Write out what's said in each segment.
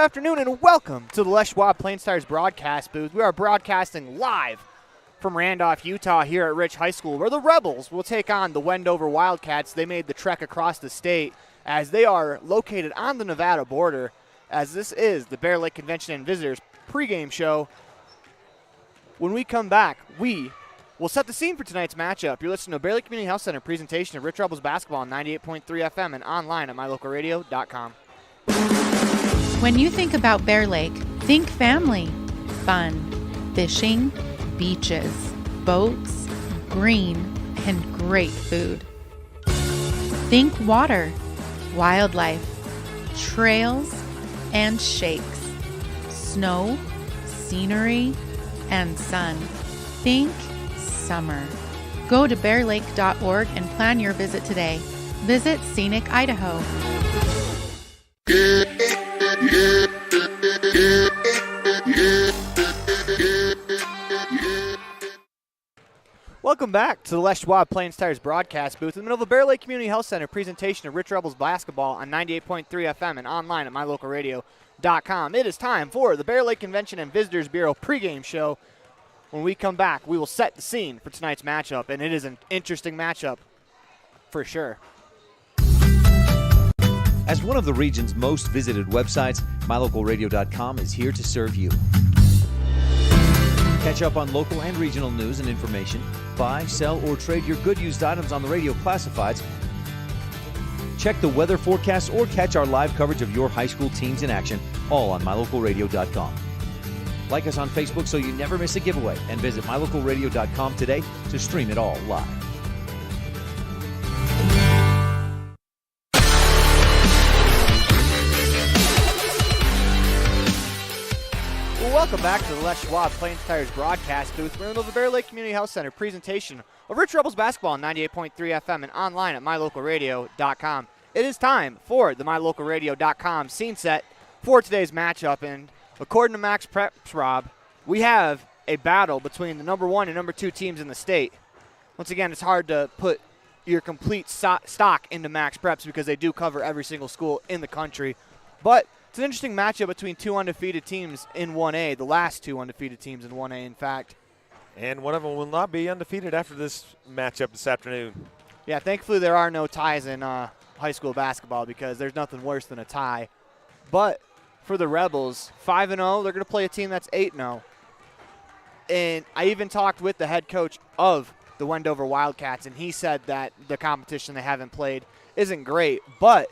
afternoon and welcome to the Les Schwab Plains Tires broadcast booth. We are broadcasting live from Randolph, Utah here at Rich High School, where the Rebels will take on the Wendover Wildcats. They made the trek across the state as they are located on the Nevada border, as this is the Bear Lake Convention and Visitors pregame show. When we come back, we will set the scene for tonight's matchup. You're listening to Bear Lake Community Health Center presentation of Rich Rebels basketball on 98.3 FM and online at mylocalradio.com. When you think about Bear Lake, think family, fun, fishing, beaches, boats, green, and great food. Think water, wildlife, trails, and shakes, snow, scenery, and sun. Think summer. Go to bearlake.org and plan your visit today. Visit Scenic Idaho. Welcome back to the Les Schwab Plains Tires broadcast booth in the middle of the Bear Lake Community Health Center presentation of Rich Rebels basketball on 98.3 FM and online at mylocalradio.com. It is time for the Bear Lake Convention and Visitors Bureau pregame show. When we come back, we will set the scene for tonight's matchup, and it is an interesting matchup for sure. As one of the region's most visited websites, mylocalradio.com is here to serve you. Catch up on local and regional news and information. Buy, sell, or trade your good used items on the radio classifieds. Check the weather forecast or catch our live coverage of your high school teams in action, all on mylocalradio.com. Like us on Facebook so you never miss a giveaway, and visit mylocalradio.com today to stream it all live. Welcome back to the Les Schwab Plains Tires broadcast booth. We're in the Bear Lake Community Health Center presentation of Rich Rebels basketball on 98.3 FM and online at mylocalradio.com. It is time for the mylocalradio.com scene set for today's matchup. And according to Max Preps, Rob, we have a battle between the number 1 and number 2 teams in the state. Once again, it's hard to put your complete stock into Max Preps because they do cover every single school in the country. But it's an interesting matchup between 2 undefeated teams in 1A, the last 2 undefeated teams in 1A, in fact. And one of them will not be undefeated after this matchup this afternoon. Yeah, thankfully there are no ties in high school basketball because there's nothing worse than a tie. But for the Rebels, 5-0, they're going to play a team that's 8-0. And I even talked with the head coach of the Wendover Wildcats, and he said that the competition they haven't played isn't great, but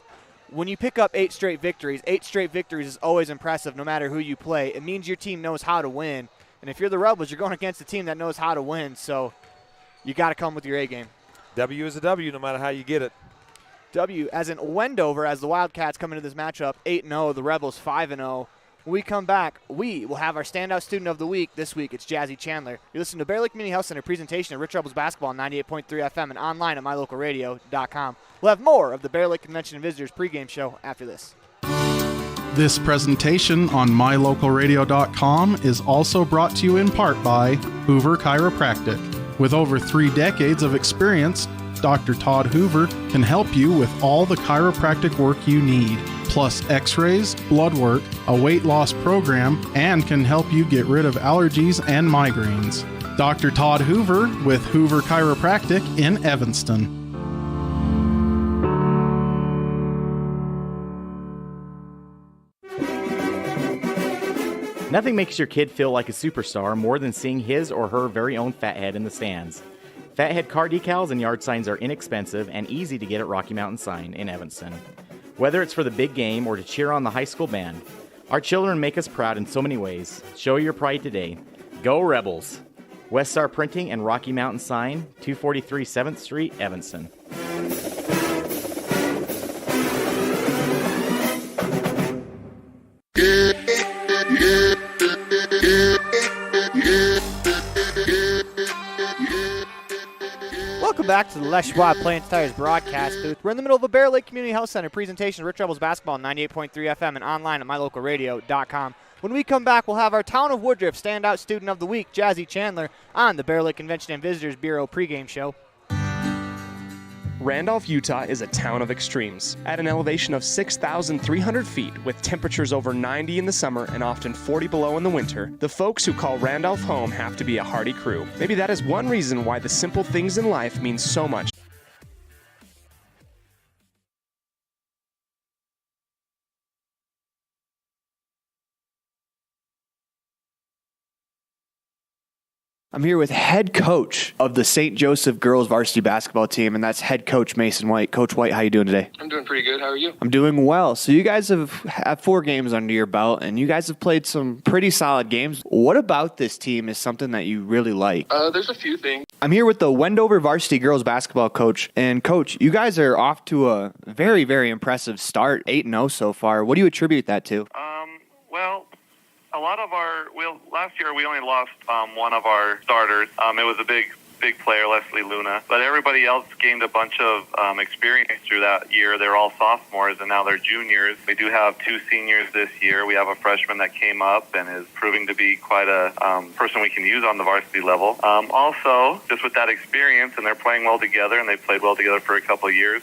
when you pick up 8 straight victories is always impressive no matter who you play. It means your team knows how to win. And if you're the Rebels, you're going against a team that knows how to win, so you got to come with your A game. W is a W no matter how you get it. W as in Wendover, as the Wildcats come into this matchup, 8-0, the Rebels 5-0. When we come back, we will have our standout student of the week. This week, it's Jazzy Chandler. You're listening to Bear Lake Community Health Center presentation of Rich Rebels basketball on 98.3 FM and online at mylocalradio.com. We'll have more of the Bear Lake Convention and Visitors pregame show after this. This presentation on mylocalradio.com is also brought to you in part by Hoover Chiropractic. With over 3 decades of experience, Dr. Todd Hoover can help you with all the chiropractic work you need, plus x-rays, blood work, a weight loss program, and can help you get rid of allergies and migraines. Dr. Todd Hoover with Hoover Chiropractic in Evanston. Nothing makes your kid feel like a superstar more than seeing his or her very own Fathead in the stands. Fathead car decals and yard signs are inexpensive and easy to get at Rocky Mountain Sign in Evanston. Whether it's for the big game or to cheer on the high school band, our children make us proud in so many ways. Show your pride today. Go Rebels! West Star Printing and Rocky Mountain Sign, 243 7th Street, Evanston. Welcome back to the Les Schwab Plains Tires broadcast booth. We're in the middle of a Bear Lake Community Health Center presentation of Rich Rebels basketball on 98.3 FM and online at mylocalradio.com. When we come back, we'll have our Town of Woodruff Standout Student of the Week, Jazzy Chandler, on the Bear Lake Convention and Visitors Bureau pregame show. Randolph, Utah is a town of extremes. At an elevation of 6,300 feet, with temperatures over 90 in the summer and often 40 below in the winter, the folks who call Randolph home have to be a hardy crew. Maybe that is one reason why the simple things in life mean so much. I'm here with head coach of the St. Joseph girls varsity basketball team, and that's head coach Mason White. Coach White, how you doing today? I'm doing pretty good. How are you? I'm doing well. So you guys have 4 games under your belt, and you guys have played some pretty solid games. What about this team is something that you really like? There's a few things. I'm here with the Wendover varsity girls basketball coach. And coach, you guys are off to a very, very impressive start, 8-0 so far. What do you attribute that to? Well, a lot of last year we only lost one of our starters. It was a big player, Leslie Luna. But everybody else gained a bunch of experience through that year. They're all sophomores, and now they're juniors. We do have 2 seniors this year. We have a freshman that came up and is proving to be quite a person we can use on the varsity level. Also, just with that experience, and they're playing well together, and they've played well together for a couple of years,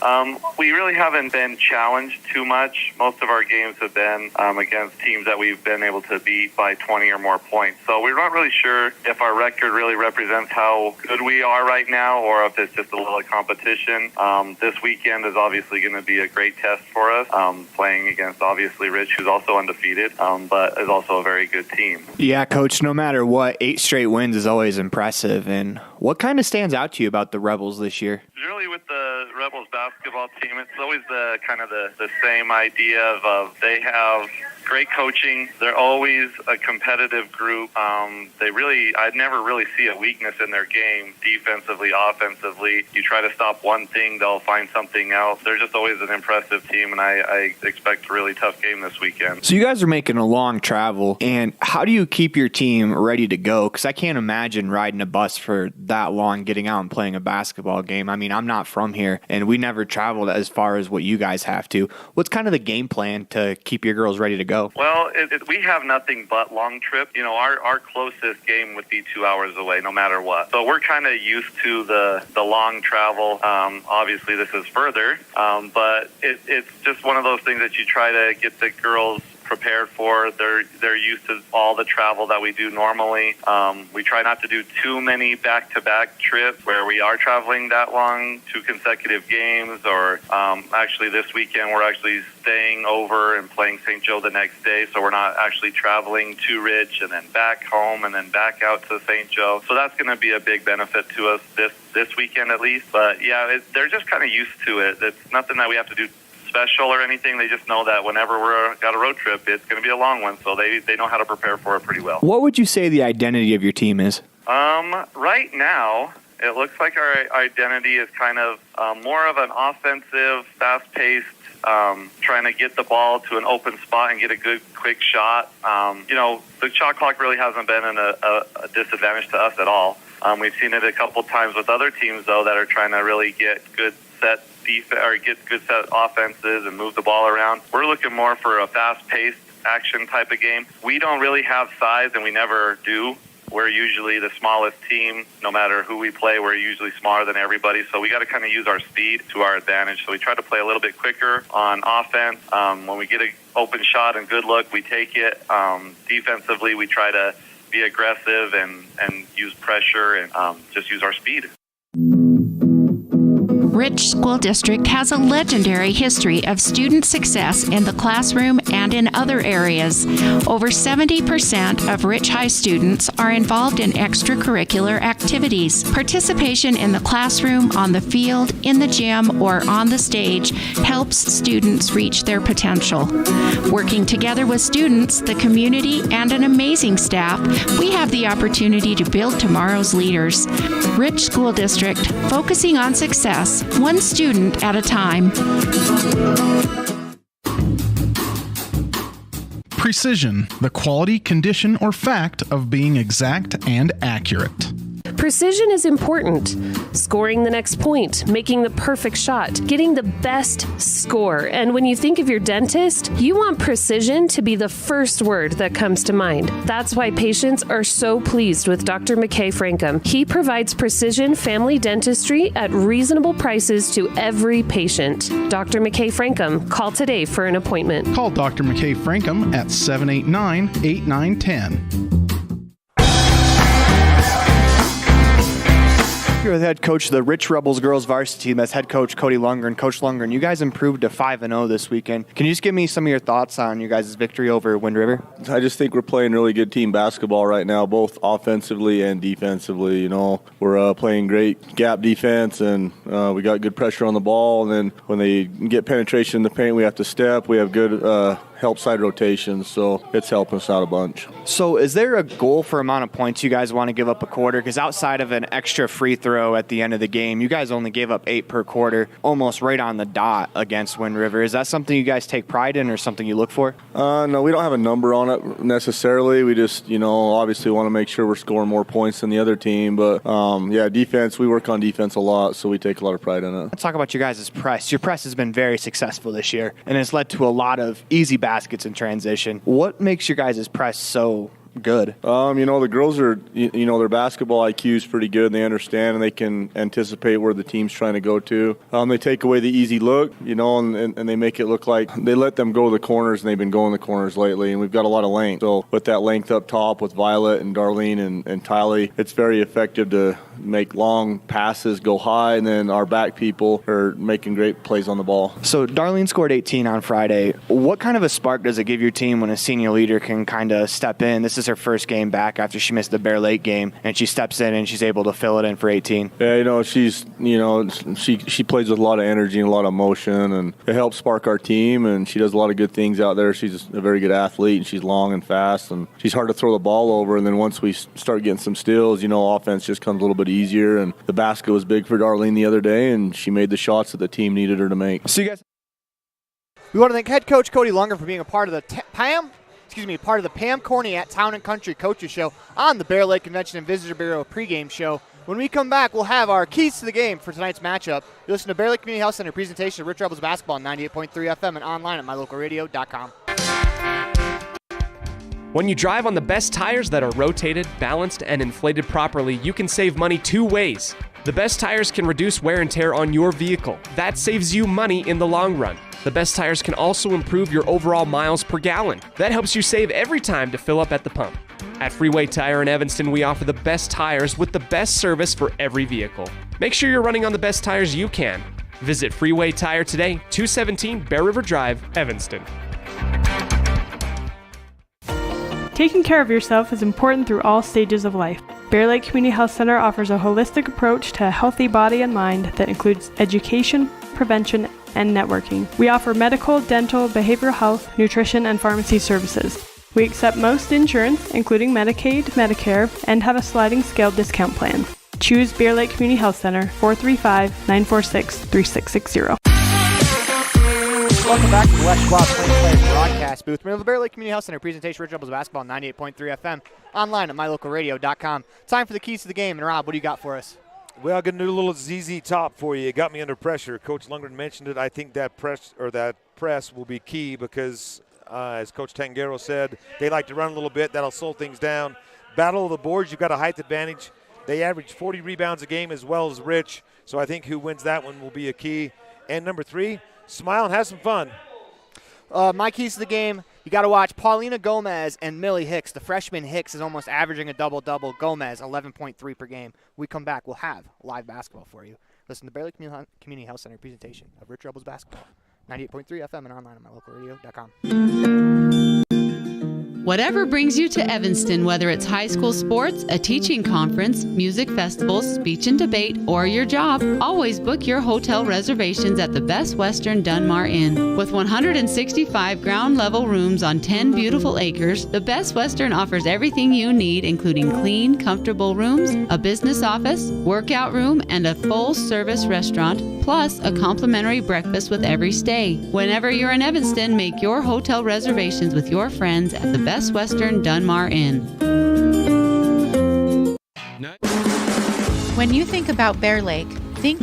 we really haven't been challenged too much. Most of our games have been against teams that we've been able to beat by 20 or more points. So we're not really sure if our record really represents how good we are right now, or if it's just a little competition. This weekend is obviously going to be a great test for us, playing against obviously Rich, who's also undefeated, but is also a very good team. Yeah, Coach, no matter what, 8 straight wins is always impressive. And what kind of stands out to you about the Rebels this year? Really, with the Rebels basketball team, it's always the same idea of they have great coaching. They're always a competitive group. I'd never really see a weakness in their game, defensively, offensively. You try to stop one thing, they'll find something else. They're just always an impressive team, and I expect a really tough game this weekend. So you guys are making a long travel, and how do you keep your team ready to go? Because I can't imagine riding a bus for that long, getting out and playing a basketball game. I mean, I'm not from here, and we never traveled as far as what you guys have to. What's kind of the game plan to keep your girls ready to go? Well, we have nothing but long trips. You know, our closest game would be 2 hours away, no matter what. So we're kind of used to the long travel. Obviously, this is further, but it's just one of those things that you try to get the girls prepared for. They're used to all the travel that we do normally. We try not to do too many back-to-back trips where we are traveling that long, 2 consecutive games, or actually this weekend we're actually staying over and playing St. Joe the next day, so we're not actually traveling to Rich and then back home and then back out to St. Joe. So that's going to be a big benefit to us this weekend at least. But yeah, they're just kind of used to it. It's nothing that we have to do special or anything. They just know that whenever we're got a road trip, it's going to be a long one, so they know how to prepare for it pretty well. What would you say the identity of your team is? Right now, it looks like our identity is kind of more of an offensive, fast-paced, trying to get the ball to an open spot and get a good, quick shot. The shot clock really hasn't been a disadvantage to us at all. We've seen it a couple times with other teams, though, that are trying to really get good set offenses and move the ball around. We're looking more for a fast-paced action type of game. We don't really have size, and we never do. We're usually the smallest team. No matter who we play, we're usually smaller than everybody. So we got to kind of use our speed to our advantage. So we try to play a little bit quicker on offense. When we get an open shot and good look, we take it. Defensively, we try to be aggressive and use pressure and just use our speed. Rich School District has a legendary history of student success in the classroom and in other areas. Over 70% of Rich High students are involved in extracurricular activities. Participation in the classroom, on the field, in the gym, or on the stage helps students reach their potential. Working together with students, the community, and an amazing staff, we have the opportunity to build tomorrow's leaders. Rich School District, focusing on success, one student at a time. Precision, the quality, condition, or fact of being exact and accurate. Precision is important. Scoring the next point, making the perfect shot, getting the best score. And when you think of your dentist, you want precision to be the first word that comes to mind. That's why patients are so pleased with Dr. McKay Frankum. He provides precision family dentistry at reasonable prices to every patient. Dr. McKay Frankum, call today for an appointment. Call Dr. McKay Frankum at 789-8910. Here with head coach of the Rich Rebels girls varsity team, that's head coach Cody Lundgren. Coach Lundgren, you guys improved to 5-0 this weekend. Can you just give me some of your thoughts on your guys' victory over Wind River? I just think we're playing really good team basketball right now, both offensively and defensively. You know, we're playing great gap defense, and we got good pressure on the ball. And then when they get penetration in the paint, we have to step. We have good help side rotations, so it's helping us out a bunch. So is there a goal for amount of points you guys want to give up a quarter? Because outside of an extra free throw at the end of the game, you guys only gave up 8 per quarter, almost right on the dot against Wind River. Is that something you guys take pride in or something you look for? No, we don't have a number on it necessarily. We just, obviously want to make sure we're scoring more points than the other team. But, defense, we work on defense a lot, so we take a lot of pride in it. Let's talk about your guys' press. Your press has been very successful this year, and it's led to a lot of easy baskets in transition. What makes your guys' press so good? The girls are, their basketball IQ is pretty good. They understand and they can anticipate where the team's trying to go to. They take away the easy look, and they make it look like they let them go to the corners, and they've been going the corners lately, and we've got a lot of length. So with that length up top with Violet and Darlene and Tylee, it's very effective to make long passes go high, and then our back people are making great plays on the ball. So Darlene scored 18 on Friday. What kind of a spark does it give your team when a senior leader can kind of step in? This is her first game back after she missed the Bear Lake game, and she steps in and she's able to fill it in for 18. Yeah, she's, she plays with a lot of energy and a lot of emotion, and it helps spark our team, and she does a lot of good things out there. She's a very good athlete, and she's long and fast, and she's hard to throw the ball over, and then once we start getting some steals, offense just comes a little bit easier, and the basket was big for Darlene the other day, and she made the shots that the team needed her to make. So you guys, we want to thank head coach Cody Lundgren for being a part of the part of the Pam Corney at Town and Country Coaches Show on the Bear Lake Convention and Visitor Bureau pregame show. When we come back, we'll have our keys to the game for tonight's matchup. You listen to Bear Lake Community Health Center presentation of Rich Rebels basketball on 98.3 FM and online at mylocalradio.com. When you drive on the best tires that are rotated, balanced, and inflated properly, you can save money 2 ways. The best tires can reduce wear and tear on your vehicle. That saves you money in the long run. The best tires can also improve your overall miles per gallon. That helps you save every time to fill up at the pump. At Freeway Tire in Evanston, we offer the best tires with the best service for every vehicle. Make sure you're running on the best tires you can. Visit Freeway Tire today, 217 Bear River Drive, Evanston. Taking care of yourself is important through all stages of life. Bear Lake Community Health Center offers a holistic approach to a healthy body and mind that includes education, prevention, and networking. We offer medical, dental, behavioral health, nutrition, and pharmacy services. We accept most insurance, including Medicaid, Medicare, and have a sliding scale discount plan. Choose Bear Lake Community Health Center, 435-946-3660. Welcome back to the Les Schwab Plains Players broadcast booth. We're in the Bear Lake Community Health Center presentation, Rich Rebels basketball on 98.3 FM, online at mylocalradio.com. Time for the keys to the game. And Rob, what do you got for us? Well, I'm going to do a little ZZ Top for you. It got me under pressure. Coach Lundgren mentioned it. I think that press will be key because, as Coach Tangero said, they like to run a little bit. That'll slow things down. Battle of the boards, you've got a height advantage. They average 40 rebounds a game as well as Rich, so I think who wins that one will be a key. And number 3, smile and have some fun. My keys to the game, you got to watch Paulina Gomez and Millie Hicks. The freshman Hicks is almost averaging a double-double. Gomez, 11.3 per game. We come back, we'll have live basketball for you. Listen to the Bear Lake Community Health Center presentation of Rich Rebels basketball. 98.3 FM and online at mylocalradio.com. Whatever brings you to Evanston, whether it's high school sports, a teaching conference, music festivals, speech and debate, or your job, always book your hotel reservations at the Best Western Dunmar Inn. With 165 ground-level rooms on 10 beautiful acres, the Best Western offers everything you need, including clean, comfortable rooms, a business office, workout room, and a full-service restaurant, plus a complimentary breakfast with every stay. Whenever you're in Evanston, make your hotel reservations with your friends at the Best Western Dunmar Inn. When you think about Bear Lake, think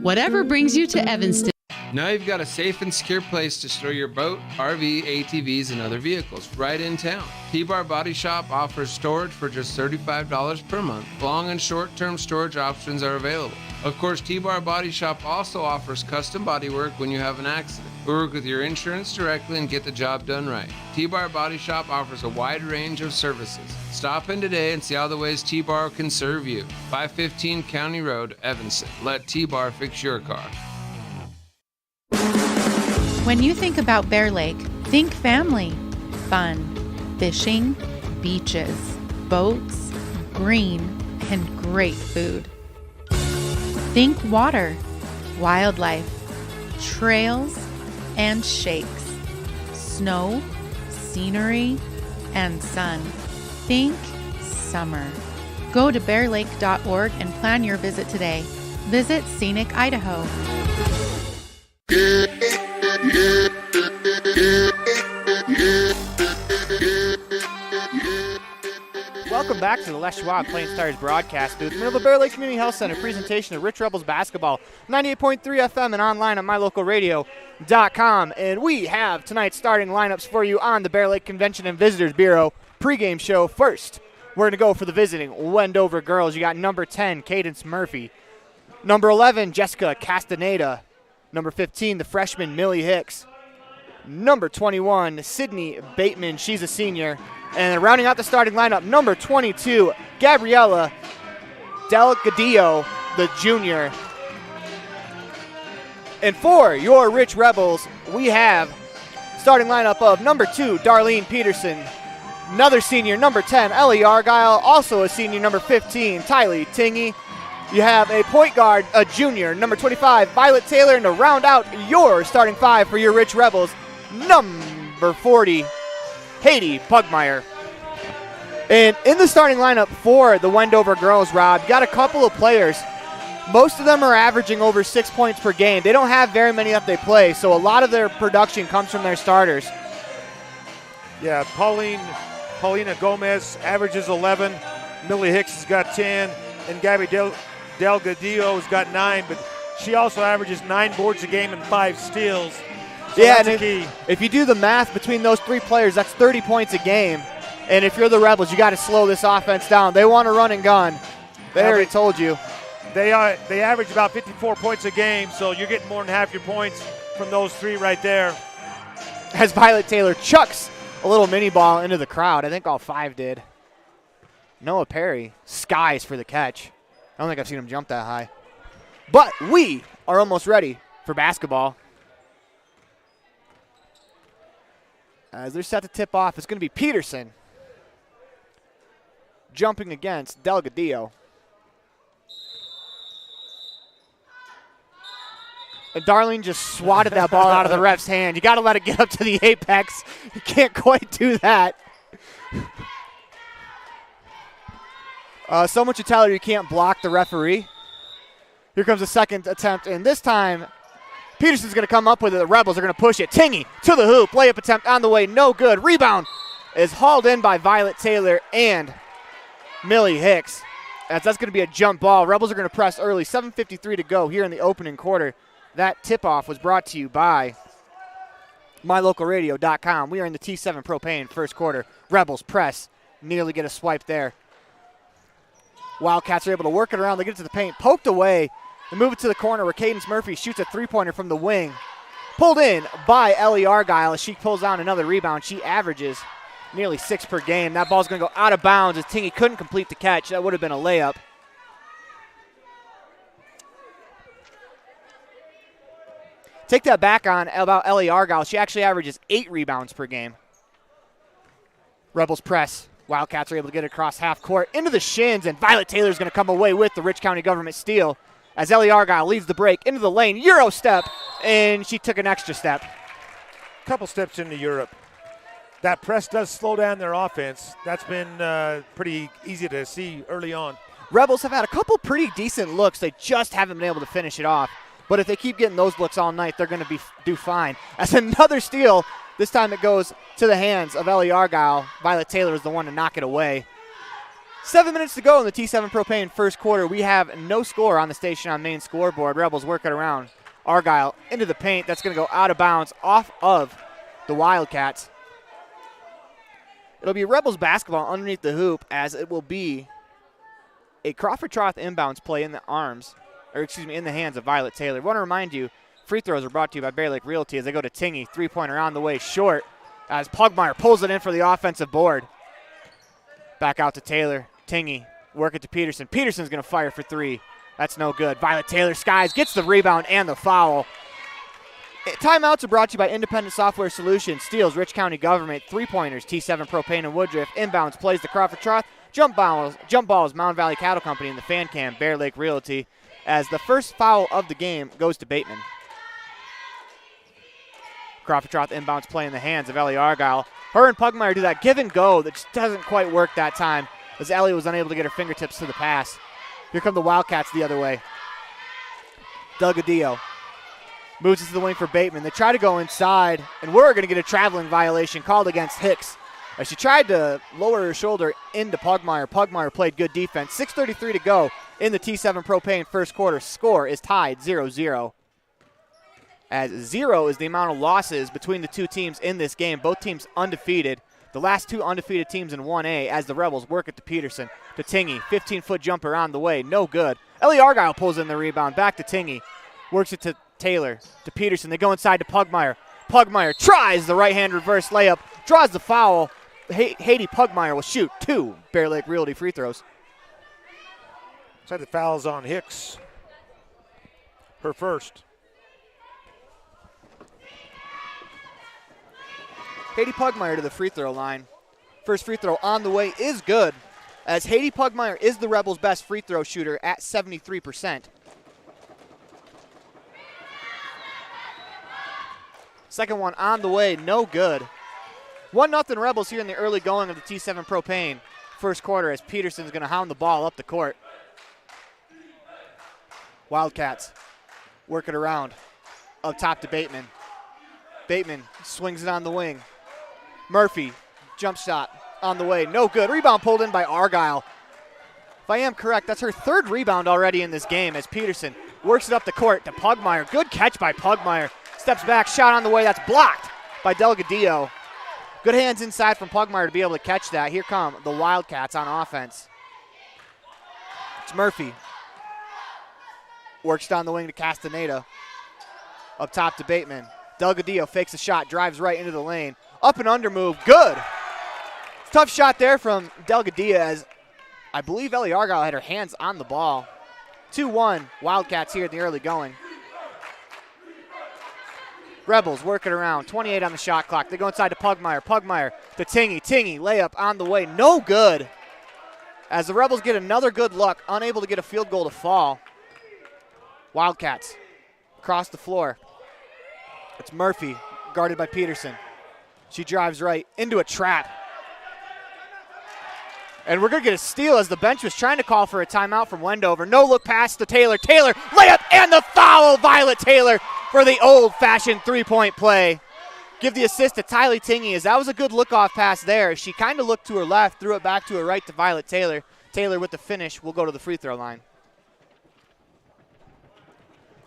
Whatever brings you to Evanston. Now you've got a safe and secure place to store your boat, RV, ATVs, and other vehicles right in town. T-Bar Body Shop offers storage for just $35 per month. Long and short-term storage options are available. Of course, T-Bar Body Shop also offers custom body work when you have an accident. We work with your insurance directly and get the job done right. T-Bar Body Shop offers a wide range of services. Stop in today and see all the ways T-Bar can serve you. 515 County Road, Evanston. Let T-Bar fix your car. When you think about Bear Lake, think family, fun, fishing, beaches, boats, green, and great food. Think water, wildlife, trails, and shakes, snow, scenery, and sun. Think summer. Go to bearlake.org and plan your visit today. Visit Scenic Idaho. Welcome back to the Les Schwab Plains Tires broadcast booth. Middle of the Bear Lake Community Health Center presentation of Rich Rebels basketball, 98.3 FM and online at mylocalradio.com. And we have tonight's starting lineups for you on the Bear Lake Convention and Visitors Bureau pregame show. First, we're going to go for the visiting Wendover girls. You got number 10, Cadence Murphy. Number 11, Jessica Castaneda. Number 15, the freshman Millie Hicks. Number 21, Sydney Bateman. She's a senior. And rounding out the starting lineup, number 22, Gabriella Delgadillo, the junior. And for your Rich Rebels, we have starting lineup of number 2, Darlene Peterson. Another senior, number 10, Ellie Argyle. Also a senior, number 15, Tylee Tingy. You have a point guard, a junior, number 25, Violet Taylor. And to round out your starting five for your Rich Rebels, number 40, Haiti Pugmire. And in the starting lineup for the Wendover girls, Rob, you got a couple of players. Most of them are averaging over 6 points per game. They don't have very many that they play, so a lot of their production comes from their starters. Yeah, Paulina Gomez averages 11. Millie Hicks has got 10. And Gabby Delgadillo has got 9, but she also averages 9 boards a game and 5 steals. So yeah, that's and if you do the math between those three players, that's 30 points a game. And if you're the Rebels, you got to slow this offense down. They want to run and gun. They already told you. They average about 54 points a game, so you're getting more than half your points from those three right there. As Violet Taylor chucks a little mini ball into the crowd. I think all 5 did. Noah Perry skies for the catch. I don't think I've seen him jump that high. But we are almost ready for basketball. As they're set to tip off, it's going to be Peterson jumping against Delgadillo. And Darlene just swatted that ball out of the ref's hand. You got to let it get up to the apex. You can't quite do that. Someone should tell her you can't block the referee. Here comes the second attempt, and this time Peterson's going to come up with it. The Rebels are going to push it. Tingy to the hoop. Layup attempt on the way. No good. Rebound is hauled in by Violet Taylor and Millie Hicks. As that's going to be a jump ball. Rebels are going to press early. 7:53 to go here in the opening quarter. That tip-off was brought to you by mylocalradio.com. We are in the T7 Propane first quarter. Rebels press. Nearly get a swipe there. Wildcats are able to work it around. They get it to the paint. Poked away. They move it to the corner where Cadence Murphy shoots a three-pointer from the wing. Pulled in by Ellie Argyle as she pulls down another rebound. She averages nearly 6 per game. That ball's going to go out of bounds as Tingy couldn't complete the catch. That would have been a layup. Take that back on about Ellie Argyle. She actually averages 8 rebounds per game. Rebels press. Wildcats are able to get it across half court into the shins, and Violet Taylor's going to come away with the Rich County government steal as Ellie Argyle leads the break into the lane. Euro step, and she took an extra step. Couple steps into Europe. That press does slow down their offense. That's been pretty easy to see early on. Rebels have had a couple pretty decent looks. They just haven't been able to finish it off. But if they keep getting those looks all night, they're going to do fine. As another steal, this time it goes to the hands of Ellie Argyle. Violet Taylor is the one to knock it away. 7 minutes to go in the T7 Propane first quarter. We have no score on the station on main scoreboard. Rebels working around. Argyle into the paint. That's going to go out of bounds off of the Wildcats. It'll be Rebels basketball underneath the hoop, as it will be a Crawford Troth inbounds play in the in the hands of Violet Taylor. Want to remind you, free throws are brought to you by Bear Lake Realty as they go to Tingy. Three-pointer on the way short as Pugmire pulls it in for the offensive board. Back out to Taylor. Tingy, work it to Peterson. Peterson's going to fire for three. That's no good. Violet Taylor skies, gets the rebound and the foul. Timeouts are brought to you by Independent Software Solutions, Steeles, Rich County Government, three-pointers, T7 Propane and Woodruff. Inbounds plays the Crawford Troth. Jump balls, Mountain Valley Cattle Company, and the fan cam, Bear Lake Realty, as the first foul of the game goes to Bateman. Crawford Troth inbounds play in the hands of Ellie Argyle. Her and Pugmire do that give and go that just doesn't quite work that time, as Ellie was unable to get her fingertips to the pass. Here come the Wildcats the other way. Delgadillo moves it to the wing for Bateman. They try to go inside, and we're going to get a traveling violation called against Hicks. As she tried to lower her shoulder into Pugmire. Pugmire played good defense. 6:33 to go in the T7 Propane first quarter. Score is tied 0-0. As 0 is the amount of losses between the two teams in this game. Both teams undefeated. The last two undefeated teams in 1A as the Rebels work it to Peterson. To Tingy. 15-foot jumper on the way. No good. Ellie Argyle pulls in the rebound. Back to Tingy. Works it to Taylor. To Peterson. They go inside to Pugmire. Pugmire tries the right-hand reverse layup. Draws the foul. Haiti Pugmire will shoot 2 Bear Lake Realty free throws. So the foul's on Hicks. Her first. Haiti Pugmire to the free throw line. First free throw on the way is good, as Haiti Pugmire is the Rebels' best free throw shooter at 73%. Second one on the way, no good. 1-0 Rebels here in the early going of the T7 Propane first quarter, as Peterson's going to hound the ball up the court. Wildcats work it around. Up top to Bateman. Bateman swings it on the wing. Murphy, jump shot on the way, no good. Rebound pulled in by Argyle. If I am correct, that's her third rebound already in this game, as Peterson works it up the court to Pugmire. Good catch by Pugmire. Steps back, shot on the way, that's blocked by Delgadillo. Good hands inside from Pugmire to be able to catch that. Here come the Wildcats on offense. It's Murphy. Works down the wing to Castaneda. Up top to Bateman. Delgadillo fakes a shot, drives right into the lane. Up and under move, good. Tough shot there from Delgadillo, as I believe Ellie Argyle had her hands on the ball. 2-1 Wildcats here in the early going. Rebels working around, 28 on the shot clock. They go inside to Pugmire. Pugmire to Tingy. Tingy, layup on the way, no good. As the Rebels get another good look, unable to get a field goal to fall. Wildcats across the floor. It's Murphy, guarded by Peterson. She drives right into a trap. And we're going to get a steal as the bench was trying to call for a timeout from Wendover. No look pass to Taylor. Taylor, layup and the foul. Violet Taylor for the old-fashioned three-point play. Give the assist to Tylee Tingy, as that was a good look-off pass there. She kind of looked to her left, threw it back to her right to Violet Taylor. Taylor with the finish will go to the free throw line.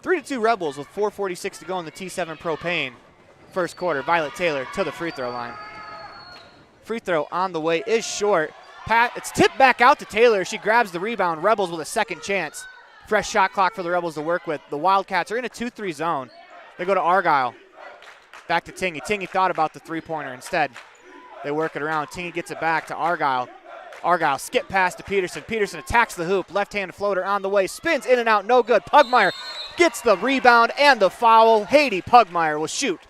3-2 Rebels with 4:46 to go in the T7 Propane first quarter. Violet Taylor to the free throw line. Free throw on the way is short. It's tipped back out to Taylor. She grabs the rebound. Rebels with a second chance. Fresh shot clock for the Rebels to work with. The Wildcats are in a 2-3 zone. They go to Argyle. Back to Tingy. Tingy thought about the three-pointer. Instead, they work it around. Tingy gets it back to Argyle. Argyle skip pass to Peterson. Peterson attacks the hoop. Left-hand floater on the way. Spins in and out. No good. Pugmire gets the rebound and the foul. Haiti Pugmire will shoot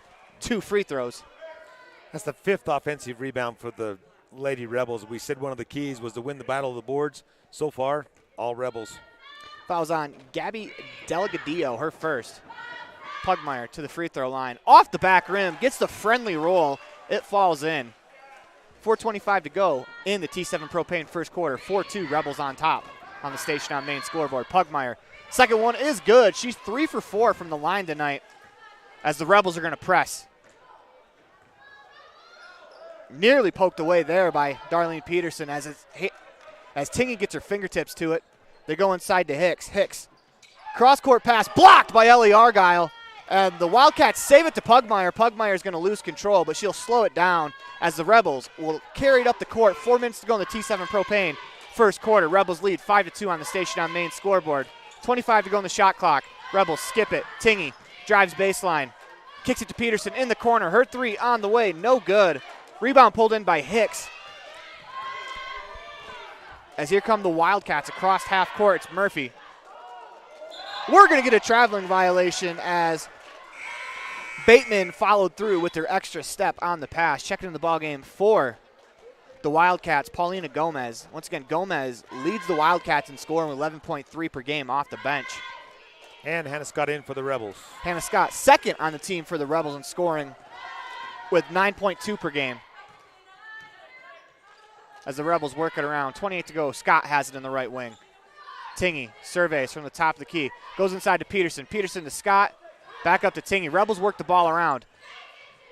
2 free throws. That's the 5th offensive rebound for the Lady Rebels. We said one of the keys was to win the battle of the boards. So far, all Rebels. Fouls on Gabby Delgadillo, her first. Pugmire to the free throw line. Off the back rim. Gets the friendly roll. It falls in. 4:25 to go in the T7 Propane first quarter. 4-2 Rebels on top on the station on main scoreboard. Pugmire. Second one is good. She's 3 for 4 from the line tonight, as the Rebels are going to press. Nearly poked away there by Darlene Peterson, as it's As Tingy gets her fingertips to it, they go inside to Hicks. Hicks, cross-court pass blocked by Ellie Argyle. And the Wildcats save it to Pugmire. Pugmire's going to lose control, but she'll slow it down as the Rebels will carry it up the court. 4 minutes to go in the T7 Propane first quarter. Rebels lead 5-2 on the Station on Main scoreboard. 25 to go in the shot clock. Rebels skip it. Tingy drives baseline. Kicks it to Peterson in the corner. Her three on the way. No good. Rebound pulled in by Hicks. As here come the Wildcats across half court. It's Murphy. We're going to get a traveling violation as Bateman followed through with their extra step on the pass. Checking in the ballgame for the Wildcats, Paulina Gomez. Once again, Gomez leads the Wildcats in scoring with 11.3 per game off the bench. And Hannah Scott in for the Rebels. Hannah Scott, second on the team for the Rebels in scoring with 9.2 per game. As the Rebels work it around, 28 to go. Scott has it in the right wing. Tingy surveys from the top of the key. Goes inside to Peterson. Peterson to Scott. Back up to Tingy. Rebels work the ball around.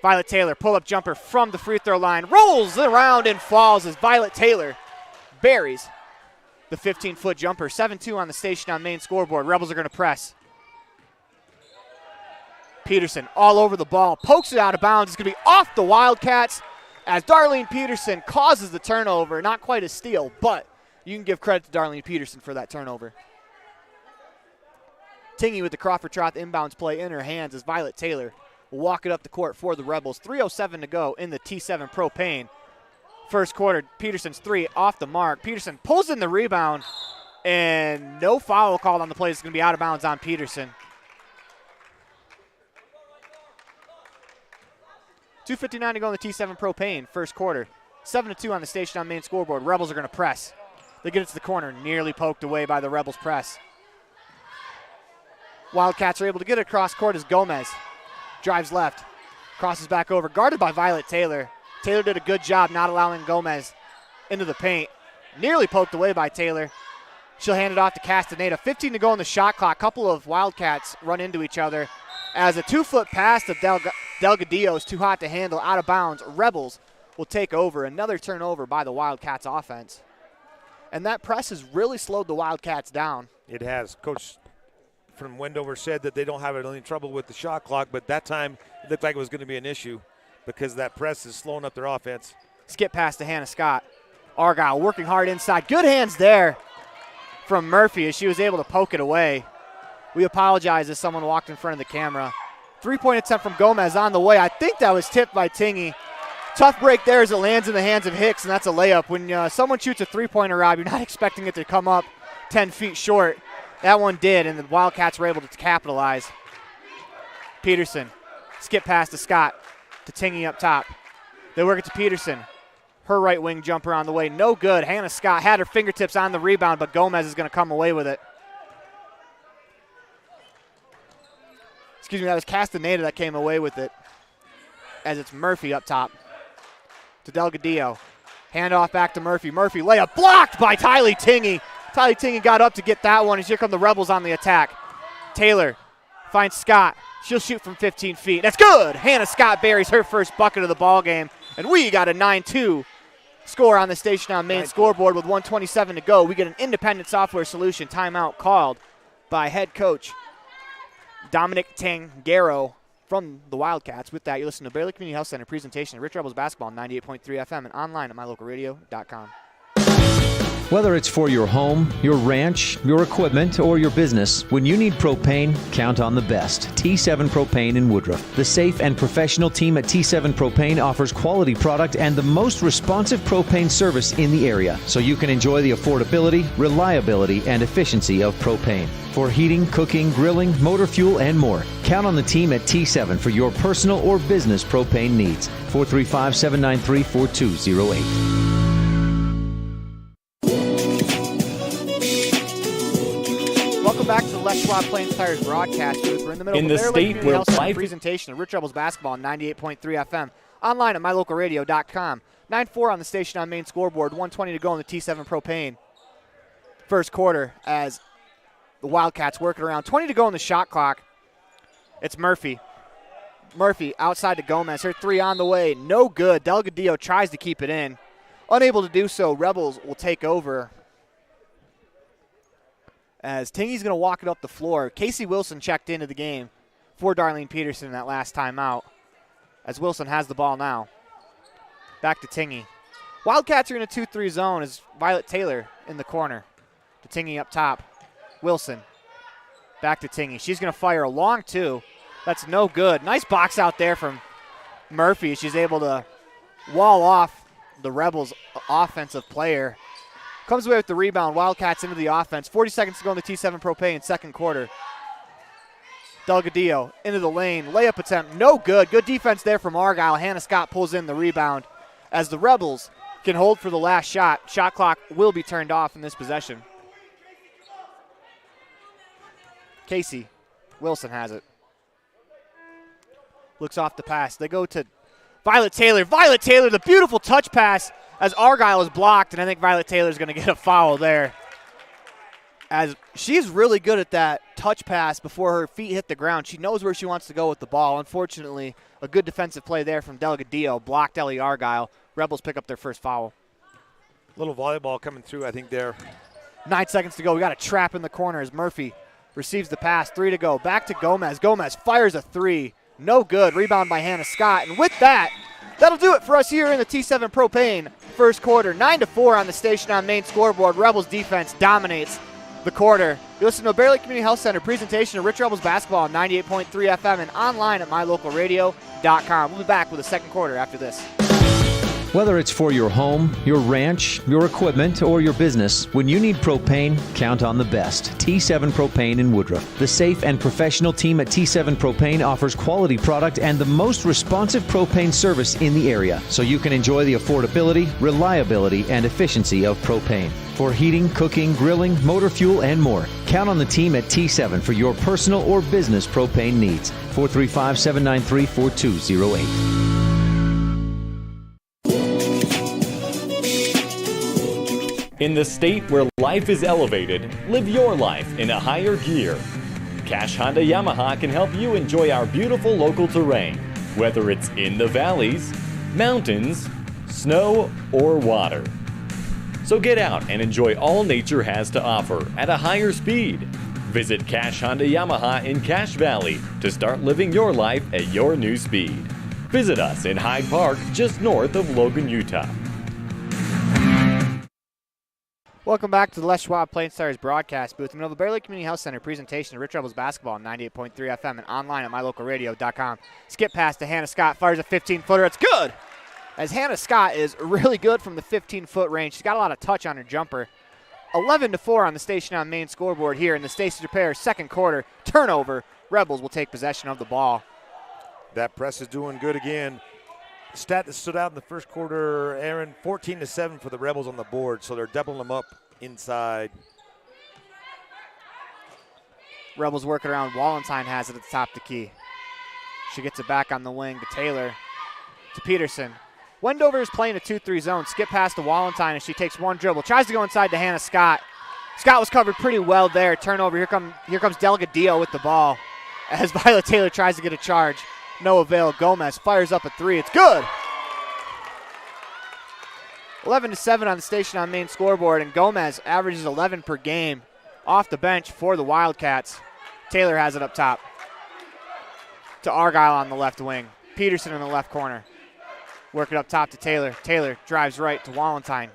Violet Taylor, pull-up jumper from the free throw line. Rolls around and falls as Violet Taylor buries the 15-foot jumper. 7-2 on the Station on Main scoreboard. Rebels are going to press. Peterson all over the ball. Pokes it out of bounds. It's going to be off the Wildcats as Darlene Peterson causes the turnover. Not quite a steal, but you can give credit to Darlene Peterson for that turnover. Tingy with the Crawford-Troth inbounds play in her hands as Violet Taylor will walk it up the court for the Rebels. 3:07 to go in the T7 Propane first quarter. Peterson's three off the mark. Peterson pulls in the rebound, and no foul called on the play. It's going to be out of bounds on Peterson. 2:59 to go in the T7 Propane first quarter. 7-2 on the Station on Main scoreboard. Rebels are going to press. They get it to the corner, nearly poked away by the Rebels press. Wildcats are able to get it across court as Gomez drives left, crosses back over, guarded by Violet Taylor. Taylor did a good job not allowing Gomez into the paint. Nearly poked away by Taylor. She'll hand it off to Castaneda. 15 to go in the shot clock. Couple of Wildcats run into each other as a 2-foot pass to Delgadillo is too hot to handle, out of bounds. Rebels will take over. Another turnover by the Wildcats offense. And that press has really slowed the Wildcats down. It has. Coach from Wendover said that they don't have any trouble with the shot clock, but that time it looked like it was going to be an issue because that press is slowing up their offense. Skip pass to Hannah Scott. Argyle working hard inside. Good hands there from Murphy as she was able to poke it away. We apologize as someone walked in front of the camera. 3-point attempt from Gomez on the way. I think that was tipped by Tingy. Tough break there as it lands in the hands of Hicks, and that's a layup. When someone shoots a three-pointer, Rob, you're not expecting it to come up 10 feet short. That one did, and the Wildcats were able to capitalize. Peterson, skip pass to Scott, to Tingy up top. They work it to Peterson. Her right wing jumper on the way, no good. Hannah Scott had her fingertips on the rebound, but Gomez is going to come away with it. Excuse me, that was Castaneda that came away with it as it's Murphy up top to Delgadillo. Handoff back to Murphy. Murphy layup blocked by Tylee Tingy. Tylee Tingy got up to get that one as here come the Rebels on the attack. Taylor finds Scott. She'll shoot from 15 feet. That's good. Hannah Scott buries her first bucket of the ball game, and we got a 9-2 score on the Station on Main scoreboard with 1:27 to go. We get an independent software solution timeout called by head coach Dominic Tangaro from the Wildcats. With that, you listen to Bear Lake Community Health Center presentation of Rich Rebels basketball on 98.3 FM and online at mylocalradio.com. Whether it's for your home, your ranch, your equipment, or your business, when you need propane, count on the best. T7 Propane in Woodruff. The safe and professional team at T7 Propane offers quality product and the most responsive propane service in the area, so you can enjoy the affordability, reliability, and efficiency of propane. For heating, cooking, grilling, motor fuel, and more, count on the team at T7 for your personal or business propane needs. 435-793-4208. Welcome back to the Les Schwab Plains Tires broadcast booth. We're in the middle of the Bear Lake Community Health Center presentation of Rich Rebels basketball on 98.3 FM. Online at mylocalradio.com. 9-4 on the Station on Main scoreboard. 1:20 to go in the T7 Propane first quarter as the Wildcats working around. 20 to go in the shot clock. It's Murphy. Murphy outside to Gomez. Her three on the way. No good. Delgadillo tries to keep it in. Unable to do so, Rebels will take over as Tingy's going to walk it up the floor. Casey Wilson checked into the game for Darlene Peterson in that last timeout, as Wilson has the ball now. Back to Tingy. Wildcats are in a 2-3 zone as Violet Taylor in the corner. To Tingy up top. Wilson. Back to Tingy. She's going to fire a long two. That's no good. Nice box out there from Murphy. She's able to wall off the Rebels offensive player. Comes away with the rebound. Wildcats into the offense. 40 seconds to go in the T7 Propane second quarter. Delgadillo into the lane. Layup attempt. No good. Good defense there from Argyle. Hannah Scott pulls in the rebound as the Rebels can hold for the last shot. Shot clock will be turned off in this possession. Casey Wilson has it. Looks off the pass. They go to Violet Taylor. Violet Taylor, the beautiful touch pass as Argyle is blocked, and I think Violet Taylor's going to get a foul there. As she's really good at that touch pass before her feet hit the ground. She knows where she wants to go with the ball. Unfortunately, a good defensive play there from Delgadillo. Blocked Ellie Argyle. Rebels pick up their first foul. Little volleyball coming through, I think, there. 9 seconds to go. We got a trap in the corner as Murphy receives the pass. 3 to go. Back to Gomez. Gomez fires a 3. No good. Rebound by Hannah Scott. And with that, that'll do it for us here in the T7 Propane first quarter. 9-4 on the station on main scoreboard. Rebels defense dominates the quarter. You listen to a Bear Lake Community Health Center presentation of Rich Rebels basketball on 98.3 FM and online at mylocalradio.com. We'll be back with the second quarter after this. Whether it's for your home, your ranch, your equipment, or your business, when you need propane, count on the best. T7 Propane in Woodruff. The safe and professional team at T7 Propane offers quality product and the most responsive propane service in the area, so you can enjoy the affordability, reliability, and efficiency of propane. For heating, cooking, grilling, motor fuel, and more, count on the team at T7 for your personal or business propane needs. 435-793-4208. In the state where life is elevated, live your life in a higher gear. Cash Honda Yamaha can help you enjoy our beautiful local terrain, whether it's in the valleys, mountains, snow, or water. So get out and enjoy all nature has to offer at a higher speed. Visit Cash Honda Yamaha in Cache Valley to start living your life at your new speed. Visit us in Hyde Park, just north of Logan, Utah. Welcome back to the Les Schwab Plain Stars broadcast booth. We have the Bear Lake Community Health Center presentation of Rich Rebels basketball on 98.3 FM and online at mylocalradio.com. Skip pass to Hannah Scott, fires a 15-footer. It's good! As Hannah Scott is really good from the 15-foot range. She's got a lot of touch on her jumper. 11-4 on the station on main scoreboard here in the Stacey Repair second quarter. Turnover. Rebels will take possession of the ball. That press is doing good again. Stat that stood out in the first quarter, Aaron, 14-7 for the Rebels on the board, so they're doubling them up inside. Rebels working around. Wallenstein has it at the top of the key. She gets it back on the wing to Taylor, to Peterson. Wendover is playing a 2-3 zone. Skip pass to Wallenstein, and she takes one dribble. Tries to go inside to Hannah Scott. Scott was covered pretty well there. Turnover. Here comes Delgadillo with the ball as Violet Taylor tries to get a charge. No avail. Gomez fires up a 3. It's good. 11-7 on the station on main scoreboard, and Gomez averages 11 per game off the bench for the Wildcats. Taylor has it up top to Argyle on the left wing. Peterson in the left corner. Work it up top to Taylor. Taylor drives right to Wallenstein.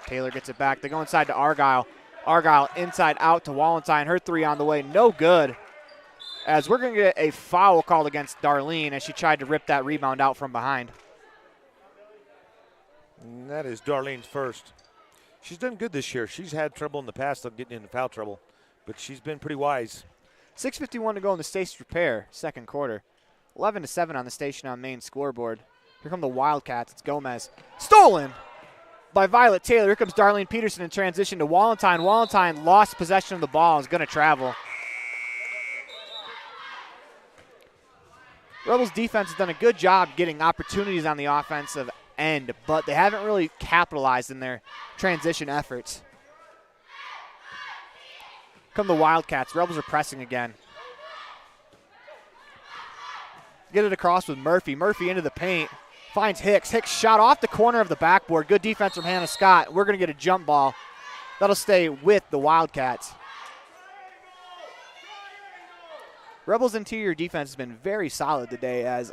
Taylor gets it back. They go inside to Argyle. Argyle inside out to Wallenstein. Her 3 on the way. No good. As we're going to get a foul called against Darlene as she tried to rip that rebound out from behind. And that is Darlene's first. She's done good this year. She's had trouble in the past of getting into foul trouble, but she's been pretty wise. 6:51 to go in the Stacey Repair second quarter. 11-7 on the station on main scoreboard. Here come the Wildcats. It's Gomez. Stolen by Violet Taylor. Here comes Darlene Peterson in transition to Wallenstein. Wallenstein lost possession of the ball and is going to travel. Rebels defense has done a good job getting opportunities on the offensive end, but they haven't really capitalized in their transition efforts. Come the Wildcats. Rebels are pressing again. Get it across with Murphy. Murphy into the paint. Finds Hicks. Hicks shot off the corner of the backboard. Good defense from Hannah Scott. We're going to get a jump ball. That'll stay with the Wildcats. Rebels' interior defense has been very solid today, as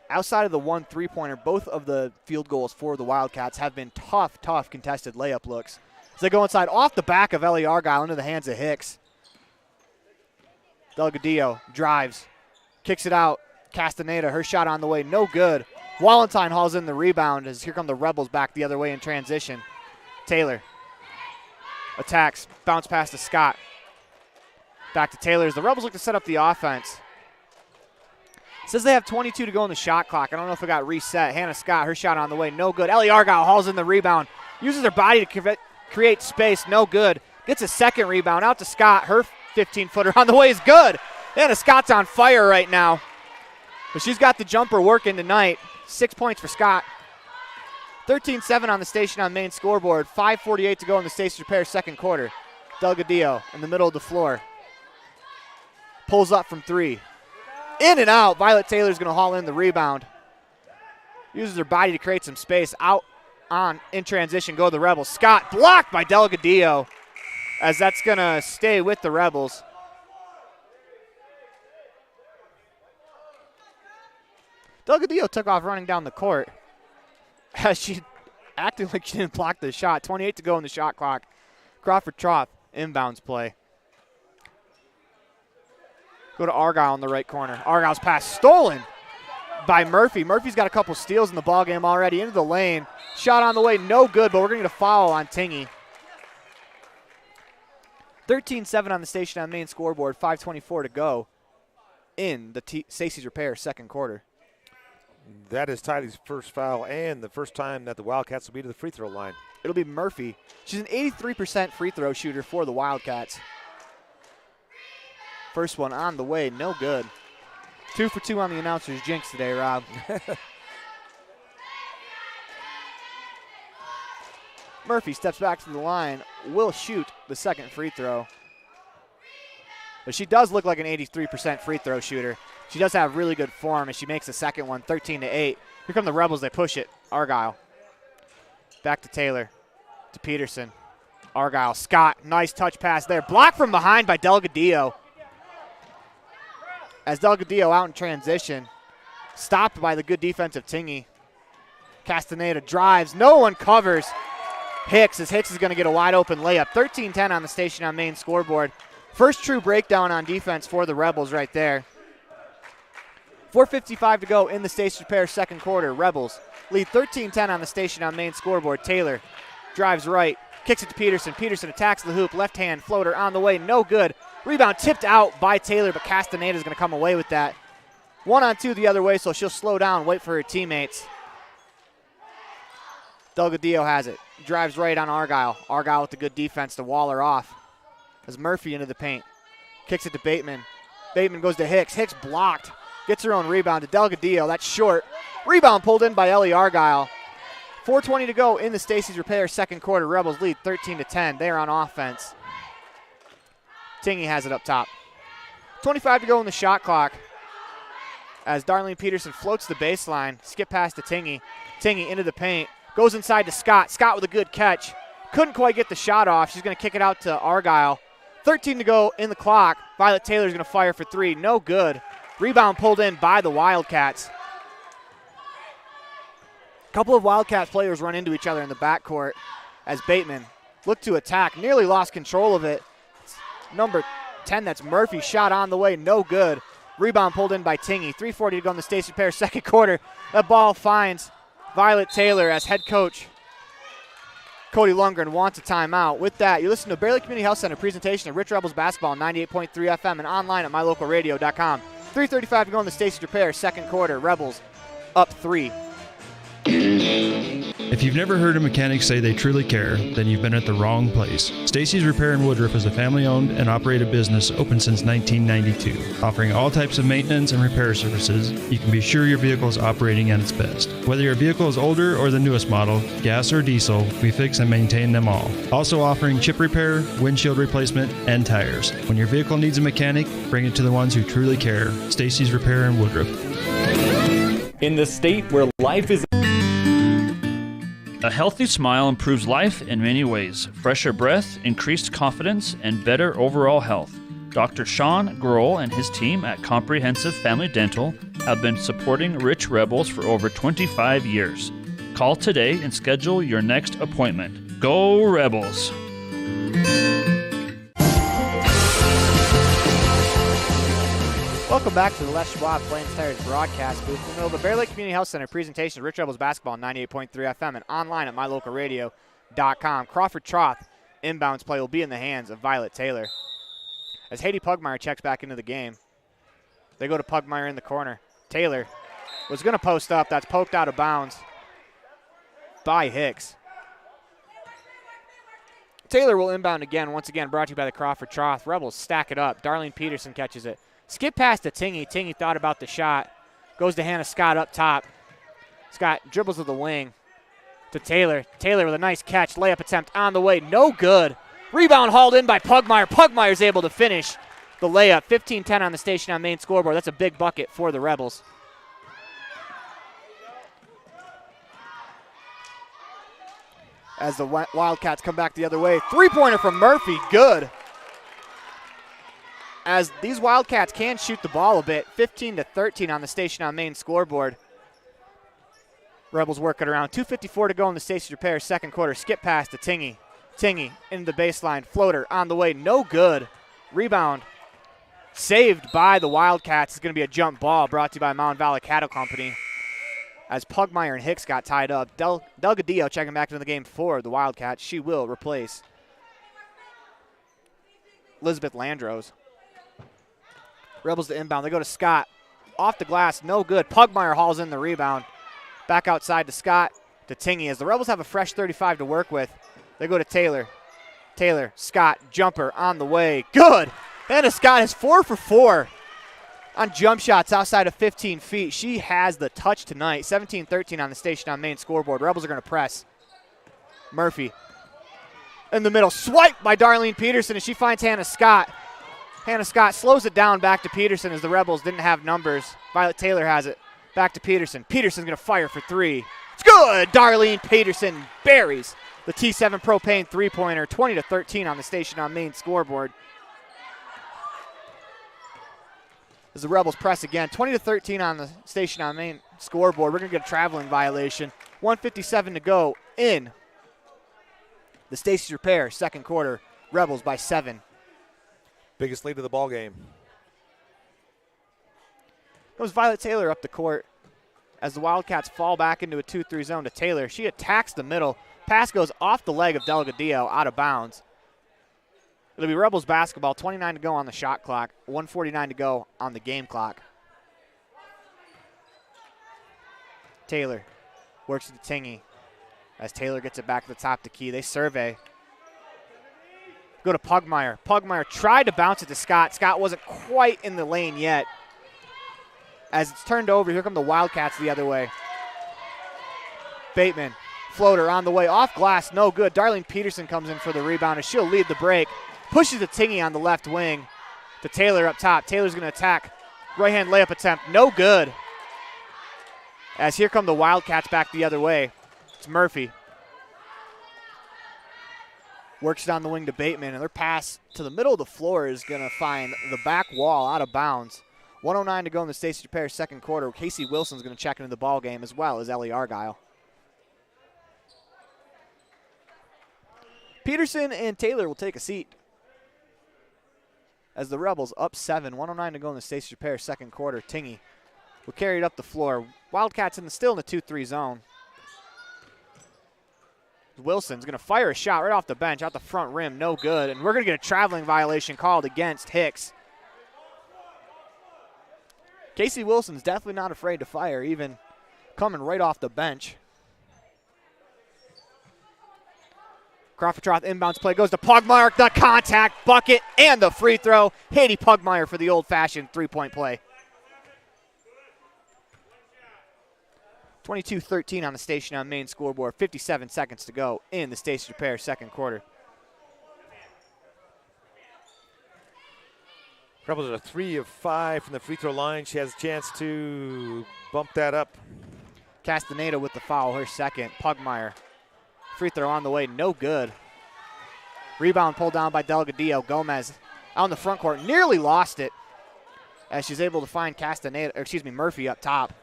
outside of the 1 3-pointer, both of the field goals for the Wildcats have been tough contested layup looks. As they go inside off the back of Ellie Argyle into the hands of Hicks. Delgadillo drives, kicks it out. Castaneda, her shot on the way, no good. Wallenstein hauls in the rebound as here come the Rebels back the other way in transition. Taylor attacks, bounce pass to Scott. Back to Taylor as the Rebels look to set up the offense. It says they have 22 to go in the shot clock. I don't know if it got reset. Hannah Scott, her shot on the way, no good. Ellie Argyle hauls in the rebound, uses her body to create space, no good. Gets a second rebound out to Scott. Her 15-footer on the way is good. Hannah Scott's on fire right now. But she's got the jumper working tonight. 6 points for Scott. 13-7 on the Station on Main scoreboard. 5:48 to go in the Stacey Repair second quarter. Delgadillo in the middle of the floor. Pulls up from 3. In and out. Violet Taylor's going to haul in the rebound. Uses her body to create some space. Out on in transition go the Rebels. Scott blocked by Delgadillo, as that's going to stay with the Rebels. Delgadillo took off running down the court as she acted like she didn't block the shot. 28 to go in the shot clock. Crawford Trough, inbounds play. Go to Argyle in the right corner. Argyle's pass stolen by Murphy. Murphy's got a couple steals in the ballgame already. Into the lane. Shot on the way, no good, but we're going to get a foul on Tingy. 13-7 on the Station on Main scoreboard. 5:24 to go in the Stacey's Repair second quarter. That is Tidy's first foul and the first time that the Wildcats will be to the free throw line. It'll be Murphy. She's an 83% free throw shooter for the Wildcats. First one on the way, no good. 2 for 2 on the announcer's jinx today, Rob. Murphy steps back to the line, will shoot the second free throw. But she does look like an 83% free throw shooter. She does have really good form, and she makes the second one 13-8. Here come the Rebels. They push it. Argyle. Back to Taylor. To Peterson. Argyle. Scott. Nice touch pass there. Blocked from behind by Delgadillo. As Delgadillo out in transition. Stopped by the good defense of Tingy. Castaneda drives. No one covers Hicks, as Hicks is going to get a wide open layup. 13-10 on the Station on Main scoreboard. First true breakdown on defense for the Rebels right there. 4:55 to go in the Stacey Repair second quarter. Rebels lead 13-10 on the Station on Main scoreboard. Taylor drives right, kicks it to Peterson. Peterson attacks the hoop, left hand floater on the way, no good. Rebound tipped out by Taylor, but Castaneda is going to come away with that. 1-on-2 the other way, so she'll slow down, wait for her teammates. Delgadillo has it, drives right on Argyle. Argyle with the good defense to wall her off. As Murphy into the paint, kicks it to Bateman. Bateman goes to Hicks. Hicks blocked. Gets her own rebound to Delgadillo. That's short. Rebound pulled in by Ellie Argyle. 4:20 to go in the Stacey's Repair second quarter. Rebels lead 13-10. They are on offense. Tingy has it up top. 25 to go in the shot clock. As Darlene Peterson floats the baseline. Skip pass to Tingy. Tingy into the paint. Goes inside to Scott. Scott with a good catch. Couldn't quite get the shot off. She's going to kick it out to Argyle. 13 to go in the clock. Violet Taylor's going to fire for 3. No good. Rebound pulled in by the Wildcats. A couple of Wildcats players run into each other in the backcourt as Bateman looked to attack. Nearly lost control of it. Number 10, that's Murphy. Shot on the way. No good. Rebound pulled in by Tingy. 3:40 to go in the Stacey Repair second quarter. That ball finds Violet Taylor as head coach Cody Lundgren wants a timeout. With that, you listen to Bear Lake Community Health Center presentation of Rich Rebels basketball on 98.3 FM and online at mylocalradio.com. 3:35 to go in the Stacey Repair second quarter. Rebels up 3. If you've never heard a mechanic say they truly care, then you've been at the wrong place. Stacy's Repair in Woodruff is a family-owned and operated business open since 1992. Offering all types of maintenance and repair services, you can be sure your vehicle is operating at its best. Whether your vehicle is older or the newest model, gas or diesel, we fix and maintain them all. Also offering chip repair, windshield replacement, and tires. When your vehicle needs a mechanic, bring it to the ones who truly care. Stacy's Repair in Woodruff. In the state where life is... A healthy smile improves life in many ways. Fresher breath, increased confidence, and better overall health. Dr. Sean Grohl and his team at Comprehensive Family Dental have been supporting Rich Rebels for over 25 years. Call today and schedule your next appointment. Go Rebels! Welcome back to the Les Schwab Plains Tires broadcast booth in the middle of the Bear Lake Community Health Center presentation of Rich Rebels basketball on 98.3 FM and online at mylocalradio.com. Crawford Troth inbounds play will be in the hands of Violet Taylor. As Haiti Pugmire checks back into the game, they go to Pugmire in the corner. Taylor was going to post up. That's poked out of bounds by Hicks. Taylor will inbound again, once again brought to you by the Crawford Troth. Rebels stack it up. Darlene Peterson catches it. Skip pass to Tingy. Tingy thought about the shot. Goes to Hannah Scott up top. Scott dribbles to the wing to Taylor. Taylor with a nice catch. Layup attempt on the way. No good. Rebound hauled in by Pugmire. Pugmire's able to finish the layup. 15-10 on the station on main scoreboard. That's a big bucket for the Rebels. As the Wildcats come back the other way. Three-pointer from Murphy. Good. As these Wildcats can shoot the ball a bit. 15-13 on the station on main scoreboard. Rebels work it around. 2:54 to go in the Stacey Repair second quarter. Skip pass to Tingy. Tingy into the baseline. Floater on the way. No good. Rebound saved by the Wildcats. It's going to be a jump ball brought to you by Mountain Valley Cattle Company. As Pugmire and Hicks got tied up. Delgadillo checking back into the game for the Wildcats. She will replace Elizabeth Landros. Rebels to inbound. They go to Scott. Off the glass. No good. Pugmire hauls in the rebound. Back outside to Scott to Tingy. As the Rebels have a fresh 35 to work with, they go to Taylor. Taylor, Scott, jumper on the way. Good. Hannah Scott is 4 for 4 on jump shots outside of 15 feet. She has the touch tonight. 17-13 on the station on main scoreboard. Rebels are going to press. Murphy in the middle. Swipe by Darlene Peterson, and she finds Hannah Scott. Hannah Scott slows it down back to Peterson as the Rebels didn't have numbers. Violet Taylor has it. Back to Peterson. Peterson's going to fire for three. It's good. Darlene Peterson buries the T7 Propane three-pointer. 20-13 on the station on main scoreboard. As the Rebels press again. 20-13 on the station on main scoreboard. We're going to get a traveling violation. 1:57 to go in the Stacey's Repair second quarter. Rebels by 7. Biggest lead of the ball game. Goes Violet Taylor up the court as the Wildcats fall back into a 2-3 zone to Taylor. She attacks the middle. Pass goes off the leg of Delgadillo, out of bounds. It'll be Rebels basketball. 29 to go on the shot clock. 1:49 to go on the game clock. Taylor works to Tingy as Taylor gets it back to the top to Key. They survey. Go to Pugmire. Pugmire tried to bounce it to Scott. Scott wasn't quite in the lane yet. As it's turned over, here come the Wildcats the other way. Bateman, floater on the way, off glass, no good. Darlene Peterson comes in for the rebound, and she'll lead the break. Pushes to Tingy on the left wing to Taylor up top. Taylor's going to attack. Right-hand layup attempt, no good. As here come the Wildcats back the other way. It's Murphy. Works it on the wing to Bateman, and their pass to the middle of the floor is going to find the back wall out of bounds. 1:09 to go in the Stacey Repair second quarter. Casey Wilson's going to check into the ball game as well as Ellie Argyle. Peterson and Taylor will take a seat as the Rebels up 7. 1:09 to go in the Stacey Repair second quarter. Tingy will carry it up the floor. Wildcats still in the 2-3 zone. Wilson's going to fire a shot right off the bench, out the front rim, no good. And we're going to get a traveling violation called against Hicks. Casey Wilson's definitely not afraid to fire, even coming right off the bench. Crawford Troth inbounds play goes to Pugmire, the contact, bucket, and the free throw. Haiti Pugmire for the old-fashioned three-point play. 22-13 on the station on main scoreboard. 57 seconds to go in the Stacey Repair second quarter. Rebels are 3 of 5 from the free throw line. She has a chance to bump that up. Castaneda with the foul, her second. Pugmire. Free throw on the way, no good. Rebound pulled down by Delgadillo. Gomez out in the front court. Nearly lost it as she's able to find Murphy up top.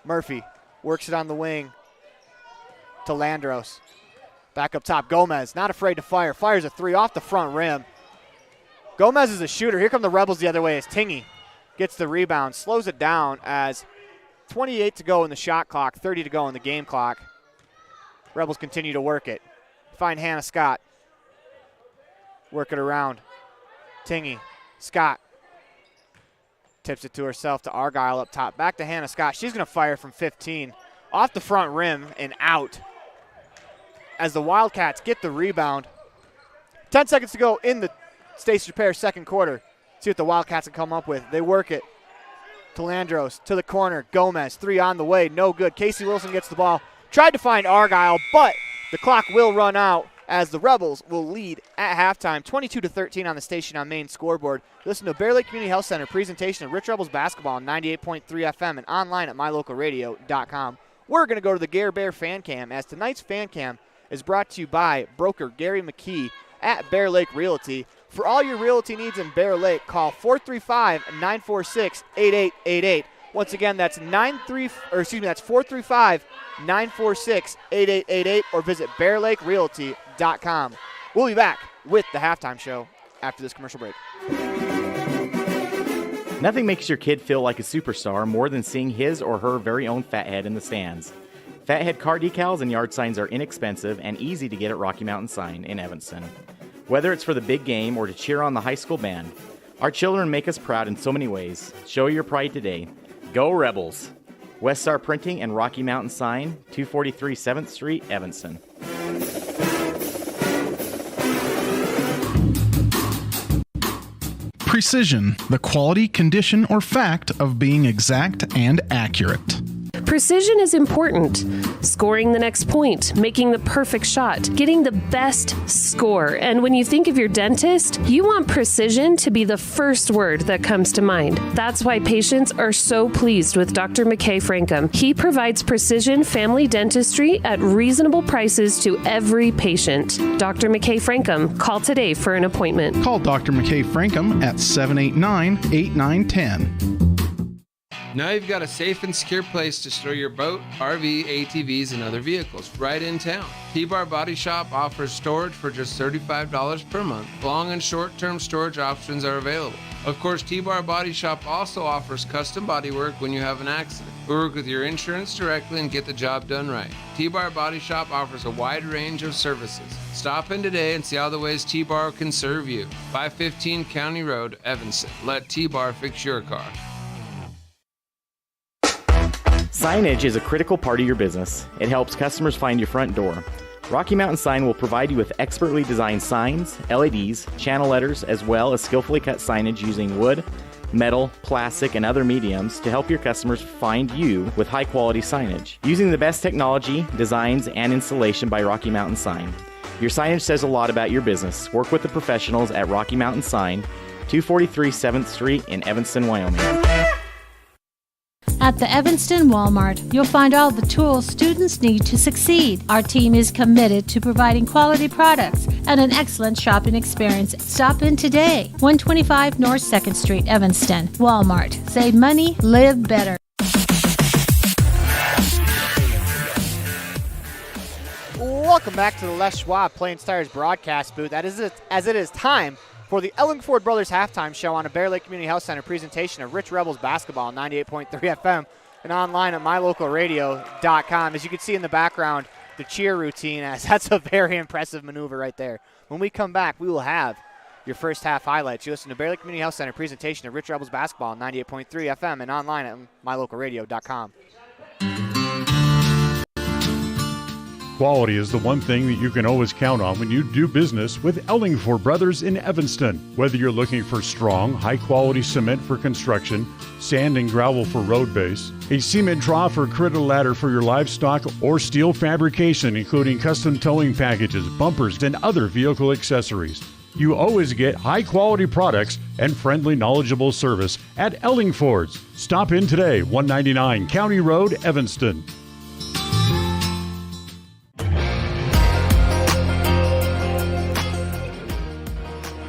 Murphy works it on the wing to Landros. Back up top, Gomez, not afraid to fire. Fires a three off the front rim. Gomez is a shooter. Here come the Rebels the other way as Tingy gets the rebound, slows it down as 28 to go in the shot clock, 30 to go in the game clock. Rebels continue to work it. Find Hannah Scott. Work it around. Tingy, Scott. Tips it to herself to Argyle up top. Back to Hannah Scott. She's going to fire from 15. Off the front rim and out as the Wildcats get the rebound. 10 seconds to go in the Stacey Repair second quarter. See what the Wildcats can come up with. They work it to Landros, to the corner. Gomez, three on the way, no good. Casey Wilson gets the ball. Tried to find Argyle, but the clock will run out as the Rebels will lead at halftime, 22-13 on the Station on Main scoreboard. Listen to Bear Lake Community Health Center presentation of Rich Rebels basketball on 98.3 FM and online at mylocalradio.com. We're going to go to the Gare Bear Fan Cam as tonight's Fan Cam is brought to you by broker Gary McKee at Bear Lake Realty. For all your realty needs in Bear Lake, call 435-946-8888. Once again, that's 435-946-8888 or visit bearlakerealty.com. We'll be back with the halftime show after this commercial break. Nothing makes your kid feel like a superstar more than seeing his or her very own Fathead in the stands. Fathead car decals and yard signs are inexpensive and easy to get at Rocky Mountain Sign in Evanston. Whether it's for the big game or to cheer on the high school band, our children make us proud in so many ways. Show your pride today. Go Rebels! West Star Printing and Rocky Mountain Sign, 243 7th Street, Evanston. Precision, the quality, condition, or fact of being exact and accurate. Precision is important. Scoring the next point, making the perfect shot, getting the best score. And when you think of your dentist, you want precision to be the first word that comes to mind. That's why patients are so pleased with Dr. McKay Frankum. He provides precision family dentistry at reasonable prices to every patient. Dr. McKay Frankum, call today for an appointment. Call Dr. McKay Frankum at 789-8910. Now you've got a safe and secure place to store your boat, RV, ATVs, and other vehicles right in town. T-Bar Body Shop offers storage for just $35 per month. Long and short-term storage options are available. Of course, T-Bar Body Shop also offers custom body work when you have an accident. We work with your insurance directly and get the job done right. T-Bar Body Shop offers a wide range of services. Stop in today and see all the ways T-Bar can serve you. 515 County Road, Evanston. Let T-Bar fix your car. Signage is a critical part of your business. It helps customers find your front door. Rocky Mountain Sign will provide you with expertly designed signs, LEDs, channel letters, as well as skillfully cut signage using wood, metal, plastic, and other mediums to help your customers find you with high-quality signage. Using the best technology, designs, and installation by Rocky Mountain Sign. Your signage says a lot about your business. Work with the professionals at Rocky Mountain Sign, 243 7th Street in Evanston, Wyoming. At the Evanston Walmart, you'll find all the tools students need to succeed. Our team is committed to providing quality products and an excellent shopping experience. Stop in today, 125 North 2nd Street, Evanston. Walmart. Save money, live better. Welcome back to the Les Schwab Plains Tires broadcast booth. That is it, as it is time for the Ellingford Brothers halftime show on a Bear Lake Community Health Center presentation of Rich Rebels basketball on 98.3 FM and online at mylocalradio.com. As you can see in the background, the cheer routine, as that's a very impressive maneuver right there. When we come back, we will have your first half highlights. You listen to Bear Lake Community Health Center presentation of Rich Rebels basketball on 98.3 FM and online at mylocalradio.com. Quality is the one thing that you can always count on when you do business with Ellingford Brothers in Evanston. Whether you're looking for strong, high-quality cement for construction, sand and gravel for road base, a cement trough or critter ladder for your livestock, or steel fabrication including custom towing packages, bumpers, and other vehicle accessories, you always get high-quality products and friendly, knowledgeable service at Ellingford's. Stop in today, 199 County Road, Evanston.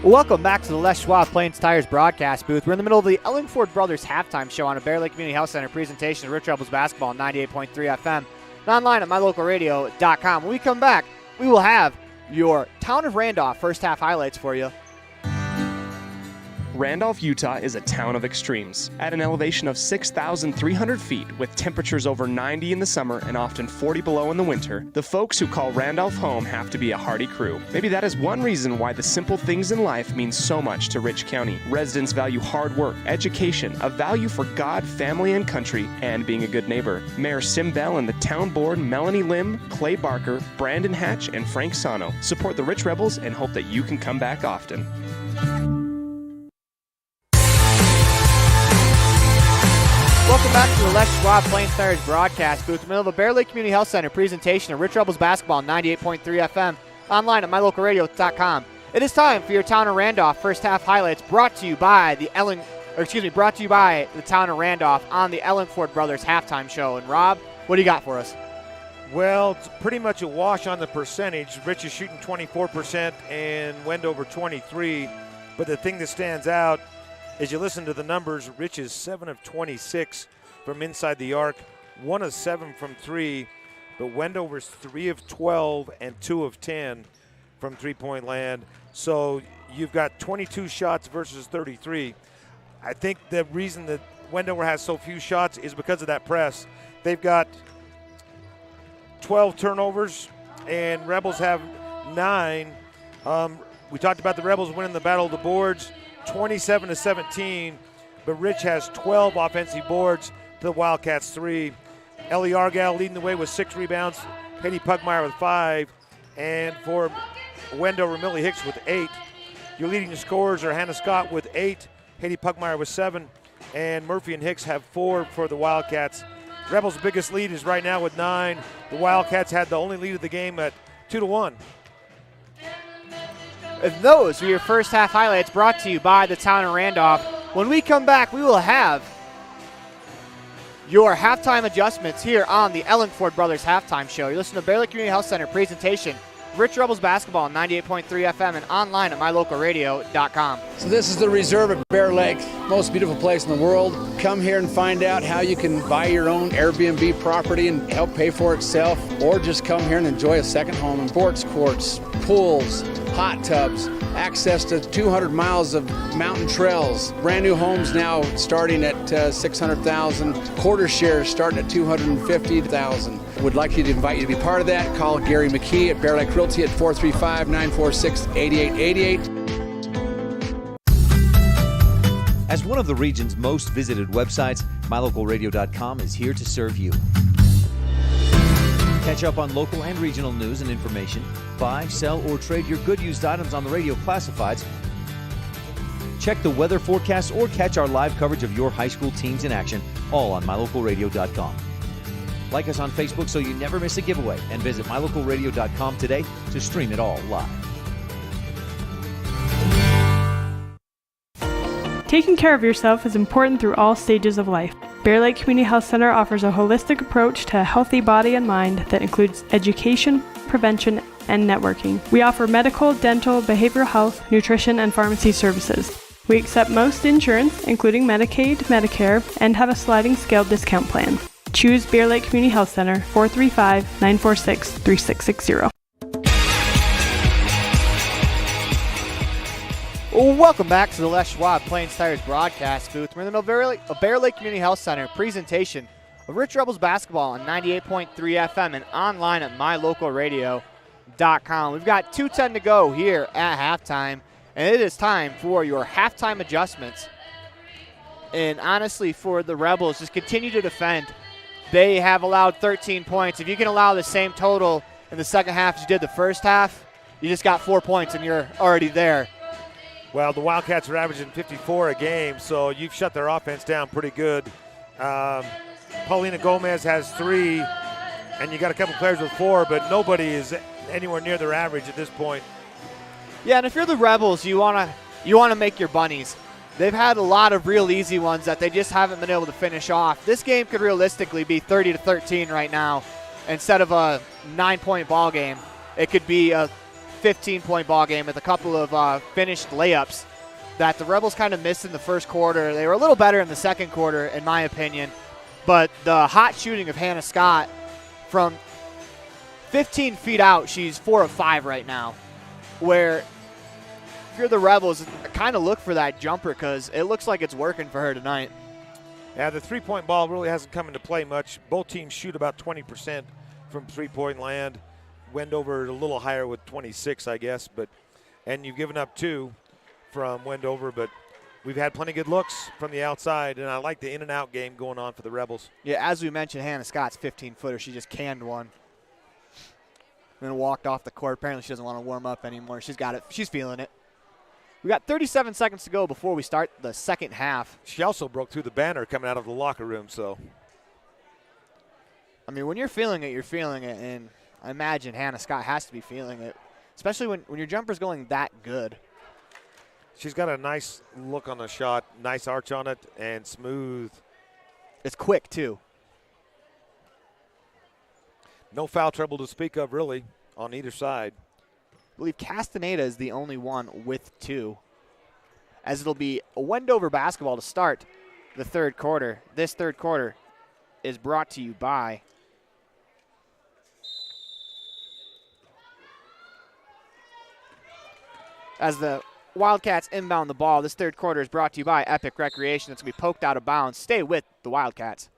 Welcome back to the Les Schwab Plains Tires broadcast booth. We're in the middle of the Ellingford Brothers halftime show on a Bear Lake Community Health Center presentation of Rich Rebels basketball on 98.3 FM and online at mylocalradio.com. When we come back, we will have your Town of Randolph first half highlights for you. Randolph, Utah is a town of extremes. At an elevation of 6,300 feet, with temperatures over 90 in the summer and often 40 below in the winter, the folks who call Randolph home have to be a hardy crew. Maybe that is one reason why the simple things in life mean so much to Rich County. Residents value hard work, education, a value for God, family, and country, and being a good neighbor. Mayor Sim Bell and the town board, Melanie Lim, Clay Barker, Brandon Hatch, and Frank Sano, support the Rich Rebels and hope that you can come back often. Welcome back to the Les Schwab Plains Tires broadcast booth. In the middle of the Bear Lake Community Health Center presentation of Rich Rebels basketball on 98.3 FM, online at mylocalradio.com. It is time for your Town of Randolph first half highlights, brought to you by the Town of Randolph on the Ellingford Brothers halftime show. And Rob, what do you got for us? Well, it's pretty much a wash on the percentage. Rich is shooting 24% and Wendover 23%. But the thing that stands out, as you listen to the numbers, Rich is 7 of 26 from inside the arc, 1 of 7 from 3, but Wendover's 3 of 12 and 2 of 10 from three-point land. So you've got 22 shots versus 33. I think the reason that Wendover has so few shots is because of that press. They've got 12 turnovers, and Rebels have 9. We talked about the Rebels winning the Battle of the Boards, 27-17, but Rich has 12 offensive boards to the Wildcats 3. Ellie Argyle leading the way with 6 rebounds, Katie Pugmire with 5, and for Wendover, Millie Hicks with 8. Your leading scorers are Hannah Scott with 8, Katie Pugmire with 7, and Murphy and Hicks have 4 for the Wildcats. Rebels' biggest lead is right now with 9. The Wildcats had the only lead of the game at 2-1. And those are your first half highlights, brought to you by the Town of Randolph. When we come back, we will have your halftime adjustments here on the Ellingford Brothers halftime show. You're listening to Bear Lake Community Health Center presentation, Rich Rebels basketball on 98.3 FM and online at mylocalradio.com. So this is the reserve at Bear Lake, most beautiful place in the world. Come here and find out how you can buy your own Airbnb property and help pay for itself, or just come here and enjoy a second home and sports courts, pools, hot tubs, access to 200 miles of mountain trails, brand new homes now starting at $600,000, quarter shares starting at $250,000. Would like you to invite you to be part of that. Call Gary McKee at Bear Lake Realty at 435-946-8888. As one of the region's most visited websites, mylocalradio.com is here to serve you. Catch up on local and regional news and information. Buy, sell, or trade your good used items on the radio classifieds. Check the weather forecast or catch our live coverage of your high school teams in action, all on mylocalradio.com. Like us on Facebook so you never miss a giveaway, and visit mylocalradio.com today to stream it all live. Taking care of yourself is important through all stages of life. Bear Lake Community Health Center offers a holistic approach to a healthy body and mind that includes education, prevention, and networking. We offer medical, dental, behavioral health, nutrition, and pharmacy services. We accept most insurance, including Medicaid, Medicare, and have a sliding scale discount plan. Choose Bear Lake Community Health Center, 435-946-3660. Welcome back to the Les Schwab Plains Tires broadcast booth. We're in the Bear Lake Community Health Center presentation of Rich Rebels basketball on 98.3 FM and online at mylocalradio.com. We've got 2:10 to go here at halftime, and it is time for your halftime adjustments. And honestly, for the Rebels, just continue to defend. They have allowed 13 points. If you can allow the same total in the second half as you did the first half, you just got 4 points and you're already there. Well, the Wildcats are averaging 54 a game, so you've shut their offense down pretty good. Paulina Gomez has 3, and you got a couple players with 4, but nobody is anywhere near their average at this point. Yeah, and if you're the Rebels, you wanna make your bunnies. They've had a lot of real easy ones that they just haven't been able to finish off. This game could realistically be 30-13 right now. Instead of a 9-point ball game, it could be a 15-point ball game with a couple of finished layups that the Rebels kind of missed in the first quarter. They were a little better in the second quarter, in my opinion. But the hot shooting of Hannah Scott from 15 feet out, she's 4 of 5 right now, where if you're the Rebels, kind of look for that jumper because it looks like it's working for her tonight. Yeah, the three-point ball really hasn't come into play much. Both teams shoot about 20% from three-point land. Wendover a little higher with 26, I guess. And you've given up 2 from Wendover, but we've had plenty of good looks from the outside, and I like the in-and-out game going on for the Rebels. Yeah, as we mentioned, Hannah Scott's 15-footer. She just canned one. And then walked off the court. Apparently she doesn't want to warm up anymore. She's got it. She's feeling it. We got 37 seconds to go before we start the second half. She also broke through the banner coming out of the locker room, so. I mean, when you're feeling it, you're feeling it, and I imagine Hannah Scott has to be feeling it, especially when your jumper's going that good. She's got a nice look on the shot, nice arch on it, and smooth. It's quick, too. No foul trouble to speak of, really, on either side. I believe Castaneda is the only one with 2, as it'll be a Wendover basketball to start the third quarter. This third quarter is brought to you by as the Wildcats inbound the ball. This third quarter is brought to you by Epic Recreation. That's going to be poked out of bounds. Stay with the Wildcats.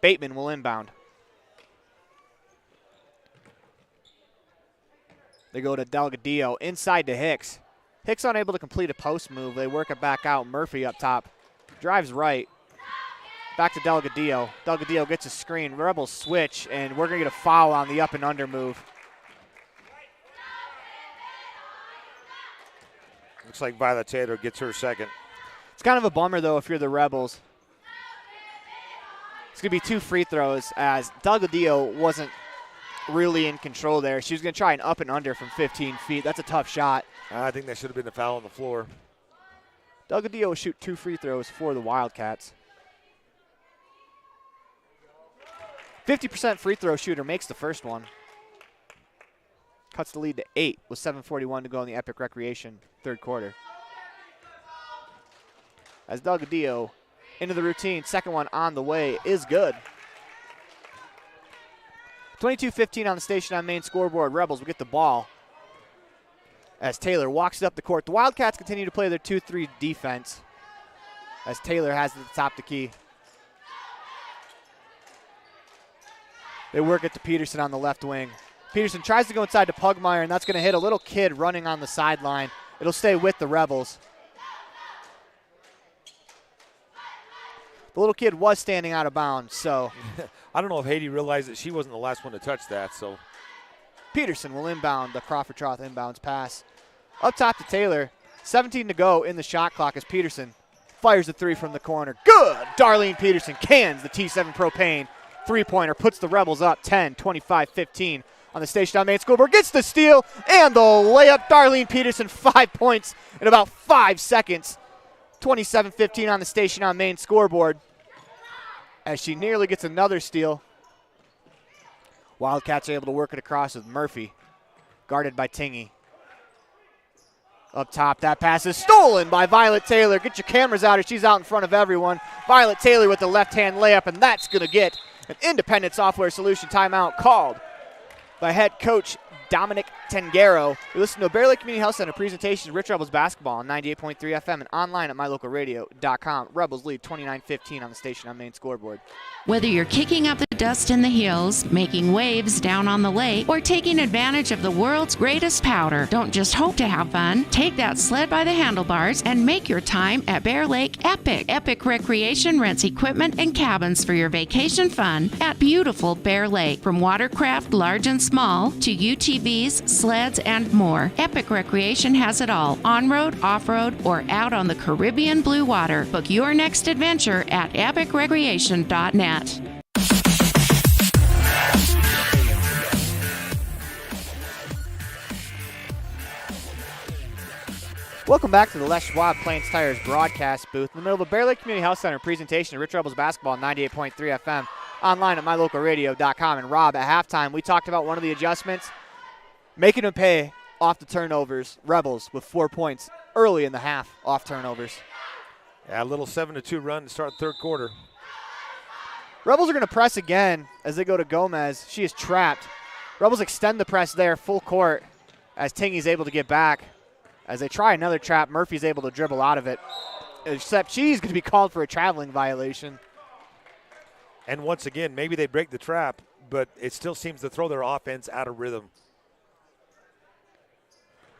Bateman will inbound. They go to Delgadillo, inside to Hicks. Hicks unable to complete a post move. They work it back out. Murphy up top. Drives right. Back to Delgadillo. Delgadillo gets a screen. Rebels switch, and we're going to get a foul on the up and under move. Looks like Violet Taylor gets her second. It's kind of a bummer, though, if you're the Rebels. It's going to be 2 free throws, as Delgadillo wasn't really in control there. She was going to try an up and under from 15 feet. That's a tough shot. I think that should have been a foul on the floor. Delgadillo will shoot 2 free throws for the Wildcats. 50% free throw shooter makes the first one. Cuts the lead to 8 with 7:41 to go in the Epic Recreation third quarter. As Delgadillo into the routine, second one on the way is good. 22-15 on the station on main scoreboard. Rebels will get the ball as Taylor walks it up the court. The Wildcats continue to play their 2-3 defense as Taylor has it at the top of the key. They work it to Peterson on the left wing. Peterson tries to go inside to Pugmire, and that's going to hit a little kid running on the sideline. It'll stay with the Rebels. The little kid was standing out of bounds, so. I don't know if Haiti realized that she wasn't the last one to touch that, so. Peterson will inbound the Crawford Troth inbounds pass. Up top to Taylor. 17 to go in the shot clock as Peterson fires the 3 from the corner. Good! Darlene Peterson cans the T7 Propane three-pointer, puts the Rebels up 10, 25-15 on the station on main scoreboard. Gets the steal and the layup. Darlene Peterson, 5 points in about 5 seconds. 27-15 on the station on main scoreboard as she nearly gets another steal. Wildcats are able to work it across with Murphy, guarded by Tingy. Up top, that pass is stolen by Violet Taylor. Get your cameras out as she's out in front of everyone. Violet Taylor with the left-hand layup, and that's going to get an Independent Software Solution timeout called by head coach Dominic Tangaro. You listen to a Bear Lake Community Health Center presentation of Rich Rebels basketball on 98.3 FM and online at mylocalradio.com. Rebels lead 29-15 on the station on main scoreboard. Whether you're kicking up the dust in the hills, making waves down on the lake, or taking advantage of the world's greatest powder, don't just hope to have fun. Take that sled by the handlebars and make your time at Bear Lake epic. Epic Recreation rents equipment and cabins for your vacation fun at beautiful Bear Lake. From watercraft, large and small, to UTVs, sleds, and more, Epic Recreation has it all. On-road, off-road, or out on the Caribbean blue water. Book your next adventure at epicrecreation.net. Welcome back to the Les Schwab Plains Tires broadcast booth in the middle of the Bear Lake Community Health Center presentation of Rich Rebels basketball on 98.3 FM, online at mylocalradio.com. And Rob, at halftime, we talked about one of the adjustments making them pay off the turnovers. Rebels with 4 points early in the half off turnovers. Yeah, a little 7-2 run to start third quarter. Rebels are going to press again as they go to Gomez. She is trapped. Rebels extend the press there, full court, as Tingy's able to get back. As they try another trap, Murphy's able to dribble out of it. Except she's going to be called for a traveling violation. And once again, maybe they break the trap, but it still seems to throw their offense out of rhythm.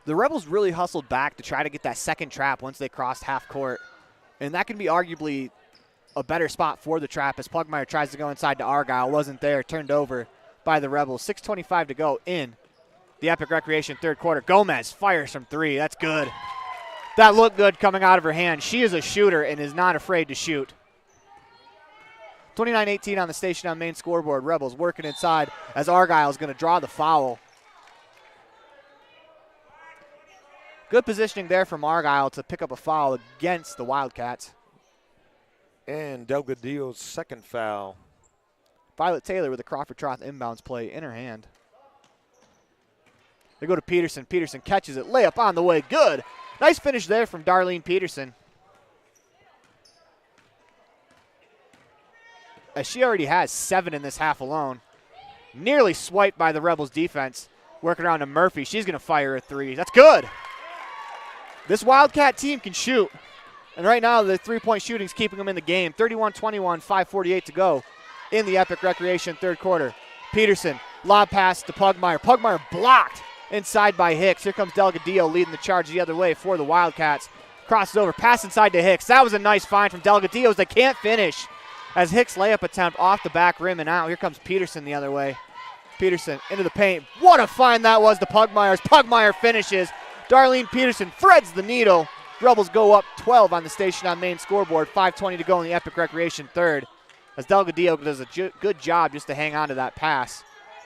The Rebels really hustled back to try to get that second trap once they crossed half court. And that can be arguably a better spot for the trap as Pugmire tries to go inside to Argyle. Wasn't there, turned over by the Rebels. 6:25 to go in the Epic Recreation third quarter. Gomez fires from three. That's good. That looked good coming out of her hand. She is a shooter and is not afraid to shoot. 29-18 on the station on main scoreboard. Rebels working inside as Argyle is going to draw the foul. Good positioning there from Argyle to pick up a foul against the Wildcats. And Delgadillo's second foul. Violet Taylor with a Crawford Troth inbounds play in her hand. They go to Peterson. Peterson catches it. Layup on the way. Good. Nice finish there from Darlene Peterson. As she already has 7 in this half alone. Nearly swiped by the Rebels defense. Working around to Murphy. She's going to fire a three. That's good. This Wildcat team can shoot. And right now the three-point shooting is keeping them in the game. 31-21, 5:48 to go in the Epic Recreation third quarter. Peterson, lob pass to Pugmire. Pugmire blocked inside by Hicks. Here comes Delgadillo leading the charge the other way for the Wildcats. Crosses over, pass inside to Hicks. That was a nice find from Delgadillo as they can't finish. As Hicks' layup attempt off the back rim and out. Here comes Peterson the other way. Peterson into the paint. What a find that was to Pugmire. Pugmire finishes. Darlene Peterson threads the needle. Rebels go up 12 on the station on main scoreboard. 5:20 to go in the Epic Recreation third. As Delgadillo does a good job just to hang on to that pass.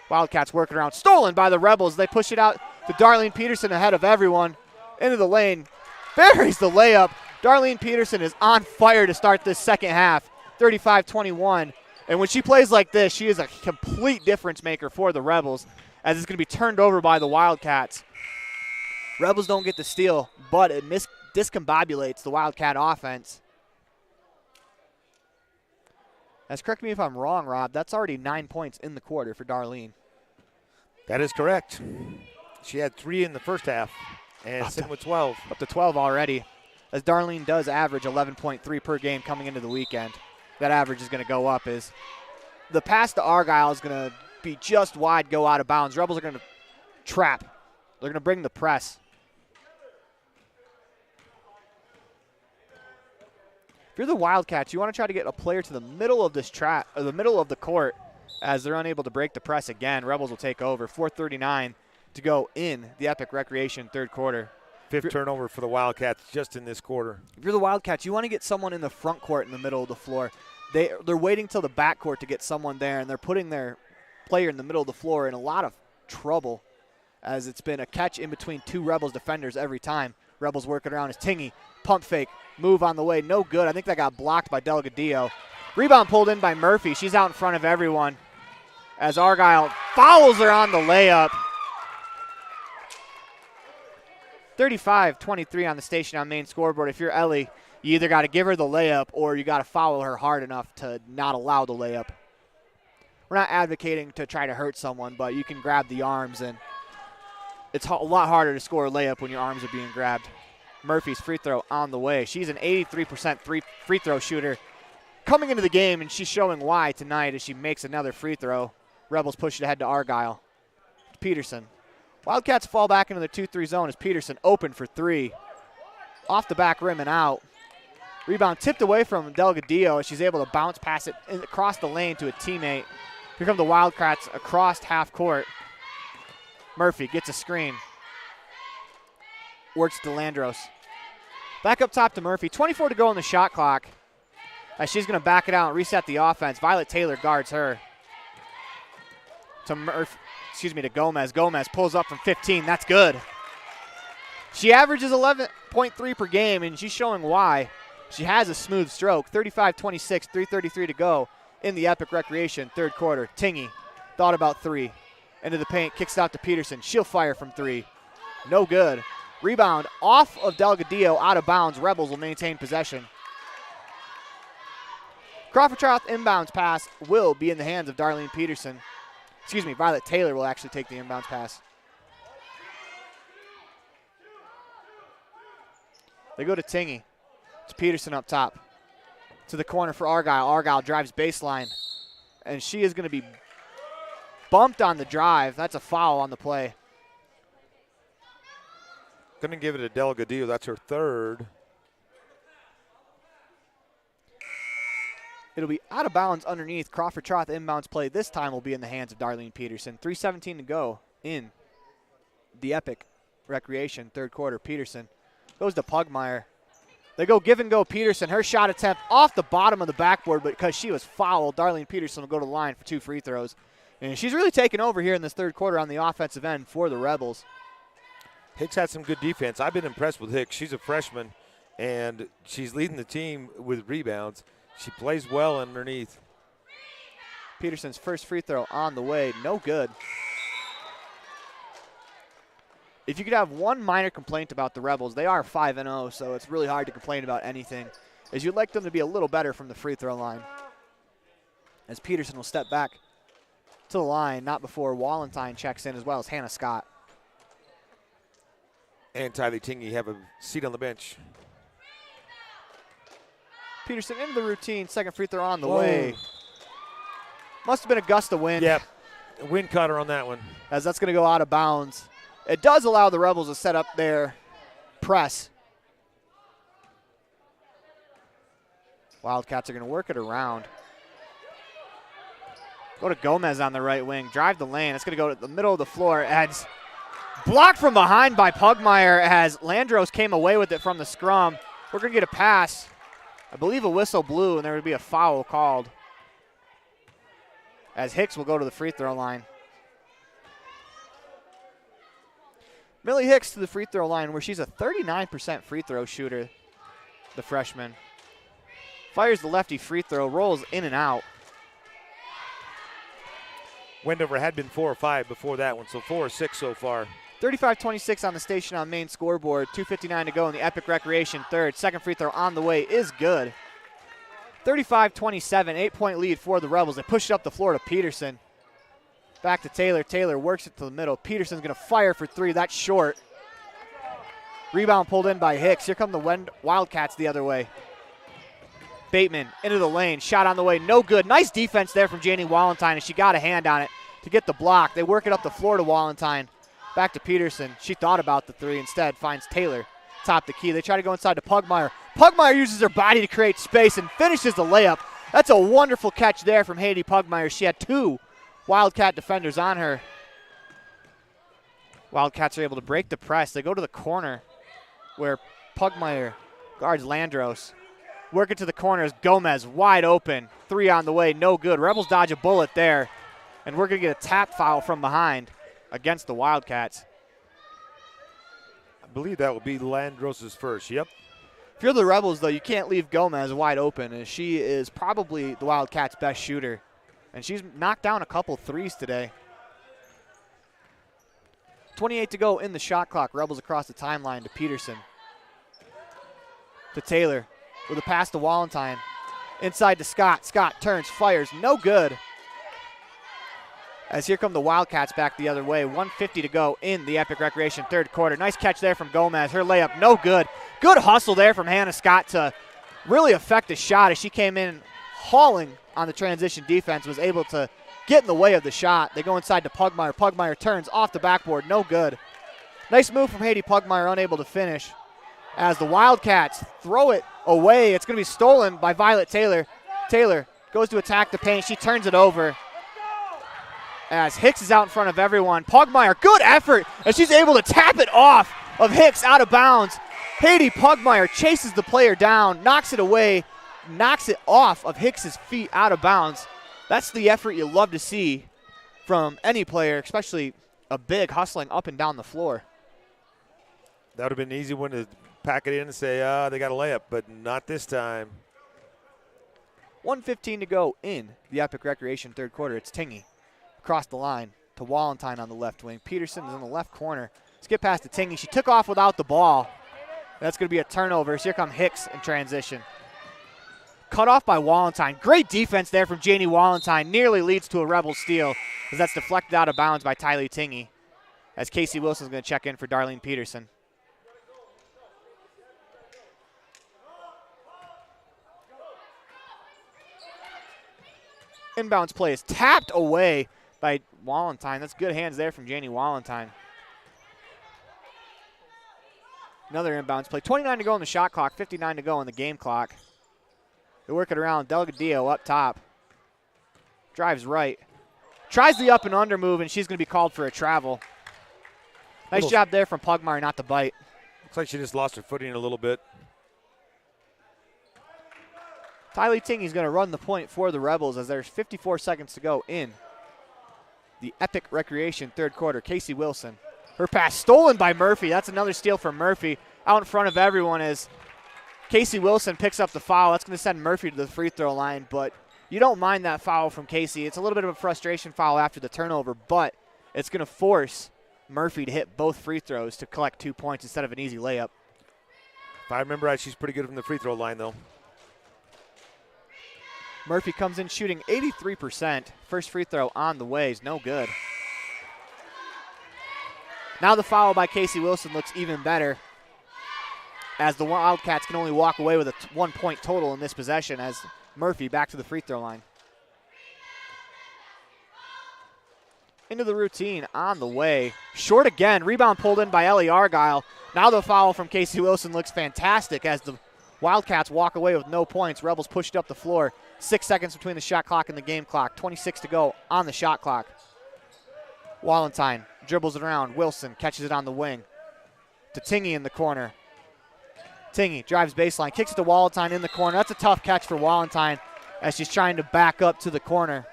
Wildcats working around. Stolen by the Rebels. They push it out to Darlene Peterson ahead of everyone. Into the lane. Buries the layup. Darlene Peterson is on fire to start this second half. 35-21. And when she plays like this, she is a complete difference maker for the Rebels, as it's going to be turned over by the Wildcats. Rebels don't get the steal, but it discombobulates the Wildcat offense. As correct me if I'm wrong, Rob, that's already 9 points in the quarter for Darlene. That is correct. She had 3 in the first half and sitting with 12. Up to 12 already, as Darlene does average 11.3 per game coming into the weekend. That average is going to go up. Is the pass to Argyle is going to be just wide, go out of bounds. Rebels are going to trap. They're going to bring the press. If you're the Wildcats, you want to try to get a player to the middle of this trap, or the middle of the court, as they're unable to break the press again. Rebels will take over. 4:39 to go in the Epic Recreation third quarter. 5th turnover for the Wildcats just in this quarter. If you're the Wildcats, you want to get someone in the front court in the middle of the floor. They're waiting till the back court to get someone there, and they're putting their player in the middle of the floor in a lot of trouble, as it's been a catch in between 2 Rebels defenders every time. Rebels working around as Tingy. Pump fake. Move on the way. No good. I think that got blocked by Delgadillo. Rebound pulled in by Murphy. She's out in front of everyone as Argyle fouls her on the layup. 35-23 on the station on main scoreboard. If you're Ellie, you either got to give her the layup or you got to foul her hard enough to not allow the layup. We're not advocating to try to hurt someone, but you can grab the arms, and it's a lot harder to score a layup when your arms are being grabbed. Murphy's free throw on the way. She's an 83% free throw shooter coming into the game, and she's showing why tonight as she makes another free throw. Rebels push it ahead to Argyle. Peterson. Wildcats fall back into the 2-3 zone as Peterson open for 3. Off the back rim and out. Rebound tipped away from Delgadillo as she's able to bounce pass it across the lane to a teammate. Here come the Wildcats across half court. Murphy gets a screen. Works to Landros. Back up top to Murphy. 24 to go on the shot clock. As she's going to back it out and reset the offense. Violet Taylor guards her. To Gomez. Gomez pulls up from 15. That's good. She averages 11.3 per game, and she's showing why. She has a smooth stroke. 35-26, 3:33 to go in the Epic Recreation third quarter. Tingy thought about 3. Into the paint, kicks it out to Peterson. She'll fire from 3. No good. Rebound off of Delgadillo, out of bounds. Rebels will maintain possession. Crawford-Trout inbounds pass will be in the hands of Darlene Peterson. Excuse me, Violet Taylor will actually take the inbounds pass. They go to Tingy. It's Peterson up top. To the corner for Argyle. Argyle drives baseline. And she is going to be bumped on the drive. That's a foul on the play. Going to give it to Delgadillo. That's her 3rd. It'll be out of bounds underneath. Crawford-Trout inbounds play this time will be in the hands of Darlene Peterson. 3:17 to go in the Epic Recreation third quarter. Peterson goes to Pugmire. They go give and go Peterson. Her shot attempt off the bottom of the backboard, but because she was fouled, Darlene Peterson will go to the line for 2 free throws. And she's really taken over here in this third quarter on the offensive end for the Rebels. Hicks had some good defense. I've been impressed with Hicks. She's a freshman, and she's leading the team with rebounds. She plays well underneath. Peterson's first free throw on the way. No good. If you could have one minor complaint about the Rebels, they are 5-0, so it's really hard to complain about anything, as you'd like them to be a little better from the free throw line. As Peterson will step back to the line, not before Wallentine checks in, as well as Hannah Scott. And Tylee Tingy have a seat on the bench. Peterson into the routine, second free throw on the way. Must have been a gust of wind. Yep, wind caught her on that one. As that's going to go out of bounds. It does allow the Rebels to set up their press. Wildcats are going to work it around. Go to Gomez on the right wing. Drive the lane. It's going to go to the middle of the floor. It's blocked from behind by Pugmire as Landros came away with it from the scrum. We're going to get a pass. I believe a whistle blew, and there would be a foul called. As Hicks will go to the free throw line. Millie Hicks to the free throw line, where she's a 39% free throw shooter, the freshman. Fires the lefty free throw, rolls in and out. Wendover had been 4 or 5 before that one, so 4 or 6 so far. 35-26 on the station on main scoreboard. 2:59 to go in the Epic Recreation third. Second free throw on the way is good. 35-27, 8-point lead for the Rebels. They push it up the floor to Peterson. Back to Taylor. Taylor works it to the middle. Peterson's going to fire for 3. That's short. Rebound pulled in by Hicks. Here come the Wildcats the other way. Bateman into the lane. Shot on the way. No good. Nice defense there from Janie Wallentine, and she got a hand on it to get the block. They work it up the floor to Wallentine. Back to Peterson. She thought about the 3. Instead, finds Taylor. Top the key. They try to go inside to Pugmire. Pugmire uses her body to create space and finishes the layup. That's a wonderful catch there from Haiti Pugmire. She had 2 Wildcat defenders on her. Wildcats are able to break the press. They go to the corner where Pugmire guards Landros. Work it to the corners. Gomez wide open. 3 on the way. No good. Rebels dodge a bullet there. And we're going to get a tap foul from behind against the Wildcats. I believe that will be Landros' first. Yep. If you're the Rebels, though, you can't leave Gomez wide open, as she is probably the Wildcats' best shooter. And she's knocked down a couple threes today. 28 to go in the shot clock. Rebels across the timeline to Peterson. To Taylor with a pass to Wallentine. Inside to Scott. Scott turns, fires. No good. As here come the Wildcats back the other way. 1:50 to go in the Epic Recreation third quarter. Nice catch there from Gomez. Her layup, no good. Good hustle there from Hannah Scott to really affect the shot as she came in hauling on the transition defense, was able to get in the way of the shot. They go inside to Pugmire. Pugmire turns off the backboard, no good. Nice move from Haiti Pugmire, unable to finish. As the Wildcats throw it away, it's going to be stolen by Violet Taylor. Taylor goes to attack the paint. She turns it over. As Hicks is out in front of everyone. Pugmire, good effort, as she's able to tap it off of Hicks out of bounds. Haiti Pugmire chases the player down, knocks it away, knocks it off of Hicks's feet out of bounds. That's the effort you love to see from any player, especially a big hustling up and down the floor. That would have been an easy one to pack it in and say, they got a layup, but not this time. 1:15 to go in the Epic Recreation third quarter. It's Tingy across the line. to Wallenstein on the left wing. Peterson is in the left corner. Skip pass to Tingy. She took off without the ball. That's going to be a turnover. So here come Hicks in transition. Cut off by Wallenstein. Great defense there from Janie Wallenstein. Nearly leads to a Rebel steal as that's deflected out of bounds by Tylee Tingy. As Casey Wilson's going to check in for Darlene Peterson. Inbounds play is tapped away by Wallenstein. That's good hands there from Janie Wallenstein. Another inbounds play. 29 to go on the shot clock, 59 to go on the game clock. They work it around. Delgadillo up top. Drives right. Tries the up and under move, and she's going to be called for a travel. Nice job there from Pugmire not to bite. Looks like she just lost her footing a little bit. Tylee Tingy's going to run the point for the Rebels as there's 54 seconds to go in the Epic Recreation third quarter. Casey Wilson. Her pass stolen by Murphy. That's another steal from Murphy. Out in front of everyone as Casey Wilson picks up the foul. That's going to send Murphy to the free throw line, but you don't mind that foul from Casey. It's a little bit of a frustration foul after the turnover, but it's going to force Murphy to hit both free throws to collect 2 points instead of an easy layup. If I remember right, she's pretty good from the free throw line, though. Murphy comes in shooting 83%. First free throw on the way is no good. Now the foul by Casey Wilson looks even better as the Wildcats can only walk away with a 1 point total in this possession as Murphy back to the free throw line. Into the routine on the way. Short again. Rebound pulled in by Ellie Argyle. Now the foul from Casey Wilson looks fantastic as the Wildcats walk away with no points. Rebels pushed up the floor. 6 seconds between the shot clock and the game clock. 26 to go on the shot clock. Wallenstein dribbles it around. Wilson catches it on the wing to Tingy in the corner. Tingy drives baseline, kicks it to Wallenstein in the corner. That's a tough catch for Wallenstein as she's trying to back up to the corner.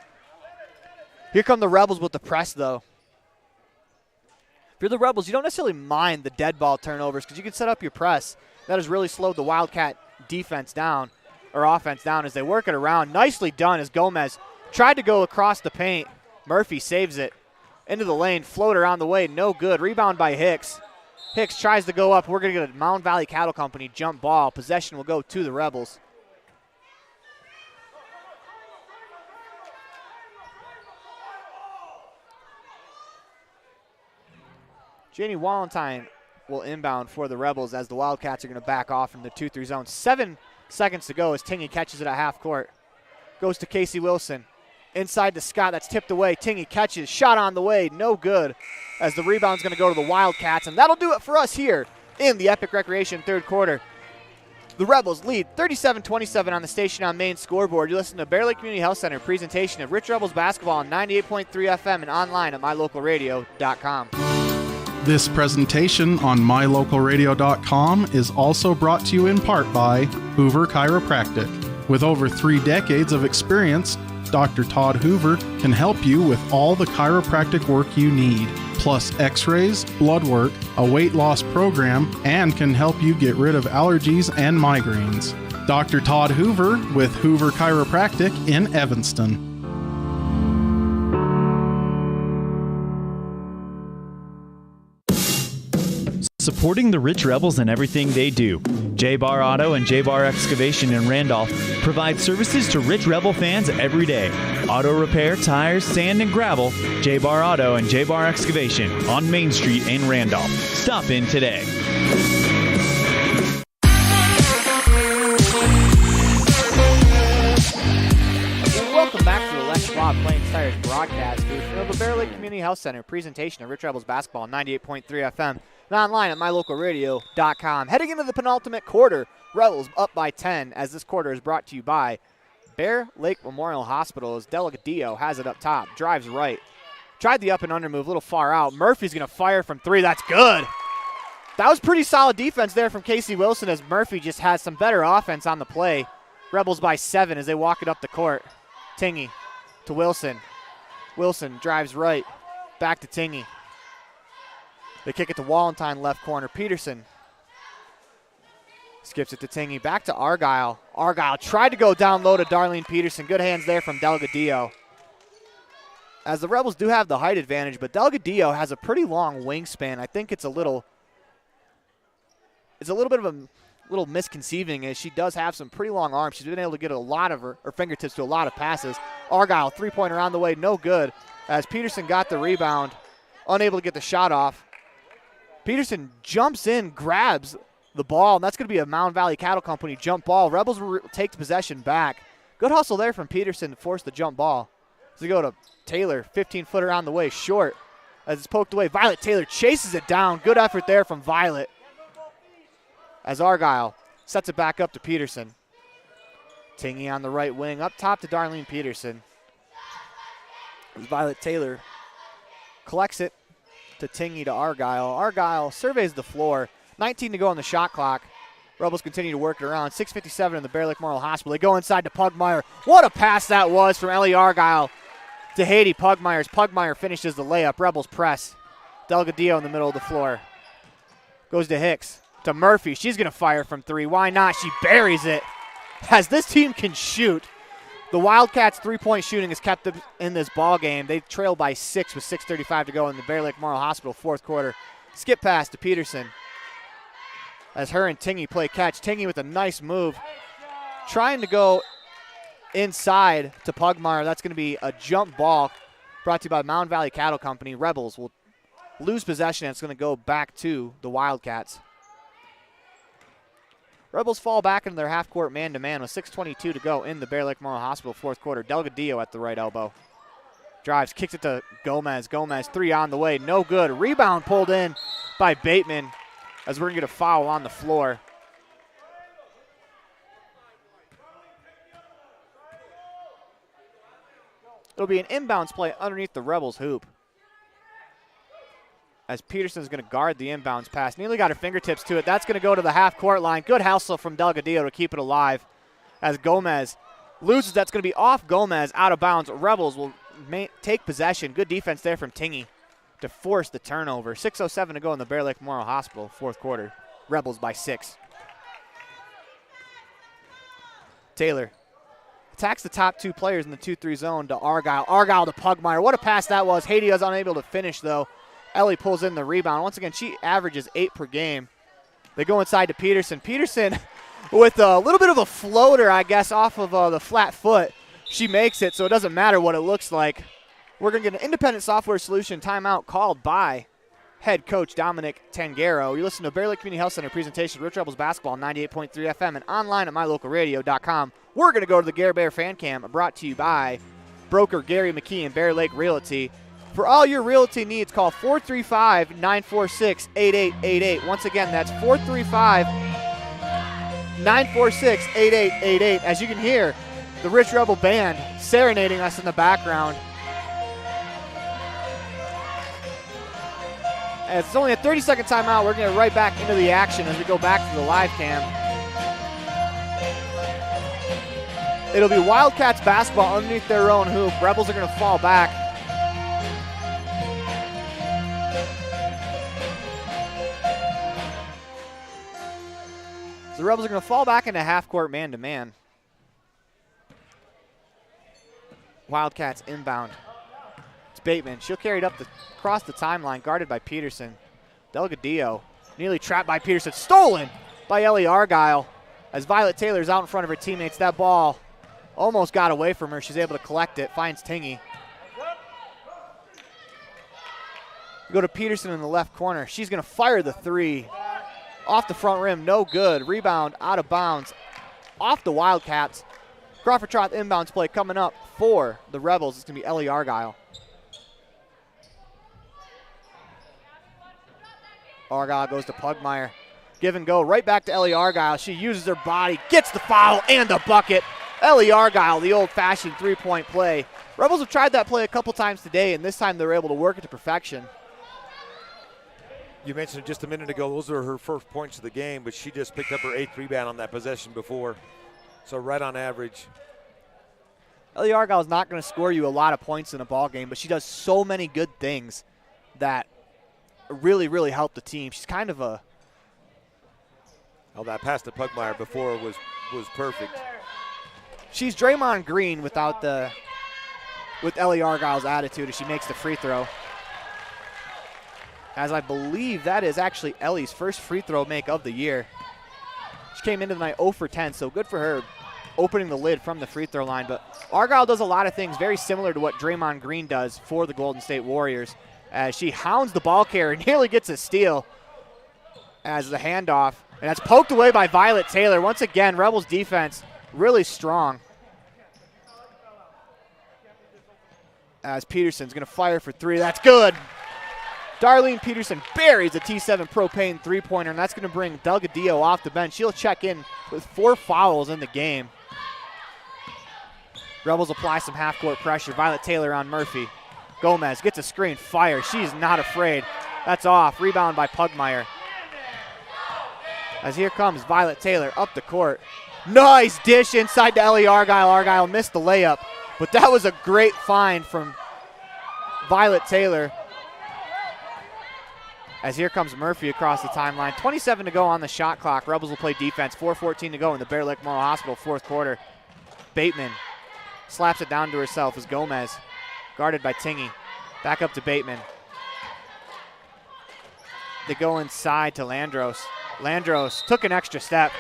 Here come the Rebels with the press, though. If you're the Rebels, you don't necessarily mind the dead ball turnovers because you can set up your press. That has really slowed the Wildcat defense down, or offense down, as they work it around. Nicely done as Gomez tried to go across the paint. Murphy saves it. Into the lane, floater on the way, no good. Rebound by Hicks. Hicks tries to go up. We're going to get a Mound Valley Cattle Company jump ball. Possession will go to the Rebels. Janie Wallenstein will inbound for the Rebels as the Wildcats are going to back off in the 2-3 zone. 7 seconds to go as Tingy catches it at half court. Goes to Casey Wilson. Inside to Scott, that's tipped away. Tingy catches, shot on the way, no good. As the rebound's going to go to the Wildcats, and that'll do it for us here in the Epic Recreation third quarter. The Rebels lead 37-27 on the Station on Main scoreboard. You listen to Bear Lake Community Health Center presentation of Rich Rebels basketball on 98.3 FM and online at mylocalradio.com. This presentation on mylocalradio.com is also brought to you in part by Hoover Chiropractic. With over 3 decades of experience, Dr. Todd Hoover can help you with all the chiropractic work you need, plus x-rays, blood work, a weight loss program, and can help you get rid of allergies and migraines. Dr. Todd Hoover with Hoover Chiropractic in Evanston. Supporting the Rich Rebels and everything they do. J-Bar Auto and J-Bar Excavation in Randolph provide services to Rich Rebel fans every day. Auto repair, tires, sand, and gravel. J-Bar Auto and J-Bar Excavation on Main Street in Randolph. Stop in today. Welcome back to the Les Schwab Plains Tires broadcast booth from the Bear Lake Community Health Center presentation of Rich Rebels basketball on 98.3 FM. And online at mylocalradio.com. Heading into the penultimate quarter, Rebels up by 10 as this quarter is brought to you by Bear Lake Memorial Hospital as Delgadillo has it up top. Drives right. Tried the up and under move, a little far out. Murphy's going to fire from 3. That's good. That was pretty solid defense there from Casey Wilson as Murphy just has some better offense on the play. Rebels by 7 as they walk it up the court. Tingy to Wilson. Wilson drives right. Back to Tingy. They kick it to Wallenstein left corner. Peterson skips it to Tingy. Back to Argyle. Argyle tried to go down low to Darlene Peterson. Good hands there from Delgadillo. as the Rebels do have the height advantage, but Delgadillo has a pretty long wingspan. I think it's a little bit of a little misconceiving, as she does have some pretty long arms. She's been able to get a lot of her fingertips to a lot of passes. Argyle, three-pointer on the way, no good, as Peterson got the rebound, unable to get the shot off. Peterson jumps in, grabs the ball, and that's going to be a Mound Valley Cattle Company jump ball. Rebels take possession back. Good hustle there from Peterson to force the jump ball. As we go to Taylor, 15-footer on the way, short. As it's poked away, Violet Taylor chases it down. Good effort there from Violet. As Argyle sets it back up to Peterson. Tingy on the right wing, up top to Darlene Peterson. As Violet Taylor collects it to Tingy to Argyle. Argyle surveys the floor. 19 to go on the shot clock. Rebels continue to work it around. 6:57 in the Bear Lake Memorial Hospital. They go inside to Pugmire. What a pass that was from Ellie Argyle to Haiti Pugmire. Pugmire finishes the layup. Rebels press. Delgadillo in the middle of the floor. Goes to Hicks. To Murphy. She's going to fire from three. Why not? She buries it. As this team can shoot. The Wildcats' three-point shooting has kept them in this ball game. They trail by 6 with 6:35 to go in the Bear Lake Memorial Hospital fourth quarter. Skip pass to Peterson. As her and Tingy play catch. Tingy with a nice move. Trying to go inside to Pugmire. That's going to be a jump ball brought to you by Mound Valley Cattle Company. Rebels will lose possession, and it's going to go back to the Wildcats. Rebels fall back into their half-court man-to-man with 6:22 to go in the Bear Lake Memorial Hospital fourth quarter. Delgadillo at the right elbow. Drives, kicks it to Gomez. Gomez, three on the way, no good. Rebound pulled in by Bateman, as we're going to get a foul on the floor. It'll be an inbounds play underneath the Rebels' hoop, as Peterson's going to guard the inbounds pass. Nearly got her fingertips to it. That's going to go to the half-court line. Good hustle from Delgadillo to keep it alive. As Gomez loses, that's going to be off Gomez, out of bounds. Rebels will take possession. Good defense there from Tingy to force the turnover. 6:07 to go in the Bear Lake Memorial Hospital fourth quarter. Rebels by 6. Taylor attacks the top two players in the 2-3 zone to Argyle. Argyle to Pugmire. What a pass that was. Haiti is unable to finish, though. Ellie pulls in the rebound. Once again, she averages 8 per game. They go inside to Peterson. Peterson with a little bit of a floater, I guess, off of the flat foot. She makes it, so it doesn't matter what it looks like. We're going to get an independent software solution timeout called by head coach Dominic Tangaro. You listen to Bear Lake Community Health Center presentation of Rich Rebels basketball on 98.3 FM and online at mylocalradio.com. We're going to go to the Gare Bear fan cam, brought to you by broker Gary McKee and Bear Lake Realty. For all your realty needs, call 435-946-8888. Once again, that's 435-946-8888. As you can hear, the Rich Rebel Band serenading us in the background. As it's only a 30-second timeout, we're going to get right back into the action as we go back to the live cam. It'll be Wildcats basketball underneath their own hoop. Rebels are going to fall back. The Rebels are going to fall back into half-court man-to-man. Wildcats inbound. It's Bateman. She'll carry it up across the timeline, guarded by Peterson. Delgadillo nearly trapped by Peterson. Stolen by Ellie Argyle. As Violet Taylor's out in front of her teammates, that ball almost got away from her. She's able to collect it, finds Tingy. We go to Peterson in the left corner. She's going to fire the three. Off the front rim, no good. Rebound out of bounds off the Wildcats. Crawford Troth inbounds play coming up for the Rebels. It's going to be Ellie Argyle. Argyle goes to Pugmire. Give and go right back to Ellie Argyle. She uses her body, gets the foul and the bucket. Ellie Argyle, the old-fashioned three-point play. Rebels have tried that play a couple times today, and this time they were able to work it to perfection. You mentioned it just a minute ago, those are her first points of the game, but she just picked up her 8th rebound on that possession before. So right on average. Ellie Argyle is not going to score you a lot of points in a ball game, but she does so many good things that really, really help the team. She's kind of a... Oh, that pass to Pugmire before was perfect. She's Draymond Green without the with Ellie Argyle's attitude as she makes the free throw. As I believe that is actually Ellie's first free throw make of the year. She came into the night 0 for 10, so good for her opening the lid from the free throw line. But Argyle does a lot of things very similar to what Draymond Green does for the Golden State Warriors, as she hounds the ball carrier, nearly gets a steal as the handoff. And that's poked away by Violet Taylor. Once again, Rebels defense really strong. As Peterson's going to fire for three. That's good. Darlene Peterson buries a T7 propane three-pointer, and that's going to bring Doug Adio off the bench. She'll check in with 4 fouls in the game. Rebels apply some half-court pressure. Violet Taylor on Murphy. Gomez gets a screen, fire. She's not afraid. That's off. Rebound by Pugmire. As here comes Violet Taylor up the court. Nice dish inside to Ellie Argyle. Argyle missed the layup, but that was a great find from Violet Taylor. As here comes Murphy across the timeline. 27 to go on the shot clock. Rebels will play defense. 4:14 to go in the Bear Lake Memorial Hospital fourth quarter. Bateman slaps it down to herself as Gomez, guarded by Tingy. Back up to Bateman. They go inside to Landros. Landros took an extra step.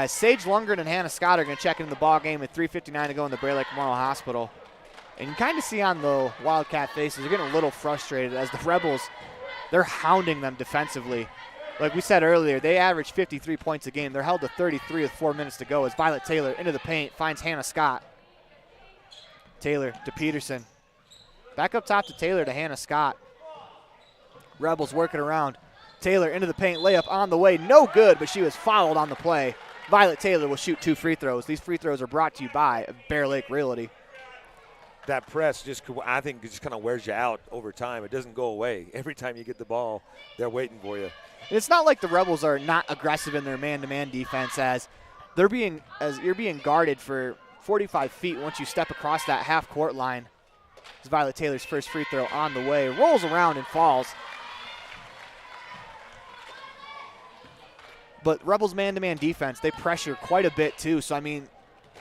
Sage Lundgren and Hannah Scott are going to check into the ball game with 3:59 to go in the Bear Lake Memorial Hospital. And you kind of see on the Wildcat faces, they're getting a little frustrated as the Rebels, they're hounding them defensively. Like we said earlier, they average 53 points a game. They're held to 33 with 4 minutes to go as Violet Taylor into the paint finds Hannah Scott. Taylor to Peterson. Back up top to Taylor to Hannah Scott. Rebels working around. Taylor into the paint, layup on the way. No good, but she was fouled on the play. Violet Taylor will shoot 2 free throws. These free throws are brought to you by Bear Lake Realty. That press I think just kind of wears you out over time. It doesn't go away. Every time you get the ball, they're waiting for you. And it's not like the Rebels are not aggressive in their man-to-man defense, as you're being guarded for 45 feet once you step across that half-court line. It's Violet Taylor's first free throw on the way. Rolls around and falls. But Rebels man-to-man defense, they pressure quite a bit too. So, I mean,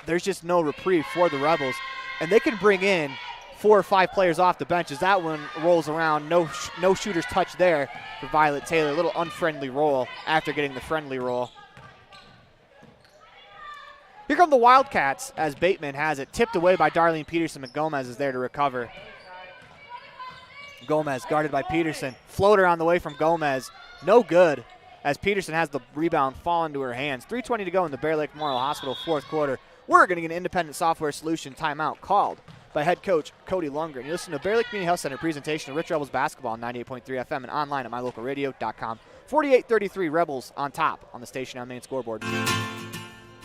there's just no reprieve for the Rebels. And they can bring in 4 or 5 players off the bench as that one rolls around. No shooters touch there for Violet Taylor. A little unfriendly roll after getting the friendly roll. Here come the Wildcats as Bateman has it tipped away by Darlene Peterson, and Gomez is there to recover. Gomez guarded by Peterson. Floater on the way from Gomez. No good as Peterson has the rebound fall into her hands. 3:20 to go in the Bear Lake Memorial Hospital fourth quarter. We're going to get an independent software solution timeout called by head coach Cody Lundgren. You listen to Bear Lake Community Health Center presentation of Rich Rebels basketball on 98.3 FM and online at mylocalradio.com. 48-33 Rebels on top on the station on main scoreboard.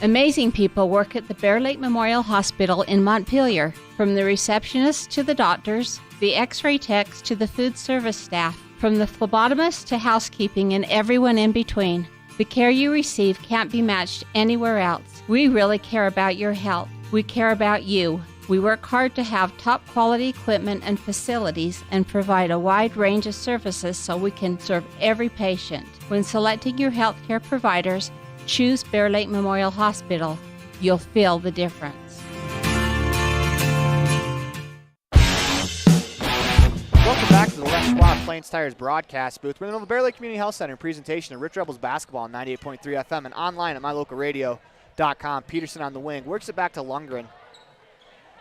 Amazing people work at the Bear Lake Memorial Hospital in Montpelier. From the receptionists to the doctors, the x-ray techs to the food service staff, from the phlebotomist to housekeeping and everyone in between. The care you receive can't be matched anywhere else. We really care about your health. We care about you. We work hard to have top quality equipment and facilities and provide a wide range of services so we can serve every patient. When selecting your healthcare providers, choose Bear Lake Memorial Hospital. You'll feel the difference. Welcome back to the Les Schwab Plains Tires broadcast booth. We're in the Bear Lake Community Health Center presentation of Rich Rebels basketball on 98.3 FM and online at mylocalradio.com. Peterson on the wing. Works it back to Lundgren.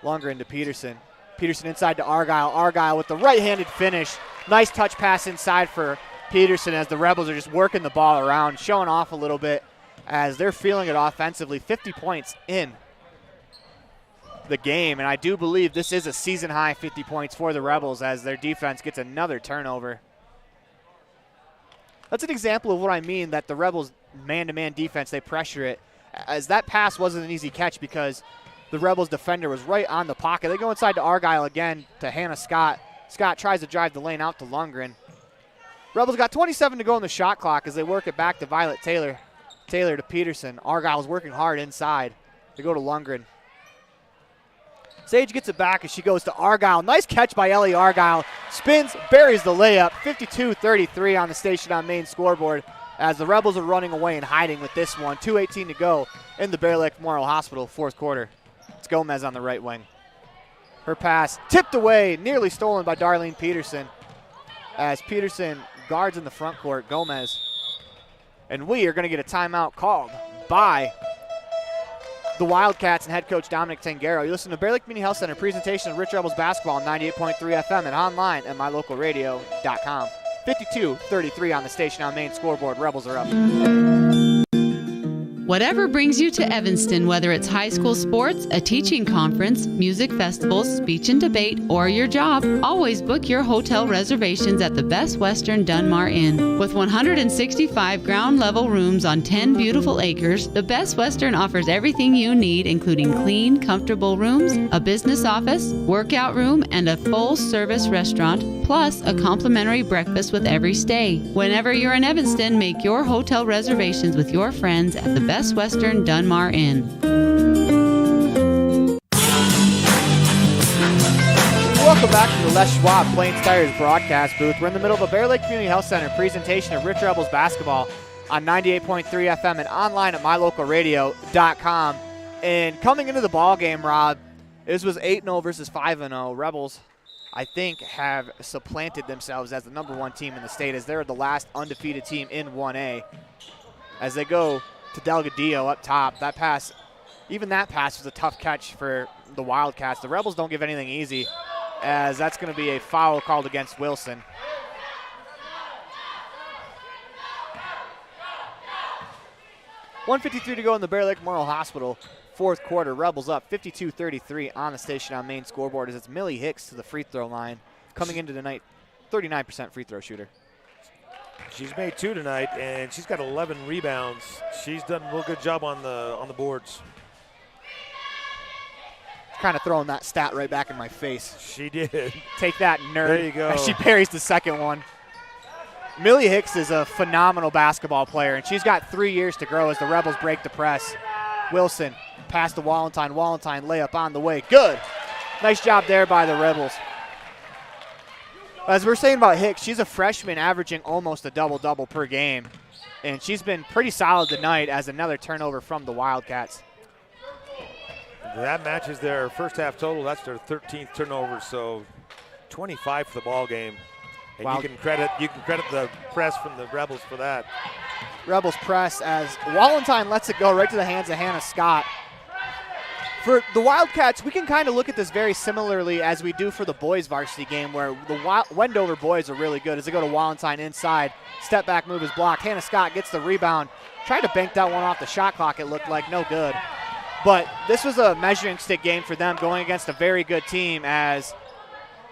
Lundgren to Peterson. Peterson inside to Argyle. Argyle with the right-handed finish. Nice touch pass inside for Peterson as the Rebels are just working the ball around, showing off a little bit as they're feeling it offensively. 50 points in the game, and I do believe this is a season-high 50 points for the Rebels as their defense gets another turnover. That's an example of what I mean, that the Rebels man-to-man defense, they pressure it, as that pass wasn't an easy catch because the Rebels defender was right on the pocket. They go inside to Argyle again to Hannah Scott. Scott tries to drive the lane out to Lundgren. Rebels got 27 to go on the shot clock as they work it back to Violet Taylor. Taylor to Peterson. Argyle's working hard inside. They go to Lundgren. Sage gets it back as she goes to Argyle. Nice catch by Ellie Argyle. Spins, buries the layup. 52-33 on the station on main scoreboard. as the Rebels are running away and hiding with this one. 2:18 to go in the Bear Lake Memorial Hospital fourth quarter. It's Gomez on the right wing. Her pass tipped away, nearly stolen by Darlene Peterson, as Peterson guards in the front court. Gomez. And we are going to get a timeout called by the Wildcats and head coach Dominic Tangaro. You listen to Bear Lake Community Health Center presentation of Rich Rebels basketball on 98.3 FM and online at mylocalradio.com. 52-33 on the station on main scoreboard. Rebels are up. Whatever brings you to Evanston, whether it's high school sports, a teaching conference, music festivals, speech and debate, or your job, always book your hotel reservations at the Best Western Dunmar Inn. With 165 ground-level rooms on 10 beautiful acres, the Best Western offers everything you need, including clean, comfortable rooms, a business office, workout room, and a full-service restaurant, plus a complimentary breakfast with every stay. Whenever you're in Evanston, make your hotel reservations with your friends at the Best Western Dunmar Inn. Welcome back to the Les Schwab Plains Tires broadcast booth. We're in the middle of a Bear Lake Community Health Center presentation of Rich Rebels basketball on 98.3 FM and online at mylocalradio.com. And coming into the ball game, Rob, this was 8-0 versus 5-0. Rebels, I think, have supplanted themselves as the number one team in the state, as they're the last undefeated team in 1A. As they go to Delgadillo up top. That pass, even that pass was a tough catch for the Wildcats. The Rebels don't give anything easy, as that's going to be a foul called against Wilson. .153 to go in the Bear Lake Memorial Hospital fourth quarter. Rebels up 52-33 on the station on main scoreboard as it's Millie Hicks to the free throw line. Coming into tonight, 39% free throw shooter. She's made 2 tonight, and she's got 11 rebounds. She's done a real good job on the boards. Kind of throwing that stat right back in my face. She did. Take that, nerd. There you go. As she parries the second one. Millie Hicks is a phenomenal basketball player, and she's got 3 years to grow as the Rebels break the press. Wilson, pass to Walentine. Walentine layup on the way. Good. Nice job there by the Rebels. As we're saying about Hicks, she's a freshman averaging almost a double-double per game. And she's been pretty solid tonight as another turnover from the Wildcats. That matches their first half total. That's their 13th turnover, so 25 for the ball game. And you can credit the press from the Rebels for that. Rebels press as Walentine lets it go right to the hands of Hannah Scott. For the Wildcats, we can kind of look at this very similarly as we do for the boys varsity game, where the Wendover boys are really good as they go to Walentine inside. Step back move is blocked. Hannah Scott gets the rebound. Tried to bank that one off the shot clock, it looked like. No good. But this was a measuring stick game for them going against a very good team as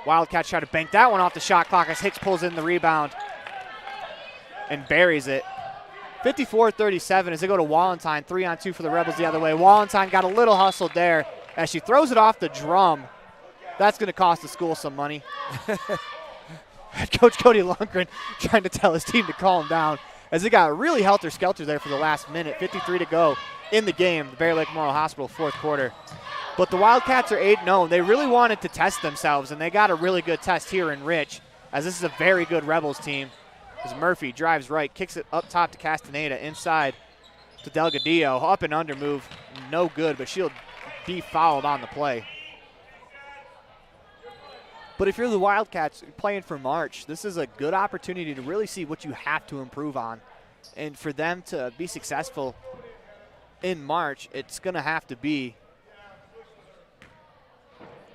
Wildcats try to bank that one off the shot clock as Hicks pulls in the rebound and buries it. 54-37 as they go to Walentine. 3-on-2 for the Rebels the other way. Walentine got a little hustled there as she throws it off the drum. That's going to cost the school some money. Coach Cody Lundgren trying to tell his team to calm down as it got really helter-skelter there for the last minute. 53 to go in the game, the Bear Lake Memorial Hospital fourth quarter. But the Wildcats are 8-0. They really wanted to test themselves, and they got a really good test here in Rich, as this is a very good Rebels team. As Murphy drives right, kicks it up top to Castaneda, inside to Delgadillo. Up and under move, no good, but she'll be fouled on the play. But if you're the Wildcats playing for March, this is a good opportunity to really see what you have to improve on. And for them to be successful in March, it's going to have to be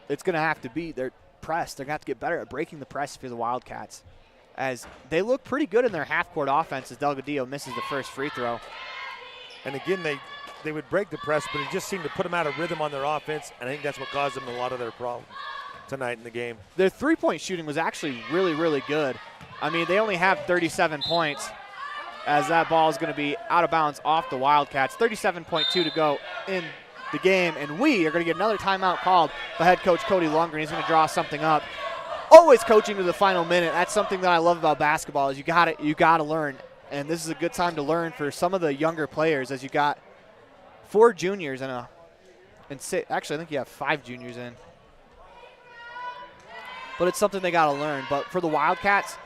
their press. They're going to have to get better at breaking the press for the Wildcats, as they look pretty good in their half-court offense as Delgadillo misses the first free throw. And again, they would break the press, but it just seemed to put them out of rhythm on their offense, and I think that's what caused them a lot of their problems tonight in the game. Their three-point shooting was actually really, really good. I mean, they only have 37 points, as that ball is going to be out of bounds off the Wildcats. 37.2 to go in the game, and we are going to get another timeout called by head coach Cody Lundgren. He's going to draw something up. Always coaching to the final minute. That's something that I love about basketball, is you got to learn. And this is a good time to learn for some of the younger players, as you got 4 juniors actually I think you have 5 juniors in. But it's something they got to learn. But for the Wildcats,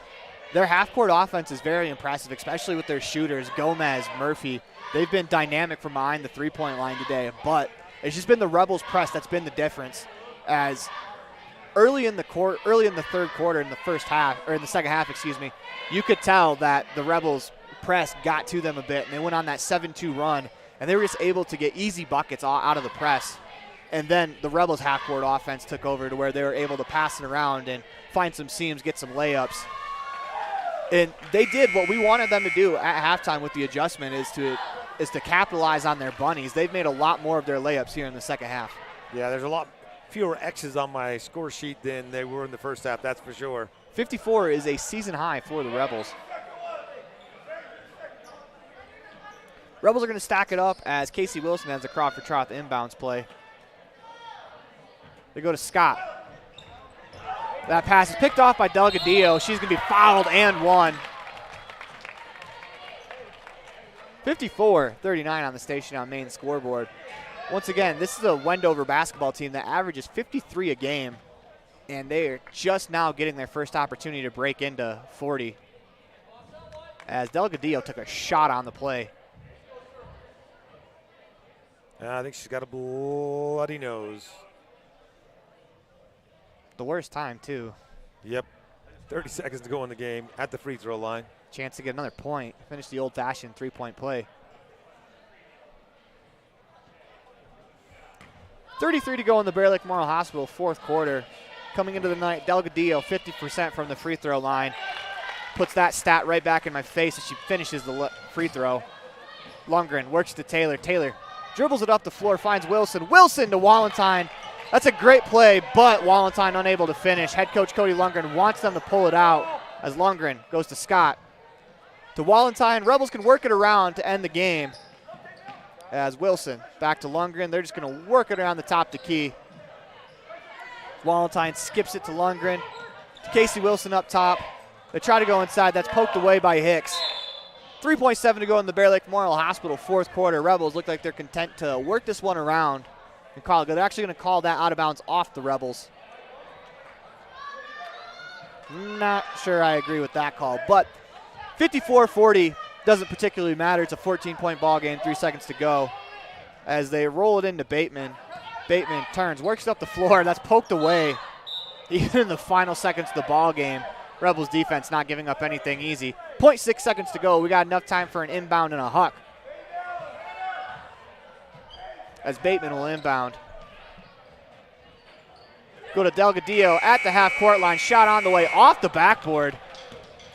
Their half-court offense is very impressive, especially with their shooters, Gomez, Murphy. They've been dynamic from behind the three-point line today, but it's just been the Rebels' press that's been the difference. As early in the third quarter, in the second half, you could tell that the Rebels' press got to them a bit, and they went on that 7-2 run, and they were just able to get easy buckets out of the press. And then the Rebels' half-court offense took over to where they were able to pass it around and find some seams, get some layups. And they did what we wanted them to do at halftime with the adjustment is to capitalize on their bunnies. They've made a lot more of their layups here in the second half. Yeah, there's a lot fewer X's on my score sheet than they were in the first half, that's for sure. 54 is a season high for the Rebels. Rebels are going to stack it up as Casey Wilson has a Crawford Troth inbounds play. They go to Scott. That pass is picked off by Delgadillo. She's going to be fouled and won. 54-39 on the Station on Main scoreboard. Once again, this is a Wendover basketball team that averages 53 a game, and they are just now getting their first opportunity to break into 40. As Delgadillo took a shot on the play. I think she's got a bloody nose. The worst time, too. Yep. 30 seconds to go in the game at the free throw line. Chance to get another point. Finish the old-fashioned three-point play. 33 to go in the Bear Lake Memorial Hospital fourth quarter. Coming into the night, Delgadillo 50% from the free throw line. Puts that stat right back in my face as she finishes the free throw. Lundgren works to Taylor. Taylor dribbles it up the floor, finds Wilson. Wilson to Wallentyne. That's a great play, but Wallentyne unable to finish. Head coach Cody Lundgren wants them to pull it out as Lundgren goes to Scott. To Wallentyne, Rebels can work it around to end the game. As Wilson back to Lundgren, they're just going to work it around the top to key. Wallentyne skips it to Lundgren. To Casey Wilson up top. They try to go inside. That's poked away by Hicks. 3.7 to go in the Bear Lake Memorial Hospital fourth quarter. Rebels look like they're content to work this one around and call it good. They're actually going to call that out of bounds off the Rebels. Not sure I agree with that call, but 54-40 doesn't particularly matter. It's a 14-point ball game, 3 seconds to go. As they roll it into Bateman. Bateman turns, works it up the floor. That's poked away. Even in the final seconds of the ball game, Rebels defense not giving up anything easy. 0.6 seconds to go. We got enough time for an inbound and a huck. As Bateman will inbound. Go to Delgadillo at the half-court line. Shot on the way off the backboard.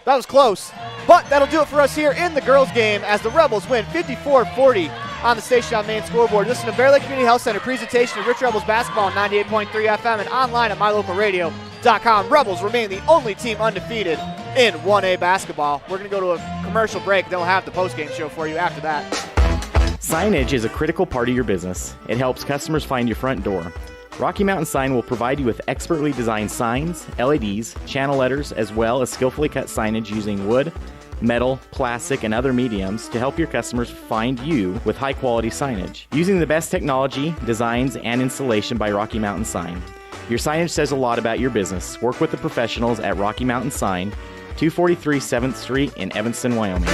That was close, but that'll do it for us here in the girls' game as the Rebels win 54-40 on the Station on Main scoreboard. Listen to Bear Lake Community Health Center presentation of Rich Rebels basketball on 98.3 FM and online at mylocalradio.com. Rebels remain the only team undefeated in 1A basketball. We're going to go to a commercial break. Then we'll have the postgame show for you after that. Signage is a critical part of your business. It helps customers find your front door. Rocky Mountain Sign will provide you with expertly designed signs, LEDs, channel letters, as well as skillfully cut signage using wood, metal, plastic, and other mediums to help your customers find you with high-quality signage. Using the best technology, designs, and installation by Rocky Mountain Sign. Your signage says a lot about your business. Work with the professionals at Rocky Mountain Sign, 243 7th Street in Evanston, Wyoming.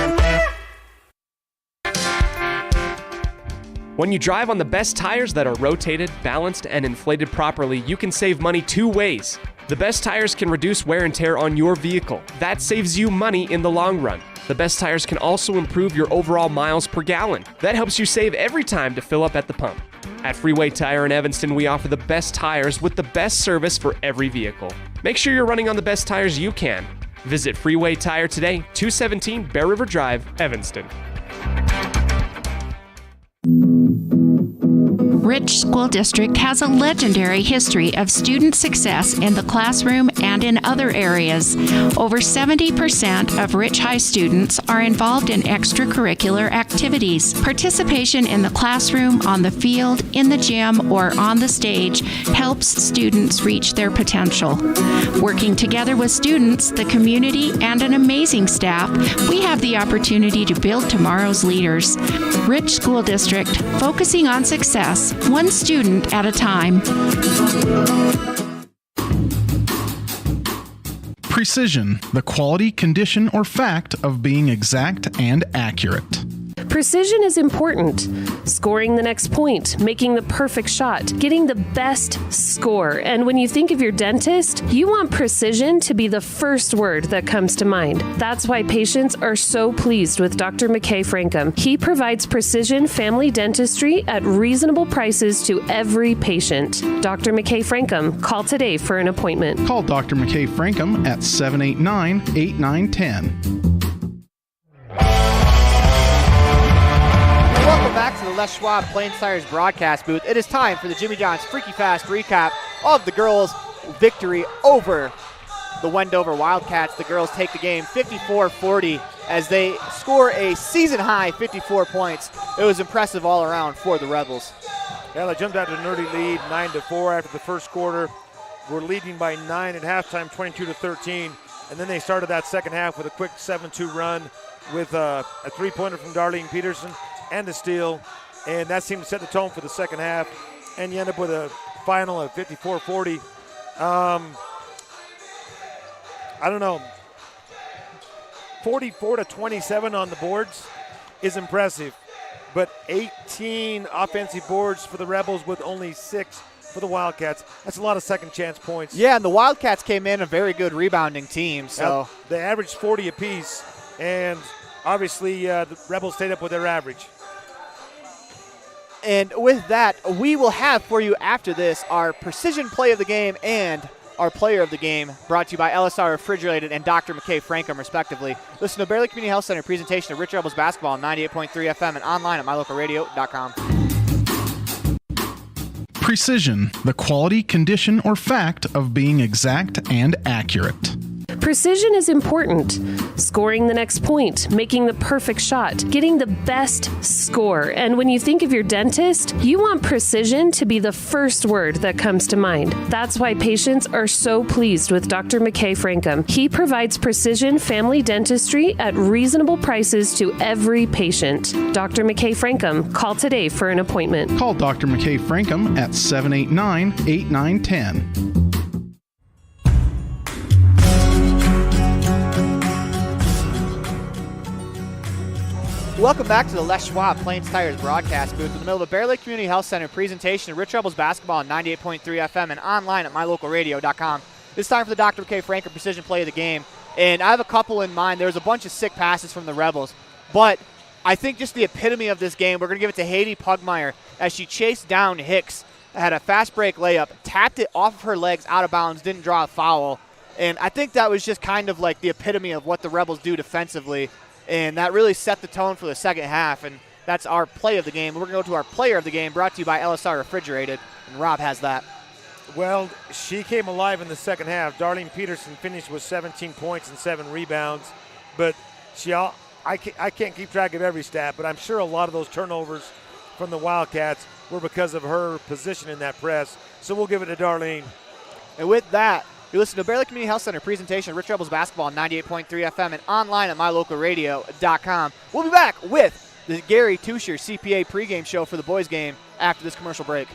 When you drive on the best tires that are rotated, balanced, and inflated properly, you can save money 2 ways. The best tires can reduce wear and tear on your vehicle. That saves you money in the long run. The best tires can also improve your overall miles per gallon. That helps you save every time to fill up at the pump. At Freeway Tire in Evanston, we offer the best tires with the best service for every vehicle. Make sure you're running on the best tires you can. Visit Freeway Tire today, 217 Bear River Drive, Evanston. Rich School District has a legendary history of student success in the classroom and in other areas. Over 70% of Rich High students are involved in extracurricular activities. Participation in the classroom, on the field, in the gym, or on the stage helps students reach their potential. Working together with students, the community, and an amazing staff, we have the opportunity to build tomorrow's leaders. Rich School District, focusing on success, one student at a time. Precision, the quality, condition, or fact of being exact and accurate. Precision is important. Scoring the next point, making the perfect shot, getting the best score. And when you think of your dentist, you want precision to be the first word that comes to mind. That's why patients are so pleased with Dr. McKay Frankum. He provides precision family dentistry at reasonable prices to every patient. Dr. McKay Frankum, call today for an appointment. Call Dr. McKay Frankum at 789-8910. Welcome back to the Les Schwab Plains Tires broadcast booth. It is time for the Jimmy John's Freaky Fast recap of the girls' victory over the Wendover Wildcats. The girls take the game 54-40 as they score a season-high 54 points. It was impressive all around for the Rebels. Yeah, they jumped out to an early lead, 9-4 after the first quarter. We're leading by 9 at halftime, 22-13. And then they started that second half with a quick 7-2 run with a three-pointer from Darlene Peterson and a steal, and that seemed to set the tone for the second half, and you end up with a final of 54-40. I don't know, 44-27 on the boards is impressive, but 18 offensive boards for the Rebels with only 6 for the Wildcats. That's a lot of second chance points. Yeah, and the Wildcats came in a very good rebounding team. So they averaged 40 apiece, and obviously the Rebels stayed up with their average. And with that, we will have for you after this our precision play of the game and our player of the game, brought to you by LSR Refrigerated and Dr. McKay Frankum, respectively. Listen to Bear Lake Community Health Center presentation of Rich Rebels basketball on 98.3 FM and online at mylocalradio.com. Precision, the quality, condition, or fact of being exact and accurate. Precision is important. Scoring the next point, making the perfect shot, getting the best score. And when you think of your dentist, you want precision to be the first word that comes to mind. That's why patients are so pleased with Dr. McKay Frankum. He provides precision family dentistry at reasonable prices to every patient. Dr. McKay Frankum, call today for an appointment. Call Dr. McKay Frankum at 789-8910. Welcome back to the Les Schwab Plains Tires broadcast booth in the middle of the Bear Lake Community Health Center presentation of Rich Rebels basketball on 98.3 FM and online at mylocalradio.com. It's time for the Dr. McKay Frankum precision play of the game, and I have a couple in mind. There's a bunch of sick passes from the Rebels, but I think just the epitome of this game, we're going to give it to Haiti Pugmire as she chased down Hicks, had a fast break layup, tapped it off of her legs out of bounds, didn't draw a foul, and I think that was just kind of like the epitome of what the Rebels do defensively. And that really set the tone for the second half, and that's our play of the game. We're going to go to our player of the game, brought to you by LSR Refrigerated, and Rob has that. Well, she came alive in the second half. Darlene Peterson finished with 17 points and 7 rebounds, but I can't keep track of every stat, but I'm sure a lot of those turnovers from the Wildcats were because of her position in that press. So we'll give it to Darlene. And with that, you listen to Bear Lake Community Health Center presentation of Rich Rebels basketball on 98.3 FM and online at mylocalradio.com. We'll be back with the Gary Tusher CPA pregame show for the boys game after this commercial break.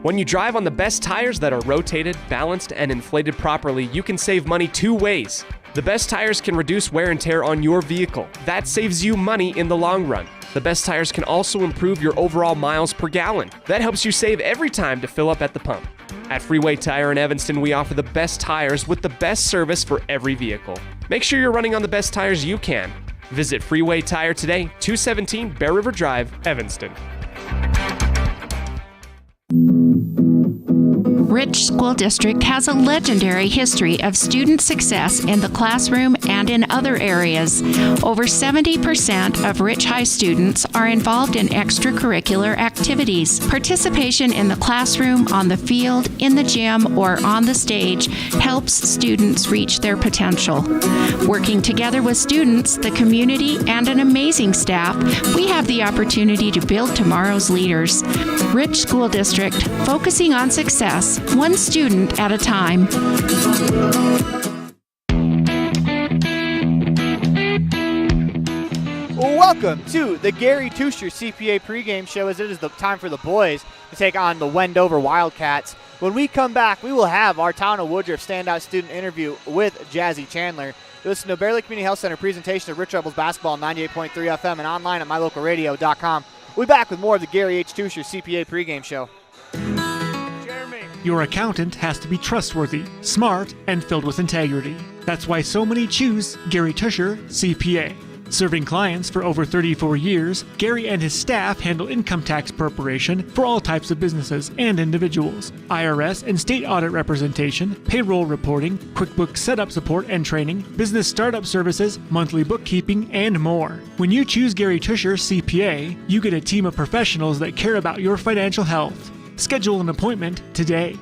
When you drive on the best tires that are rotated, balanced, and inflated properly, you can save money 2 ways. The best tires can reduce wear and tear on your vehicle. That saves you money in the long run. The best tires can also improve your overall miles per gallon. That helps you save every time to fill up at the pump. At Freeway Tire in Evanston, we offer the best tires with the best service for every vehicle. Make sure you're running on the best tires you can. Visit Freeway Tire today, 217 Bear River Drive, Evanston. Rich School District has a legendary history of student success in the classroom and in other areas. Over 70% of Rich High students are involved in extracurricular activities. Participation in the classroom, on the field, in the gym, or on the stage helps students reach their potential. Working together with students, the community, and an amazing staff, we have the opportunity to build tomorrow's leaders. Rich School District, focusing on success, one student at a time. Welcome to the Gary Tusher CPA pregame show, as it is the time for the boys to take on the Wendover Wildcats. When we come back, we will have our Town of Woodruff standout student interview with Jazzy Chandler. Listen to Bear Lake Community Health Center presentation of Rich Rebels basketball on 98.3 FM and online at mylocalradio.com. We'll be back with more of the Gary H. Tusher CPA pregame show. Your accountant has to be trustworthy, smart, and filled with integrity. That's why so many choose Gary Tusher, CPA. Serving clients for over 34 years, Gary and his staff handle income tax preparation for all types of businesses and individuals, IRS and state audit representation, payroll reporting, QuickBooks setup support and training, business startup services, monthly bookkeeping, and more. When you choose Gary Tusher, CPA, you get a team of professionals that care about your financial health. Schedule an appointment today.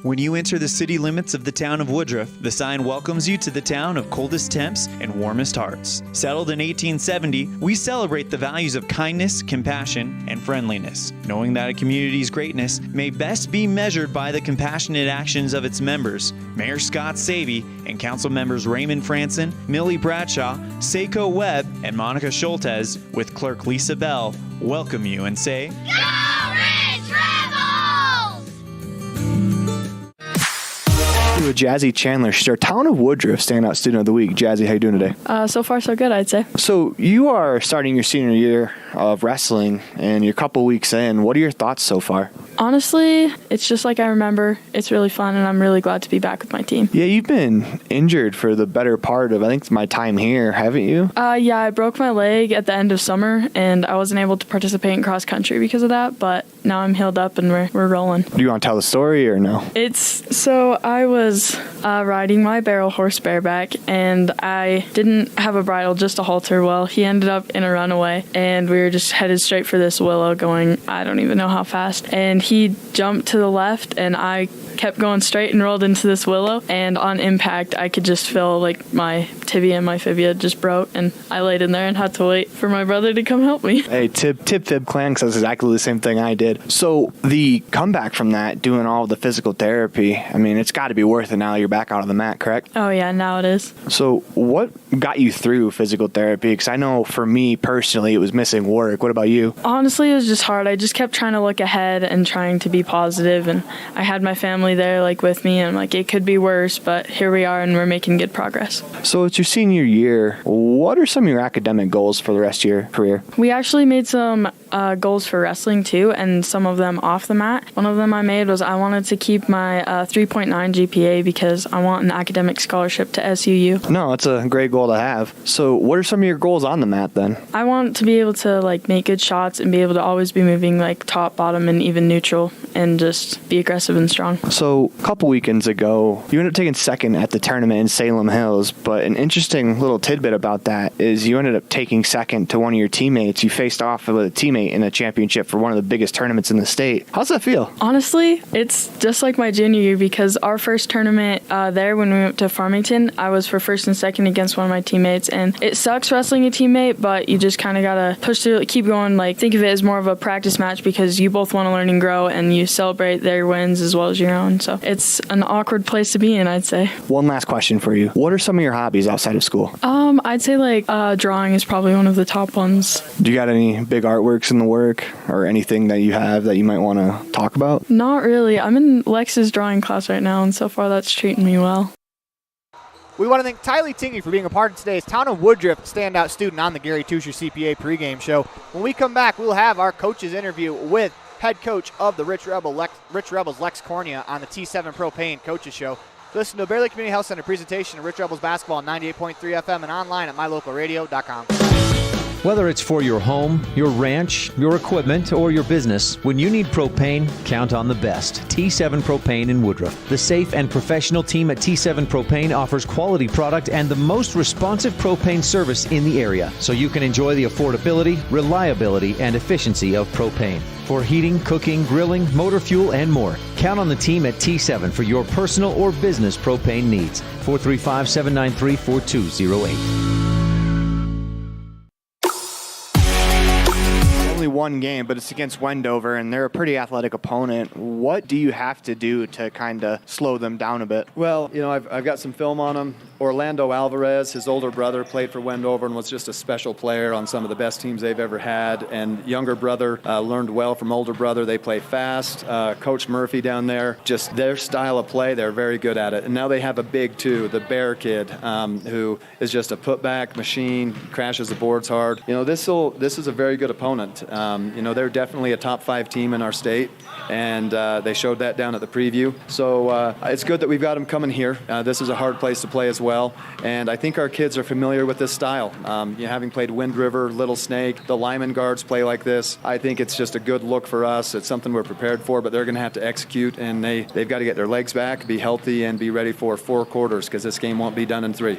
When you enter the city limits of the town of Woodruff, the sign welcomes you to the town of coldest temps and warmest hearts. Settled in 1870, we celebrate the values of kindness, compassion, and friendliness, knowing that a community's greatness may best be measured by the compassionate actions of its members. Mayor Scott Savey and council members Raymond Franson, Millie Bradshaw, Seiko Webb, and Monica Schultes, with clerk Lisa Bell, welcome you and say, Go Rich Rebels! With Jazzy Chandler. She's our Town of Woodruff Standout Student of the Week. Jazzy, how you doing today? So far, so good, I'd say. So you are starting your senior year of wrestling, and you're a couple weeks in. What are your thoughts so far? Honestly, it's just like I remember. It's really fun, and I'm really glad to be back with my team. Yeah, you've been injured for the better part of, I think, my time here, haven't you? Yeah, I broke my leg at the end of summer, and I wasn't able to participate in cross country because of that, but now I'm healed up, and we're rolling. Do you want to tell the story or no? So I was riding my barrel horse bareback, and I didn't have a bridle, just a halter. Well, he ended up in a runaway, and we were just headed straight for this willow going, I don't even know how fast, and he jumped to the left, and I kept going straight and rolled into this willow, and on impact I could just feel like my tibia and my fibia just broke, and I laid in there and had to wait for my brother to come help me. Hey, Tip Fib Clan says exactly the same thing I did. So the comeback from that, doing all the physical therapy, I mean, it's got to be worth it now you're back out on the mat, correct? Oh yeah, now it is. So what got you through physical therapy? Because I know for me personally it was missing work. What about you? Honestly, it was just hard. I just kept trying to look ahead and trying to be positive, and I had my family there like with me, and like it could be worse, but here we are and we're making good progress. So it's your senior year. What are some of your academic goals for the rest of your career? We actually made some goals for wrestling too, and some of them off the mat. One of them I made was I wanted to keep my 3.9 GPA because I want an academic scholarship to SUU. No, it's a great goal to have. So what are some of your goals on the mat then? I want to be able to like make good shots and be able to always be moving like top, bottom, and even neutral, and just be aggressive and strong. So a couple weekends ago, you ended up taking second at the tournament in Salem Hills, but an interesting little tidbit about that is you ended up taking second to one of your teammates. You faced off with a teammate in a championship for one of the biggest tournaments in the state. How's that feel? Honestly, it's just like my junior year, because our first tournament there when we went to Farmington, I was for first and second against one of my teammates, and it sucks wrestling a teammate, but you just kind of gotta push through, keep going. Like, think of it as more of a practice match because you both want to learn and grow, and you celebrate their wins as well as your own. So it's an awkward place to be in, I'd say. One last question for you. What are some of your hobbies outside of school? I'd say like drawing is probably one of the top ones. Do you got any big artworks in the work or anything that you have that you might want to talk about? Not really. I'm in Lex's drawing class right now, and so far that's treating me well. We want to thank Tylee Tingy for being a part of today's Town of Woodruff standout student on the Gary Tusher CPA pregame show. When we come back, we'll have our coach's interview with head coach of the Rich Rebels, Lex Cornea, on the T7 Propane Coaches Show. Listen to a Bear Lake Community Health Center presentation of Rich Rebels basketball on 98.3 FM and online at mylocalradio.com. Whether it's for your home, your ranch, your equipment, or your business, when you need propane, count on the best. T7 Propane in Woodruff. The safe and professional team at T7 Propane offers quality product and the most responsive propane service in the area, so you can enjoy the affordability, reliability, and efficiency of propane. For heating, cooking, grilling, motor fuel, and more, count on the team at T7 for your personal or business propane needs. 435-793-4208. one game, but it's against Wendover, and they're a pretty athletic opponent. What do you have to do to kind of slow them down a bit? Well, I've got some film on him. Orlando Alvarez, his older brother, played for Wendover and was just a special player on some of the best teams they've ever had. And younger brother learned well from older brother. They play fast. Coach Murphy down there, just their style of play, they're very good at it. And now they have a big two, the Bear kid, who is just a putback machine, crashes the boards hard. This is a very good opponent. They're definitely a top 5 team in our state, and they showed that down at the preview. So it's good that we've got them coming here. This is a hard place to play as well, and I think our kids are familiar with this style. Having played Wind River, Little Snake, the Lyman guards play like this. I think it's just a good look for us. It's something we're prepared for, but they're going to have to execute, and they've got to get their legs back, be healthy, and be ready for 4 quarters, because this game won't be done in 3.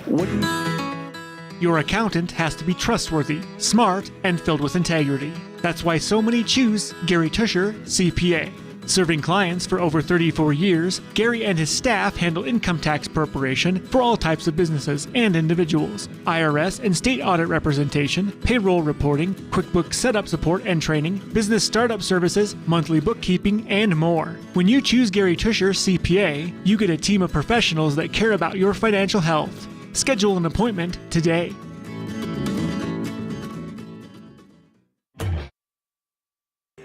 Your accountant has to be trustworthy, smart, and filled with integrity. That's why so many choose Gary Tusher, CPA. Serving clients for over 34 years, Gary and his staff handle income tax preparation for all types of businesses and individuals, IRS and state audit representation, payroll reporting, QuickBooks setup support and training, business startup services, monthly bookkeeping, and more. When you choose Gary Tusher, CPA, you get a team of professionals that care about your financial health. Schedule an appointment today.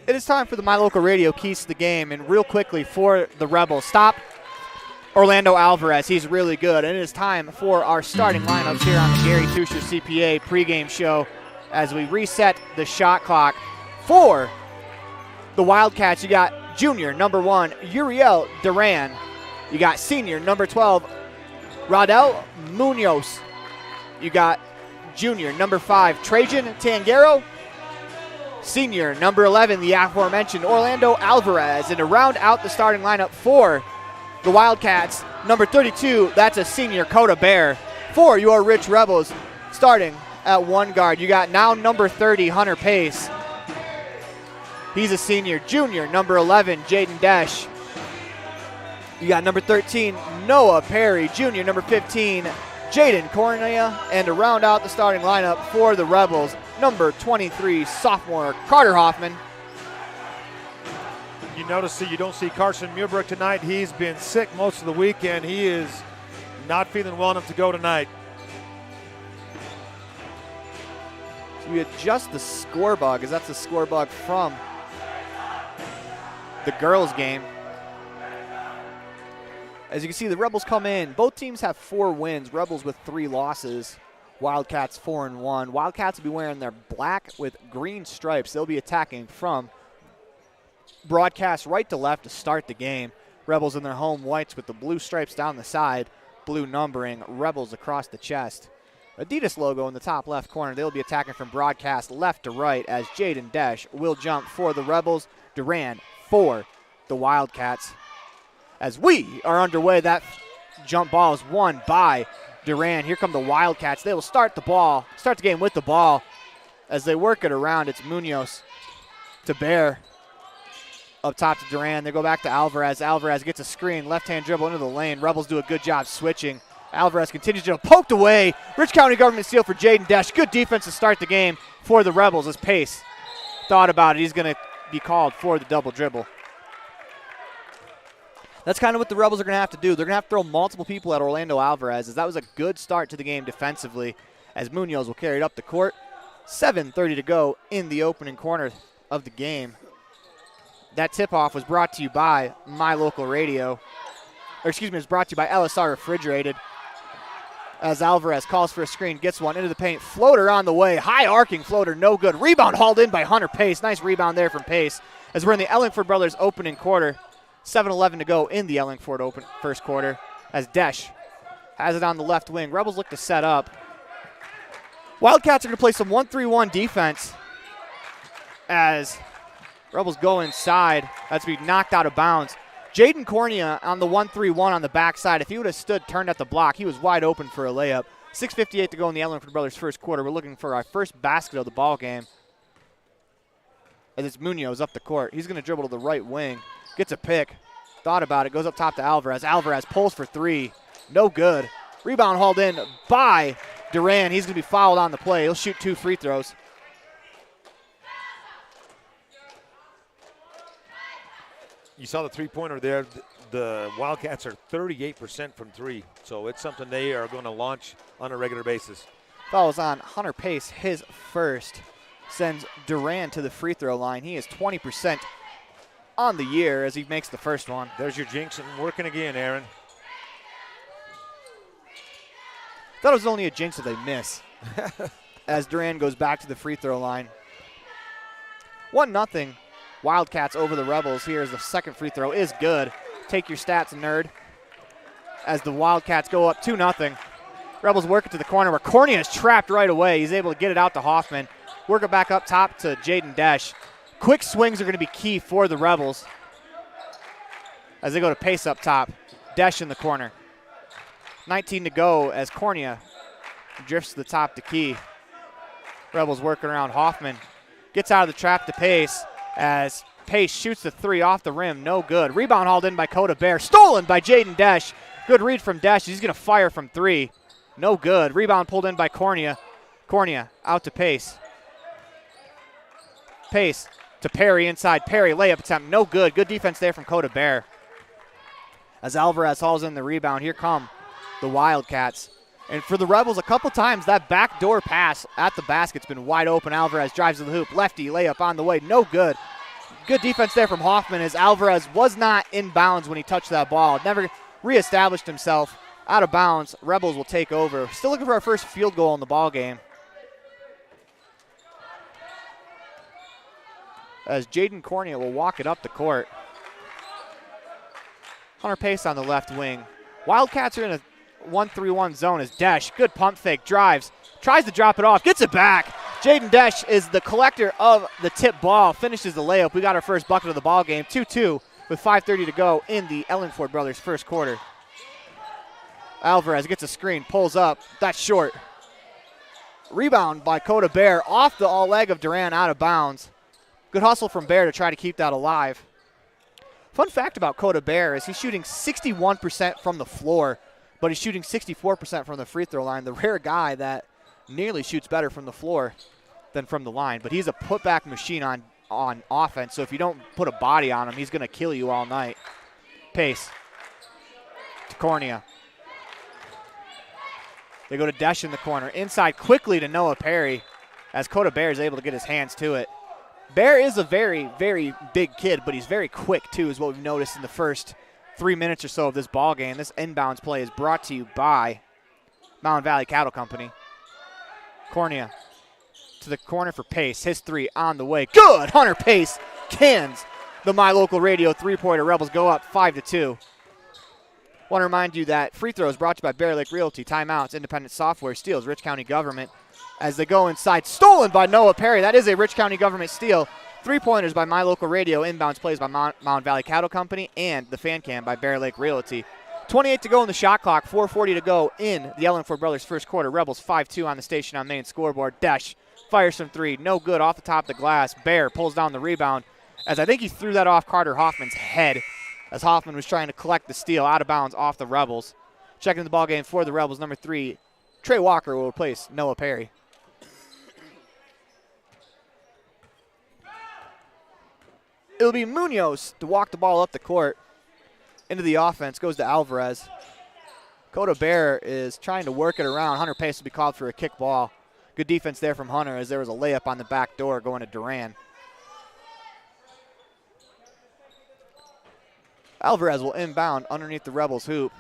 It is time for the My Local Radio Keys to the Game, and real quickly for the Rebels, stop Orlando Alvarez. He's really good, and it is time for our starting lineups here on the Gary Tusher CPA pregame show as we reset the shot clock. For the Wildcats, you got junior number 1, Uriel Duran. You got senior number 12, Radel Munoz. You got junior number 5, Trajan Tangero. Senior number 11, the aforementioned Orlando Alvarez. And to round out the starting lineup for the Wildcats, number 32, that's a senior, Coda Bear. For your Rich Rebels, starting at 1 guard, you got now number 30, Hunter Pace. He's a senior. Junior, number 11, Jaden Desch. You got number 13, Noah Perry. Junior, number 15, Jaden Cornea. And to round out the starting lineup for the Rebels, number 23, sophomore, Carter Hoffman. You notice that you don't see Carson Muhlbrook tonight. He's been sick most of the weekend. He is not feeling well enough to go tonight. So we adjust the score bug, as that's the score bug from the girls' game. As you can see, the Rebels come in. Both teams have 4 wins. Rebels with 3 losses. Wildcats 4-1. Wildcats will be wearing their black with green stripes. They'll be attacking from broadcast right to left to start the game. Rebels in their home whites with the blue stripes down the side, blue numbering, Rebels across the chest. Adidas logo in the top left corner. They'll be attacking from broadcast left to right as Jaden Desch will jump for the Rebels. Duran for the Wildcats. As we are underway, that jump ball is won by Duran. Here come the Wildcats. They will start the game with the ball. As they work it around, it's Munoz to Bear. Up top to Duran. They go back to Alvarez. Alvarez gets a screen. Left-hand dribble into the lane. Rebels do a good job switching. Alvarez continues to poked away. Rich County Government steal for Jaden Desch. Good defense to start the game for the Rebels as Pace thought about it. He's going to be called for the double dribble. That's kind of what the Rebels are going to have to do. They're going to have to throw multiple people at Orlando Alvarez, as that was a good start to the game defensively, as Munoz will carry it up the court. 7:30 to go in the opening quarter of the game. That tip-off was brought to you by My Local Radio. Or excuse me, it was brought to you by LSR Refrigerated. As Alvarez calls for a screen, gets one into the paint. Floater on the way. High arcing floater, no good. Rebound hauled in by Hunter Pace. Nice rebound there from Pace. As we're in the Ellingford Brothers opening quarter. 7:11 to go in the Ellingford open first quarter as Desch has it on the left wing. Rebels look to set up. Wildcats are going to play some 1-3-1 defense as Rebels go inside. That's be knocked out of bounds. Jaden Cornea on the 1-3-1 on the backside. If he would have stood turned at the block, he was wide open for a layup. 6:58 to go in the Ellingford Brothers first quarter. We're looking for our first basket of the ball game. As it's Munoz up the court. He's going to dribble to the right wing. Gets a pick. Thought about it. Goes up top to Alvarez. Alvarez pulls for 3. No good. Rebound hauled in by Duran. He's going to be fouled on the play. He'll shoot 2 free throws. You saw the three-pointer there. The Wildcats are 38% from three, so it's something they are going to launch on a regular basis. Fouls on Hunter Pace, his first. Sends Duran to the free throw line. He is 20% on the year as he makes the first one. There's your jinx and working again, Aaron. Thought it was only a jinx if they miss. As Duran goes back to the free throw line. 1-0. Wildcats over the Rebels. Here's the second free throw is good. Take your stats, nerd. As the Wildcats go up 2-0. Rebels work it to the corner where Cornea is trapped right away. He's able to get it out to Hoffman. Work it back up top to Jaden Desch. Quick swings are going to be key for the Rebels as they go to Pace up top. Desch in the corner. 19 to go as Cornea drifts to the top to Key. Rebels working around Hoffman. Gets out of the trap to Pace as Pace shoots the three off the rim. No good. Rebound hauled in by Coda Bear. Stolen by Jaden Desch. Good read from Desch. He's going to fire from three. No good. Rebound pulled in by Cornea. Cornea out to Pace. Pace to Perry inside. Perry layup attempt. No good. Good defense there from Coda Bear. As Alvarez hauls in the rebound, here come the Wildcats. And for the Rebels, a couple times that backdoor pass at the basket's been wide open. Alvarez drives to the hoop. Lefty layup on the way. No good. Good defense there from Hoffman as Alvarez was not in bounds when he touched that ball. Never reestablished himself. Out of bounds. Rebels will take over. Still looking for our first field goal in the ball game. As Jaden Cornea will walk it up the court. Hunter Pace on the left wing. Wildcats are in a 1-3-1 zone as Desch, good pump fake, drives, tries to drop it off, gets it back. Jaden Desch is the collector of the tip ball, finishes the layup. We got our first bucket of the ball game, 2-2 with 5:30 to go in the Ellingford brothers' first quarter. Alvarez gets a screen, pulls up, that's short. Rebound by Coda Bear off the leg of Duran, out of bounds. Good hustle from Bear to try to keep that alive. Fun fact about Coda Bear is he's shooting 61% from the floor, but he's shooting 64% from the free throw line. The rare guy that nearly shoots better from the floor than from the line. But he's a putback machine on offense, so if you don't put a body on him, he's going to kill you all night. Pace to Cornea. They go to Desch in the corner. Inside quickly to Noah Perry as Coda Bear is able to get his hands to it. Bear is a very, very big kid, but he's very quick, too, is what we've noticed in the first 3 minutes or so of this ball game. This inbounds play is brought to you by Mountain Valley Cattle Company. Cornea to the corner for Pace. His three on the way. Good! Hunter Pace cans the My Local Radio three-pointer. Rebels go up 5-2. Want to remind you that free throws brought to you by Bear Lake Realty, timeouts, independent software, steals, Rich County Government. As they go inside, stolen by Noah Perry. That is a Rich County Government steal. Three-pointers by My Local Radio, inbounds plays by Mountain Valley Cattle Company, and the fan cam by Bear Lake Realty. 28 to go in the shot clock, 4:40 to go in the Ellingford brothers' first quarter. Rebels 5-2 on the station on main scoreboard. Desch fires from three, no good, off the top of the glass. Bear pulls down the rebound, as I think he threw that off Carter Hoffman's head, as Hoffman was trying to collect the steal out of bounds off the Rebels. Checking the ball game for the Rebels, number 3, Trey Walker will replace Noah Perry. It'll be Munoz to walk the ball up the court. Into the offense, goes to Alvarez. Coda Bear is trying to work it around. Hunter Pace will be called for a kick ball. Good defense there from Hunter as there was a layup on the back door going to Duran. Alvarez will inbound underneath the Rebels' hoop.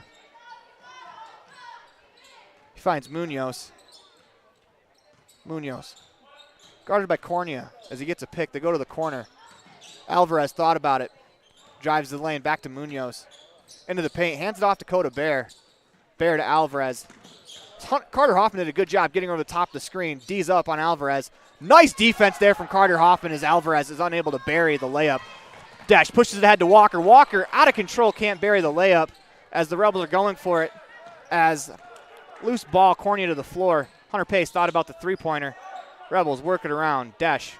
He finds Munoz. Munoz. Guarded by Cornea as he gets a pick. They go to the corner. Alvarez thought about it. Drives the lane back to Munoz. Into the paint. Hands it off to Coda Bear. Bear to Alvarez. Carter Hoffman did a good job getting over the top of the screen. D's up on Alvarez. Nice defense there from Carter Hoffman as Alvarez is unable to bury the layup. Desch pushes it ahead to Walker. Walker out of control, can't bury the layup as the Rebels are going for it. As loose ball, Cornea to the floor. Hunter Pace thought about the three-pointer. Rebels work it around. Desch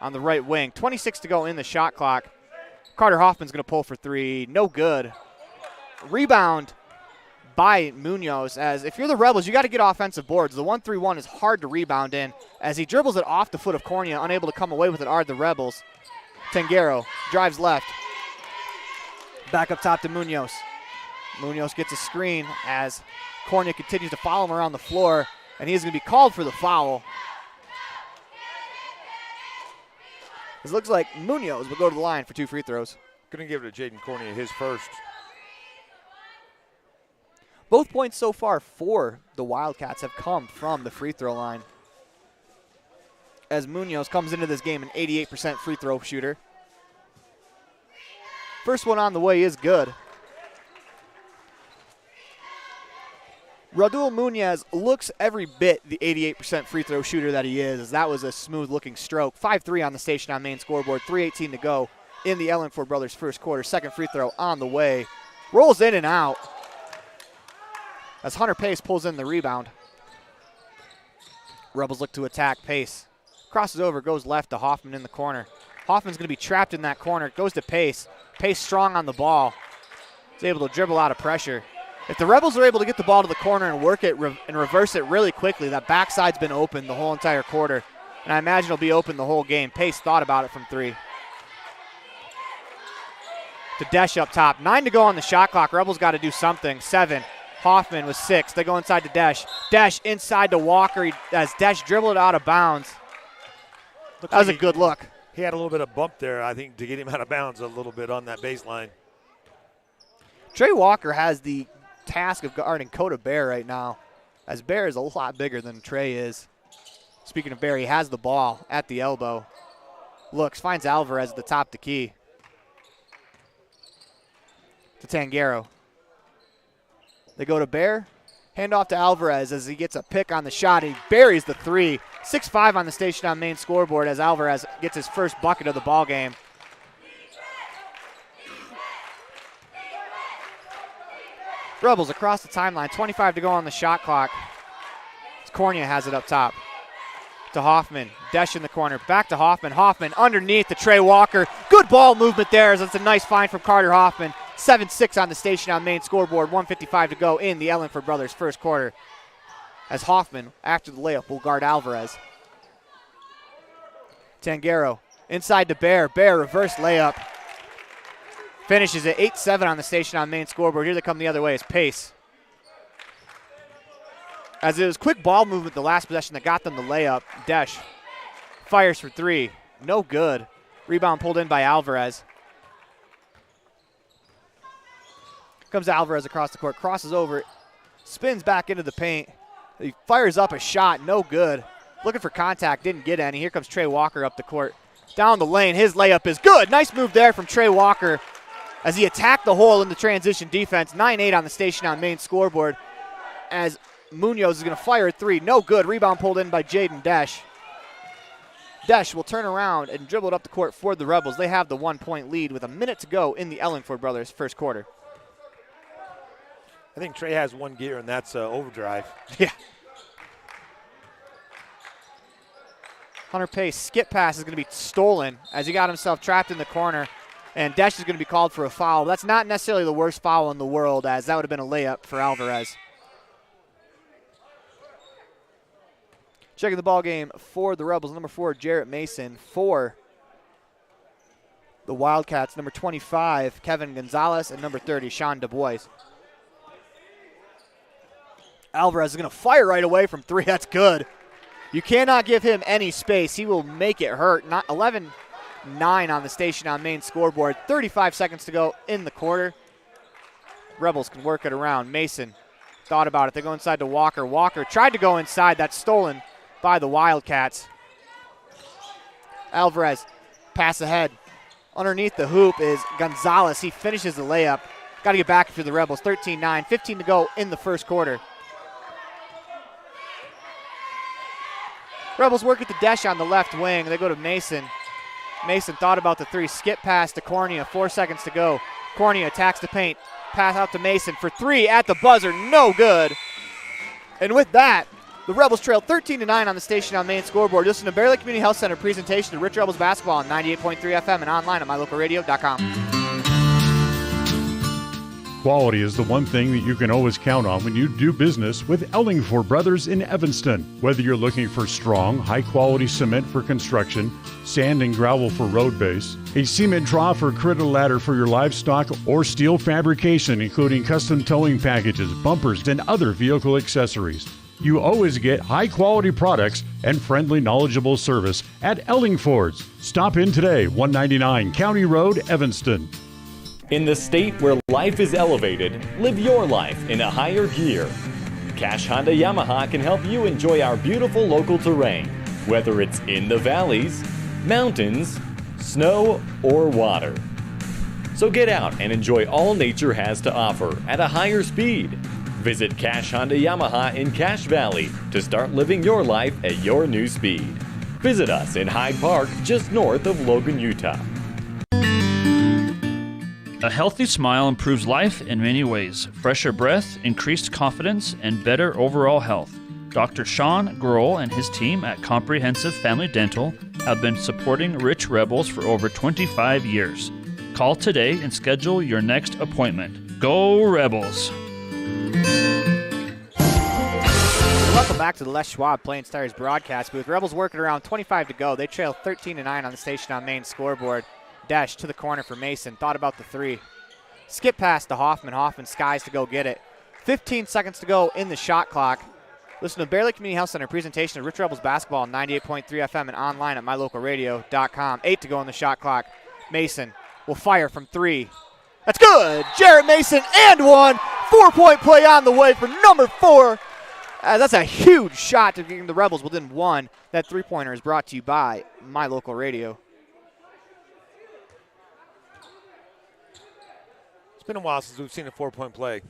on the right wing. 26 to go in the shot clock. Carter Hoffman's going to pull for three. No good. Rebound by Munoz, as if you're the Rebels, you got to get offensive boards. The 1-3-1 is hard to rebound in as he dribbles it off the foot of Cornea. Unable to come away with it are the Rebels. Tangero drives left. Back up top to Munoz. Munoz gets a screen as Cornia continues to follow him around the floor, and he is going to be called for the foul. It looks like Munoz will go to the line for 2 free throws. Going to give it to Jaden Cornia, his first. Both points so far for the Wildcats have come from the free throw line, as Munoz comes into this game an 88% free throw shooter. First one on the way is good. Raul Munoz looks every bit the 88% free throw shooter that he is, as that was a smooth-looking stroke. 5-3 on the station on main scoreboard, 3:18 to go in the Ellenford brothers' first quarter. Second free throw on the way. Rolls in and out as Hunter Pace pulls in the rebound. Rebels look to attack Pace. Crosses over, goes left to Hoffman in the corner. Hoffman's going to be trapped in that corner. Goes to Pace. Pace strong on the ball. He's able to dribble out of pressure. If the Rebels are able to get the ball to the corner and work it and reverse it really quickly, that backside's been open the whole entire quarter. And I imagine it'll be open the whole game. Pace thought about it from 3. To Desch up top. 9 to go on the shot clock. Rebels got to do something. 7. Hoffman with 6. They go inside to Desch. Desch inside to Walker as Desch dribbled it out of bounds. That was a good look. He had a little bit of bump there, I think, to get him out of bounds a little bit on that baseline. Trey Walker has the task of guarding Coda Bear right now, as Bear is a lot bigger than Trey is. Speaking of Bear, he has the ball at the elbow. Looks, finds Alvarez at the top of the key. To Tanguero. They go to Bear. Hand off to Alvarez as he gets a pick on the shot. He buries the 3. 6-5 on the station on main scoreboard as Alvarez gets his first bucket of the ball game. Rebels across the timeline. 25 to go on the shot clock. Cornia has it up top. To Hoffman. Desch in the corner. Back to Hoffman. Hoffman underneath to Trey Walker. Good ball movement there as it's a nice find from Carter Hoffman. 7-6 on the station on main scoreboard. 1:55 to go in the Ellenford brothers' first quarter. As Hoffman, after the layup, will guard Alvarez. Tanguero inside to Bear. Bear reverse layup. Finishes at 8-7 on the station on main scoreboard. Here they come the other way is Pace. As it was quick ball movement the last possession that got them the layup. Desch fires for 3. No good. Rebound pulled in by Alvarez. Comes Alvarez across the court, crosses over, spins back into the paint. He fires up a shot, no good. Looking for contact, didn't get any. Here comes Trey Walker up the court. Down the lane, his layup is good. Nice move there from Trey Walker as he attacked the hole in the transition defense. 9-8 on the station on main scoreboard as Munoz is going to fire a 3. No good. Rebound pulled in by Jaden Desch. Desch will turn around and dribble it up the court for the Rebels. They have the 1-point lead with a minute to go in the Ellenford brothers' first quarter. I think Trey has one gear, and that's overdrive. Yeah. Hunter Pace skip pass is going to be stolen as he got himself trapped in the corner, and Desch is going to be called for a foul. That's not necessarily the worst foul in the world, as that would have been a layup for Alvarez. Checking the ball game for the Rebels, number 4, Jarrett Mason. For the Wildcats, number 25, Kevin Gonzalez, and number 30, Sean DuBois. Alvarez is going to fire right away from 3. That's good. You cannot give him any space. He will make it hurt. 11-9 on the station on main scoreboard. 35 seconds to go in the quarter. Rebels can work it around. Mason thought about it. They go inside to Walker. Walker tried to go inside. That's stolen by the Wildcats. Alvarez, pass ahead. Underneath the hoop is Gonzalez. He finishes the layup. Got to get back for the Rebels. 13-9, 15 to go in the first quarter. Rebels work at the Desch on the left wing. They go to Mason. Mason thought about the 3. Skip pass to Cornia. 4 seconds to go. Cornia attacks the paint. Pass out to Mason for 3 at the buzzer. No good. And with that, the Rebels trail 13-9 on the station on main scoreboard. Listen to Bear Lake Community Health Center presentation of Rich Rebels basketball on 98.3 FM and online at mylocalradio.com. Quality is the one thing that you can always count on when you do business with Ellingford Brothers in Evanston. Whether you're looking for strong, high-quality cement for construction, sand and gravel for road base, a cement trough or critter ladder for your livestock, or steel fabrication including custom towing packages, bumpers, and other vehicle accessories, you always get high-quality products and friendly, knowledgeable service at Ellingford's. Stop in today, 199 County Road, Evanston. In the state where life is elevated, live your life in a higher gear. Cash Honda Yamaha can help you enjoy our beautiful local terrain, whether it's in the valleys, mountains, snow, or water. So get out and enjoy all nature has to offer at a higher speed. Visit Cash Honda Yamaha in Cache Valley to start living your life at your new speed. Visit us in Hyde Park, just north of Logan, Utah. A healthy smile improves life in many ways. Fresher breath, increased confidence, and better overall health. Dr. Sean Grohl and his team at Comprehensive Family Dental have been supporting Rich Rebels for over 25 years. Call today and schedule your next appointment. Go Rebels! Welcome back to the Les Schwab Plains Tires broadcast booth. Rebels working around 25 to go. They trail 13-9 on the station on main scoreboard. Dash to the corner for Mason. Thought about the three. Skip pass to Hoffman. Hoffman skies to go get it. 15 seconds to go in the shot clock. Listen to Bear Lake Community Health Center presentation of Rich Rebels basketball on 98.3 FM and online at mylocalradio.com. 8 to go in the shot clock. Mason will fire from three. That's good. Jarrett Mason and one. 4-point play on the way for number 4. That's a huge shot to get the Rebels within one. That three-pointer is brought to you by My Local Radio. It's been a while since we've seen a 4-point play.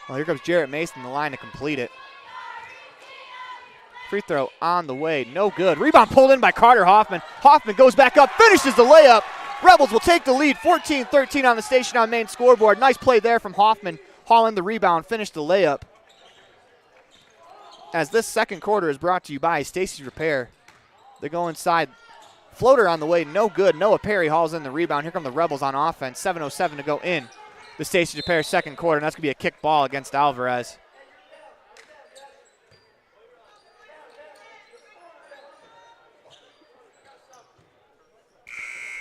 Well, here comes Jarrett Mason, the line to complete it. Free throw on the way, no good. Rebound pulled in by Carter Hoffman. Hoffman goes back up, finishes the layup. Rebels will take the lead, 14-13 on the station on main scoreboard. Nice play there from Hoffman. Haul in the rebound, finish the layup. As this second quarter is brought to you by Stacy's Repair. They go inside. Floater on the way, no good. Noah Perry hauls in the rebound. Here come the Rebels on offense. 7:07 to go in the Stacy's Repair second quarter, and that's going to be a kick ball against Alvarez.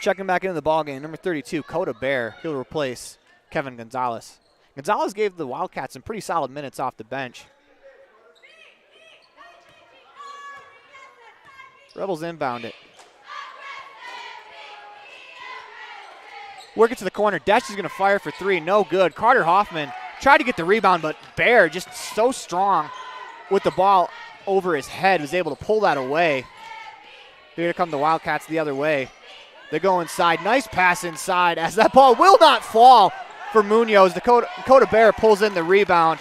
Checking back into the ballgame, number 32, Coda Bear. He'll replace Kevin Gonzalez. Gonzalez gave the Wildcats some pretty solid minutes off the bench. Rebels inbound it. Work it to the corner. Desch is going to fire for three. No good. Carter Hoffman tried to get the rebound, but Bear just so strong with the ball over his head was able to pull that away. Here come the Wildcats the other way. They go inside. Nice pass inside as that ball will not fall for Munoz. Dakota Bear pulls in the rebound.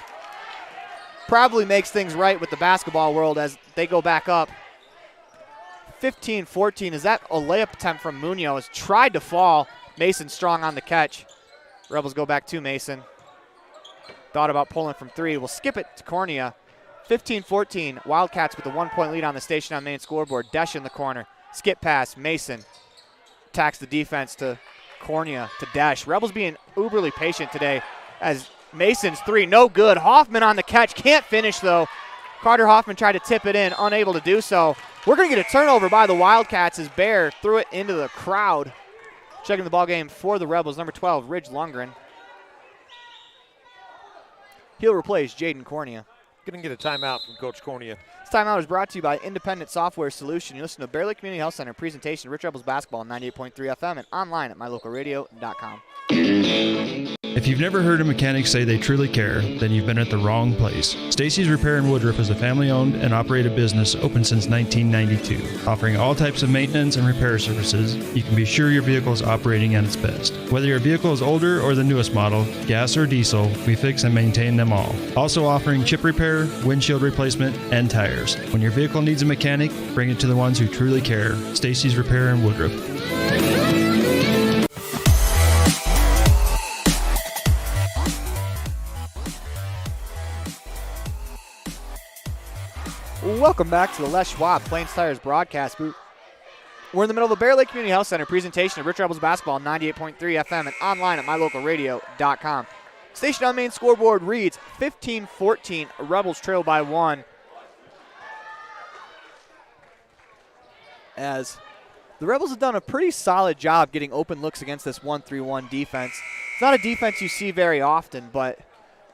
Probably makes things right with the basketball world as they go back up. 15-14. Is that a layup attempt from Munoz? Tried to fall. Mason strong on the catch. Rebels go back to Mason. Thought about pulling from three. We'll skip it to Cornea. 15-14. Wildcats with a 1-point lead on the station on main scoreboard. Desch in the corner. Skip pass. Mason attacks the defense to Cornea to Desch. Rebels being uberly patient today as Mason's three. No good. Hoffman on the catch. Can't finish though. Carter Hoffman tried to tip it in. Unable to do so. We're going to get a turnover by the Wildcats as Bear threw it into the crowd. Checking the ball game for the Rebels, number 12, Ridge Lundgren. He'll replace Jaden Cornea. Going to get a timeout from Coach Cornea. This timeout is brought to you by Independent Software Solution. You listen to Bear Lake Community Health Center presentation of Rich Rebels basketball on 98.3 FM and online at mylocalradio.com. If you've never heard a mechanic say they truly care, then you've been at the wrong place. Stacy's Repair in Woodruff is a family-owned and operated business open since 1992. Offering all types of maintenance and repair services, you can be sure your vehicle is operating at its best. Whether your vehicle is older or the newest model, gas or diesel, we fix and maintain them all. Also offering chip repair, windshield replacement, and tires. When your vehicle needs a mechanic, bring it to the ones who truly care. Stacy's Repair in Woodruff. Welcome back to the Les Schwab Plains Tires broadcast booth. We're in the middle of the Bear Lake Community Health Center presentation of Rich Rebels basketball on 98.3 FM and online at mylocalradio.com. Station on main scoreboard reads 15-14. Rebels trail by 1. As the Rebels have done a pretty solid job getting open looks against this 1-3-1 defense. It's not a defense you see very often, but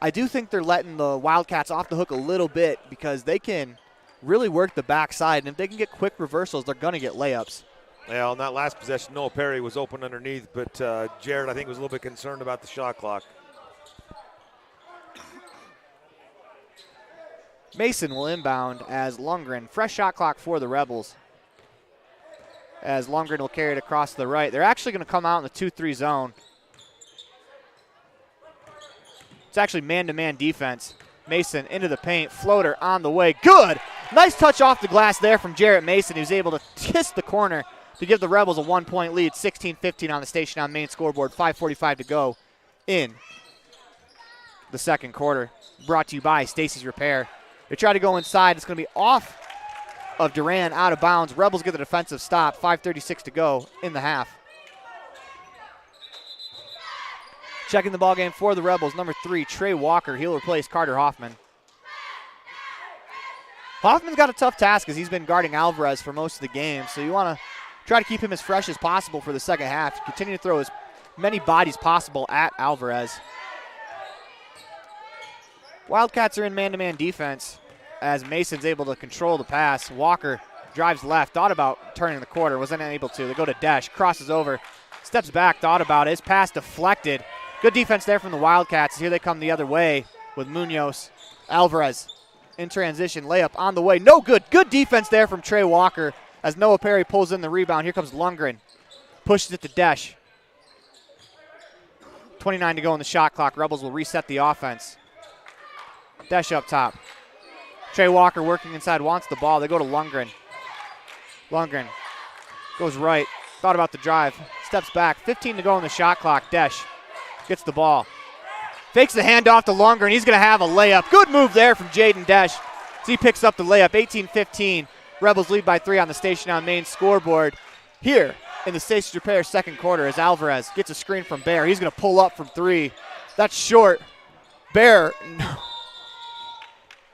I do think they're letting the Wildcats off the hook a little bit because they can really work the backside, and if they can get quick reversals, they're going to get layups. Yeah, on that last possession, Noah Perry was open underneath, but Jared, I think, was a little bit concerned about the shot clock. Mason will inbound as Lundgren. Fresh shot clock for the Rebels. As Lundgren will carry it across to the right. They're actually going to come out in the 2-3 zone. It's actually man-to-man defense. Mason into the paint, floater on the way. Good! Nice touch off the glass there from Jarrett Mason, who's able to kiss the corner to give the Rebels a 1-point lead. 16-15 on the station on main scoreboard. 5:45 to go in the second quarter. Brought to you by Stacy's Repair. They try to go inside. It's going to be off of Duran, out of bounds. Rebels get the defensive stop. 5:36 to go in the half. Checking the ball game for the Rebels, number 3, Trey Walker. He'll replace Carter Hoffman. Hoffman's got a tough task because he's been guarding Alvarez for most of the game, so you want to try to keep him as fresh as possible for the second half. Continue to throw as many bodies possible at Alvarez. Wildcats are in man-to-man defense as Mason's able to control the pass. Walker drives left, thought about turning the quarter, wasn't able to. They go to Desch, crosses over, steps back, thought about it. His pass deflected. Good defense there from the Wildcats. Here they come the other way with Munoz. Alvarez in transition, layup on the way. No good. Good defense there from Trey Walker as Noah Perry pulls in the rebound. Here comes Lundgren. Pushes it to Desch. 29 to go in the shot clock. Rebels will reset the offense. Desch up top. Trey Walker working inside, wants the ball. They go to Lundgren. Lundgren goes right. Thought about the drive. Steps back. 15 to go in the shot clock. Desch gets the ball. Fakes the handoff to Lundgren. He's going to have a layup. Good move there from Jaden Desch. So he picks up the layup. 18-15. Rebels lead by 3 on the station on main scoreboard. Here in the Stacy's Repair second quarter as Alvarez gets a screen from Bear. He's going to pull up from 3. That's short. Bear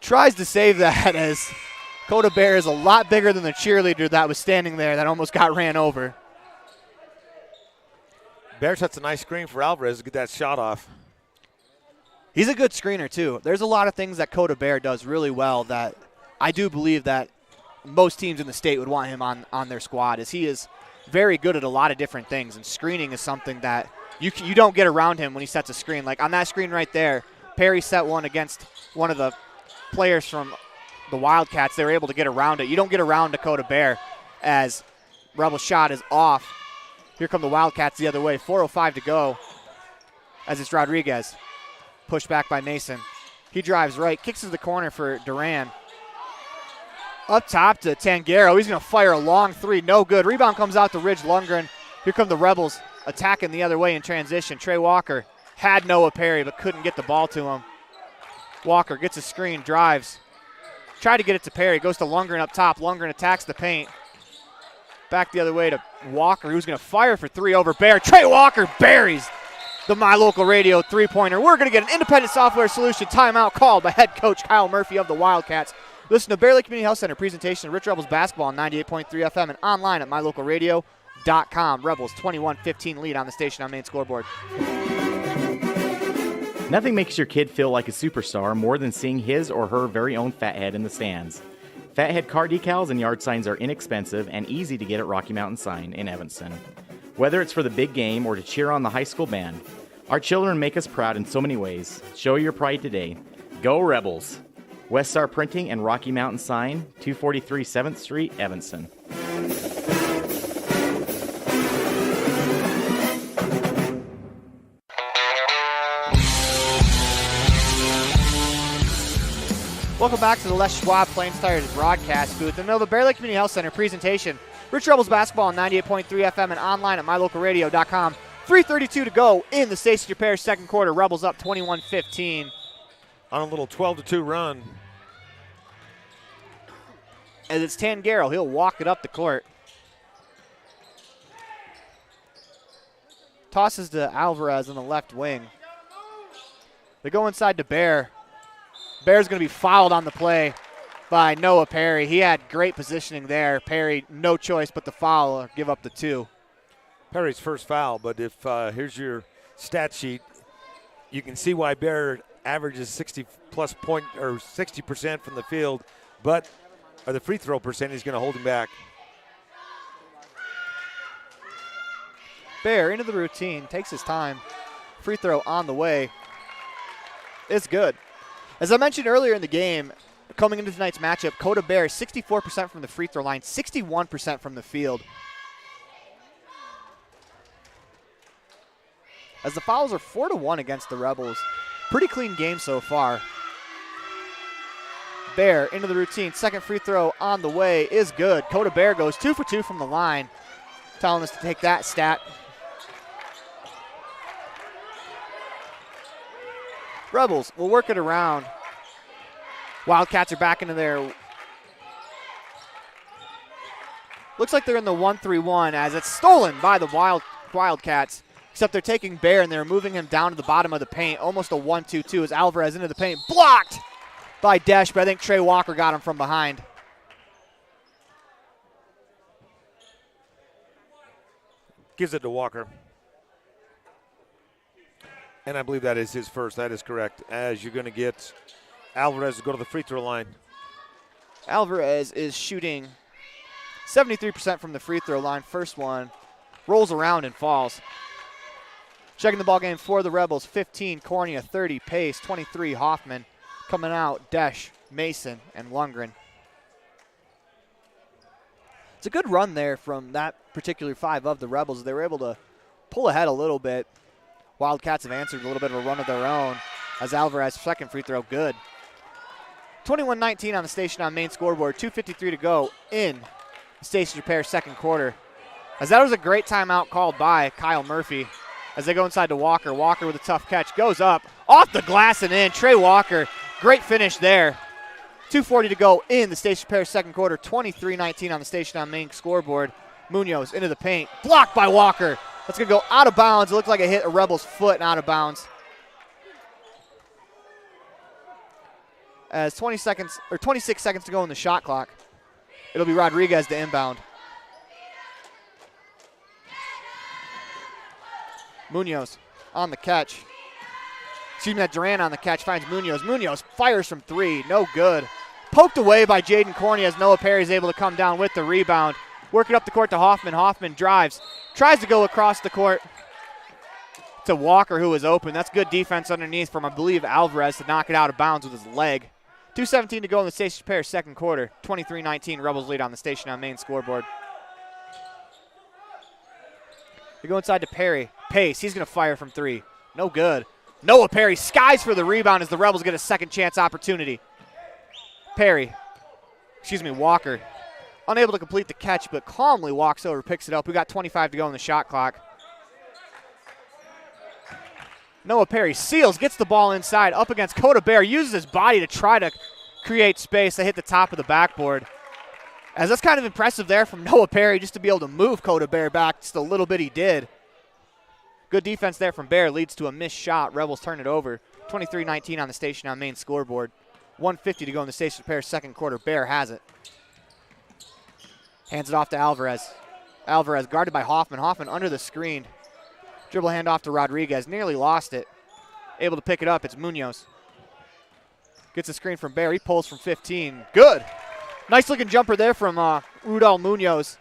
tries to save that as Coda Bear is a lot bigger than the cheerleader that was standing there that almost got ran over. Bear sets a nice screen for Alvarez to get that shot off. He's a good screener, too. There's a lot of things that Coda Bear does really well that I do believe that most teams in the state would want him on their squad, as he is very good at a lot of different things, and screening is something that you don't get around him when he sets a screen. Like on that screen right there, Perry set one against one of the players from the Wildcats. They were able to get around it. You don't get around Dakota Bear as Rebel shot is off. Here come the Wildcats the other way. 4:05 to go as it's Rodriguez. Pushed back by Mason. He drives right, kicks to the corner for Duran. Up top to Tangaro. He's going to fire a long 3. No good. Rebound comes out to Ridge Lundgren. Here come the Rebels attacking the other way in transition. Trey Walker had Noah Perry but couldn't get the ball to him. Walker gets a screen, drives. Tried to get it to Perry. Goes to Lundgren up top. Lundgren attacks the paint. Back the other way to Walker, who's going to fire for 3 over Bear. Trey Walker buries the My Local Radio three-pointer. We're going to get an independent software solution timeout called by head coach Kyle Murphy of the Wildcats. Listen to Bear Lake Community Health Center presentation of Rich Rebels basketball on 98.3 FM and online at mylocalradio.com. Rebels 21-15 lead on the station on main scoreboard. Nothing makes your kid feel like a superstar more than seeing his or her very own Fathead in the stands. Fathead car decals and yard signs are inexpensive and easy to get at Rocky Mountain Sign in Evanston. Whether it's for the big game or to cheer on the high school band, our children make us proud in so many ways. Show your pride today. Go Rebels! West Star Printing and Rocky Mountain Sign, 243 7th Street, Evanston. Welcome back to the Les Schwab Plains Tires broadcast booth in the middle of the Bear Lake Community Health Center presentation. Rich Rebels basketball on 98.3 FM and online at mylocalradio.com. 3:32 to go in the Stacy's Repair second quarter. Rebels up 21-15. On a little 12-2 run. As it's Tangaro, he'll walk it up the court. Tosses to Alvarez in the left wing. They go inside to Bear. Bear's going to be fouled on the play by Noah Perry. He had great positioning there. Perry, no choice but to foul or give up the 2. Perry's first foul, but if here's your stat sheet, you can see why Bear averages 60-plus point or 60% from the field, but the free throw percentage is going to hold him back. Bear into the routine, takes his time. Free throw on the way. It's good. As I mentioned earlier in the game, coming into tonight's matchup, Coda Bear 64% from the free throw line, 61% from the field. As the fouls are 4-1 against the Rebels. Pretty clean game so far. Bear into the routine. Second free throw on the way is good. Coda Bear goes 2 for 2 from the line. Telling us to take that stat. Rebels will work it around. Wildcats are back into their. Looks like they're in the 1-3-1 as it's stolen by the Wildcats. Except they're taking Bear and they're moving him down to the bottom of the paint. Almost a 1-2-2 as Alvarez into the paint. Blocked by Desch, but I think Trey Walker got him from behind. Gives it to Walker. And I believe that is his first. That is correct. As you're going to get Alvarez to go to the free throw line. Alvarez is shooting 73% from the free throw line. First one rolls around and falls. Checking the ball game for the Rebels, 15, Cornea, 30, Pace, 23, Hoffman. Coming out, Desch, Mason, and Lundgren. It's a good run there from that particular 5 of the Rebels. They were able to pull ahead a little bit. Wildcats have answered a little bit of a run of their own as Alvarez's second free throw, good. 21-19 on the station on main scoreboard, 2:53 to go in the Station Repair second quarter. As that was a great timeout called by Kyle Murphy. As they go inside to Walker. Walker with a tough catch. Goes up. Off the glass and in. Trey Walker. Great finish there. 2:40 to go in the Station Repair second quarter. 23-19 on the Station on main scoreboard. Munoz into the paint. Blocked by Walker. That's going to go out of bounds. It looked like it hit a Rebel's foot and out of bounds. As 26 seconds to go in the shot clock. It'll be Rodriguez to inbound. Munoz on the catch. Excuse me, Duran on the catch finds Munoz. Munoz fires from 3, no good. Poked away by Jaden Cornea as Noah Perry is able to come down with the rebound. Work it up the court to Hoffman. Hoffman drives. Tries to go across the court to Walker, who is open. That's good defense underneath from, I believe, Alvarez to knock it out of bounds with his leg. 2:17 to go in the Station Repair second quarter. 23-19, Rebels lead on the Station on main scoreboard. They go inside to Perry. Pace, he's going to fire from 3. No good. Noah Perry skies for the rebound as the Rebels get a second chance opportunity. Walker. Unable to complete the catch, but calmly walks over, picks it up. We got 25 to go in the shot clock. Noah Perry seals, gets the ball inside, up against Coda Bear, uses his body to try to create space. They hit the top of the backboard. As that's kind of impressive there from Noah Perry just to be able to move Coda Bear back just a little bit he did. Good defense there from Bear leads to a missed shot. Rebels turn it over. 23-19 on the Station on main scoreboard. 1:50 to go in the Station Repair second quarter. Bear has it. Hands it off to Alvarez. Alvarez guarded by Hoffman. Hoffman under the screen. Dribble handoff to Rodriguez. Nearly lost it. Able to pick it up. It's Munoz. Gets a screen from Bear. He pulls from 15. Good. Nice looking jumper there from Rudal Munoz.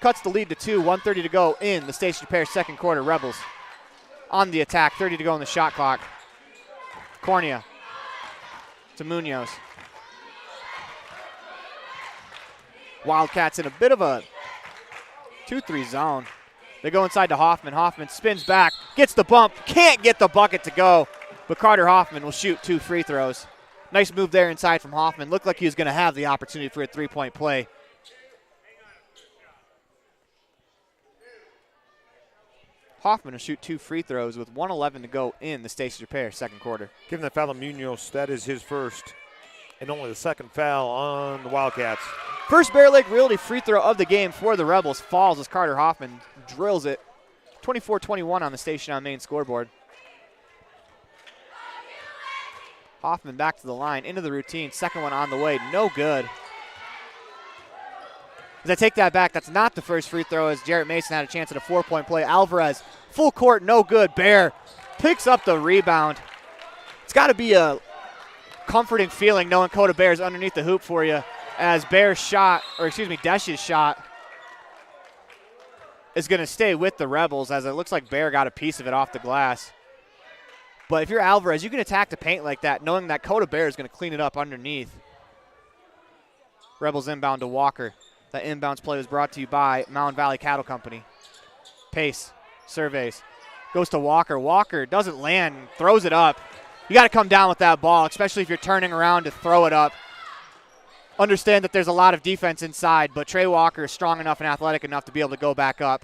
Cuts the lead to 2. 1:30 to go in the Station Repair second quarter. Rebels on the attack. 30 to go in the shot clock. Cornea to Munoz. Wildcats in a bit of a 2-3 zone. They go inside to Hoffman. Hoffman spins back, gets the bump, can't get the bucket to go, but Carter Hoffman will shoot 2 free throws. Nice move there inside from Hoffman. Looked like he was going to have the opportunity for a 3-point play. Hoffman will shoot 2 free throws with 1:11 to go in the Station Repair second quarter. Given the foul on Munoz, that is his first and only the second foul on the Wildcats. First Bear Lake Realty free throw of the game for the Rebels falls as Carter Hoffman drills it 24-21 on the Station on Main scoreboard. Hoffman back to the line, into the routine. Second one on the way, no good. As I take that back, that's not the first free throw, as Jarrett Mason had a chance at a 4-point play. Alvarez, full court, no good. Bear picks up the rebound. It's got to be a comforting feeling knowing Coda Bear's underneath the hoop for you, as Desh's shot is going to stay with the Rebels, as it looks like Bear got a piece of it off the glass. But if you're Alvarez, you can attack the paint like that, knowing that Coda Bear is going to clean it up underneath. Rebels inbound to Walker. That inbounds play was brought to you by Mountain Valley Cattle Company. Pace, surveys, goes to Walker. Walker doesn't land, throws it up. You got to come down with that ball, especially if you're turning around to throw it up. Understand that there's a lot of defense inside, but Trey Walker is strong enough and athletic enough to be able to go back up.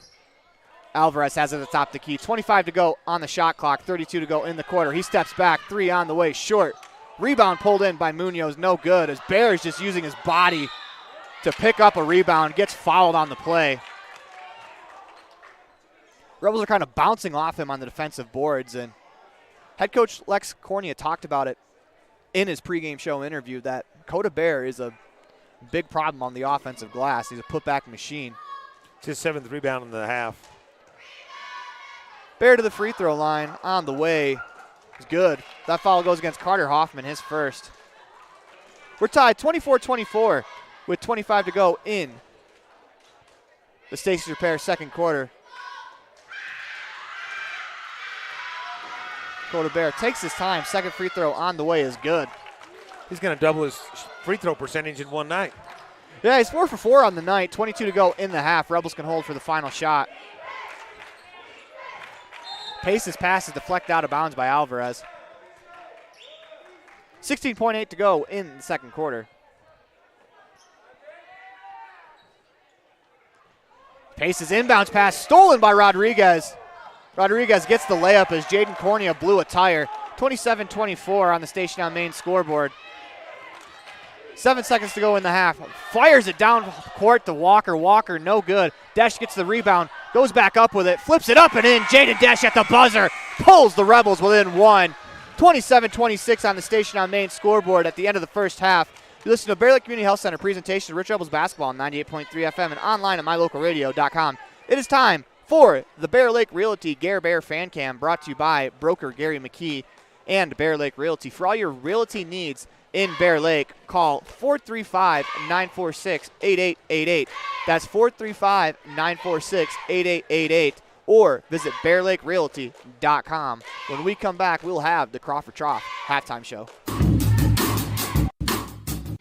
Alvarez has it at the top of the key. 25 to go on the shot clock, 32 to go in the quarter. He steps back, 3 on the way, short. Rebound pulled in by Munoz, no good, as Bear is just using his body to pick up a rebound, gets fouled on the play. Rebels are kind of bouncing off him on the defensive boards, and head coach Lex Cornea talked about it in his pregame show interview that Coda Bear is a big problem on the offensive glass. He's a putback machine. It's his 7th rebound in the half. Bear to the free throw line on the way. It's good. That foul goes against Carter Hoffman, his first. We're tied 24-24 with 25 to go in the Stacey's Repair second quarter. Coda Bear takes his time. Second free throw on the way is good. He's going to double his free throw percentage in one night. Yeah, he's 4 for 4 on the night. 22 to go in the half. Rebels can hold for the final shot. Pace's pass is deflected out of bounds by Alvarez. 16.8 to go in the second quarter. Pace's inbounds pass stolen by Rodriguez. Rodriguez gets the layup as Jaden Cornea blew a tire. 27-24 on the Station on Main scoreboard. 7 seconds to go in the half. Fires it down court to Walker. Walker, no good. Desh gets the rebound, goes back up with it, flips it up and in. Jaden Desh at the buzzer pulls the Rebels within one. 27-26 on the Station on Main scoreboard at the end of the first half. You listen to Bear Lake Community Health Center presentation of Rich Rebels basketball on 98.3 FM and online at mylocalradio.com. It is time for the Bear Lake Realty Gare Bear Fan Cam, brought to you by broker Gary McKee and Bear Lake Realty. For all your realty needs in Bear Lake, call 435-946-8888. That's 435-946-8888. Or visit bearlakerealty.com. When we come back, we'll have the Crawford Trough halftime show.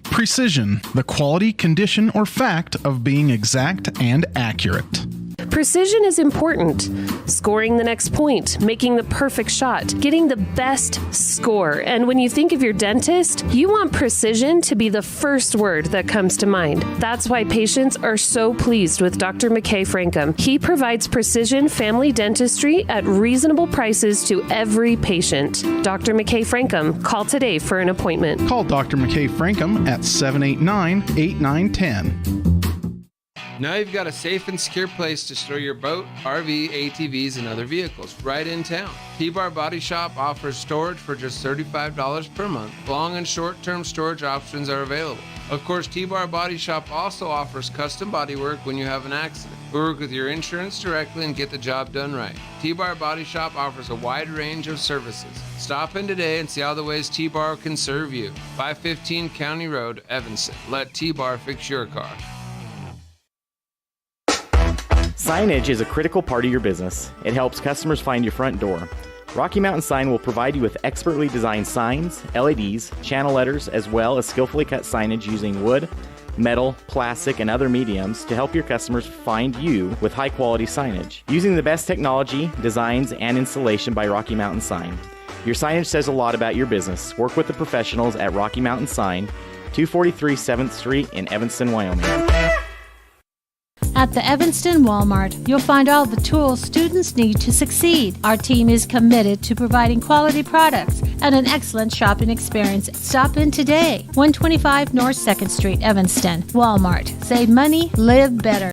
Precision, the quality, condition, or fact of being exact and accurate. Precision is important. Scoring the next point, making the perfect shot, getting the best score. And when you think of your dentist, you want precision to be the first word that comes to mind. That's why patients are so pleased with Dr. McKay Frankum. He provides precision family dentistry at reasonable prices to every patient. Dr. McKay Frankum, call today for an appointment. Call Dr. McKay Frankum at 789-8910. Now you've got a safe and secure place to store your boat, RV, ATVs, and other vehicles right in town. T-Bar Body Shop offers storage for just $35 per month. Long and short-term storage options are available. Of course, T-Bar Body Shop also offers custom bodywork when you have an accident. Work with your insurance directly and get the job done right. T-Bar Body Shop offers a wide range of services. Stop in today and see all the ways T-Bar can serve you. 515 County Road, Evanston. Let T-Bar fix your car. Signage is a critical part of your business. It helps customers find your front door. Rocky Mountain Sign will provide you with expertly designed signs, LEDs, channel letters, as well as skillfully cut signage using wood, metal, plastic, and other mediums to help your customers find you with high-quality signage. Using the best technology, designs, and installation by Rocky Mountain Sign. Your signage says a lot about your business. Work with the professionals at Rocky Mountain Sign, 243 7th Street in Evanston, Wyoming. At the Evanston Walmart, you'll find all the tools students need to succeed. Our team is committed to providing quality products and an excellent shopping experience. Stop in today. 125 North 2nd Street, Evanston. Walmart. Save money, live better.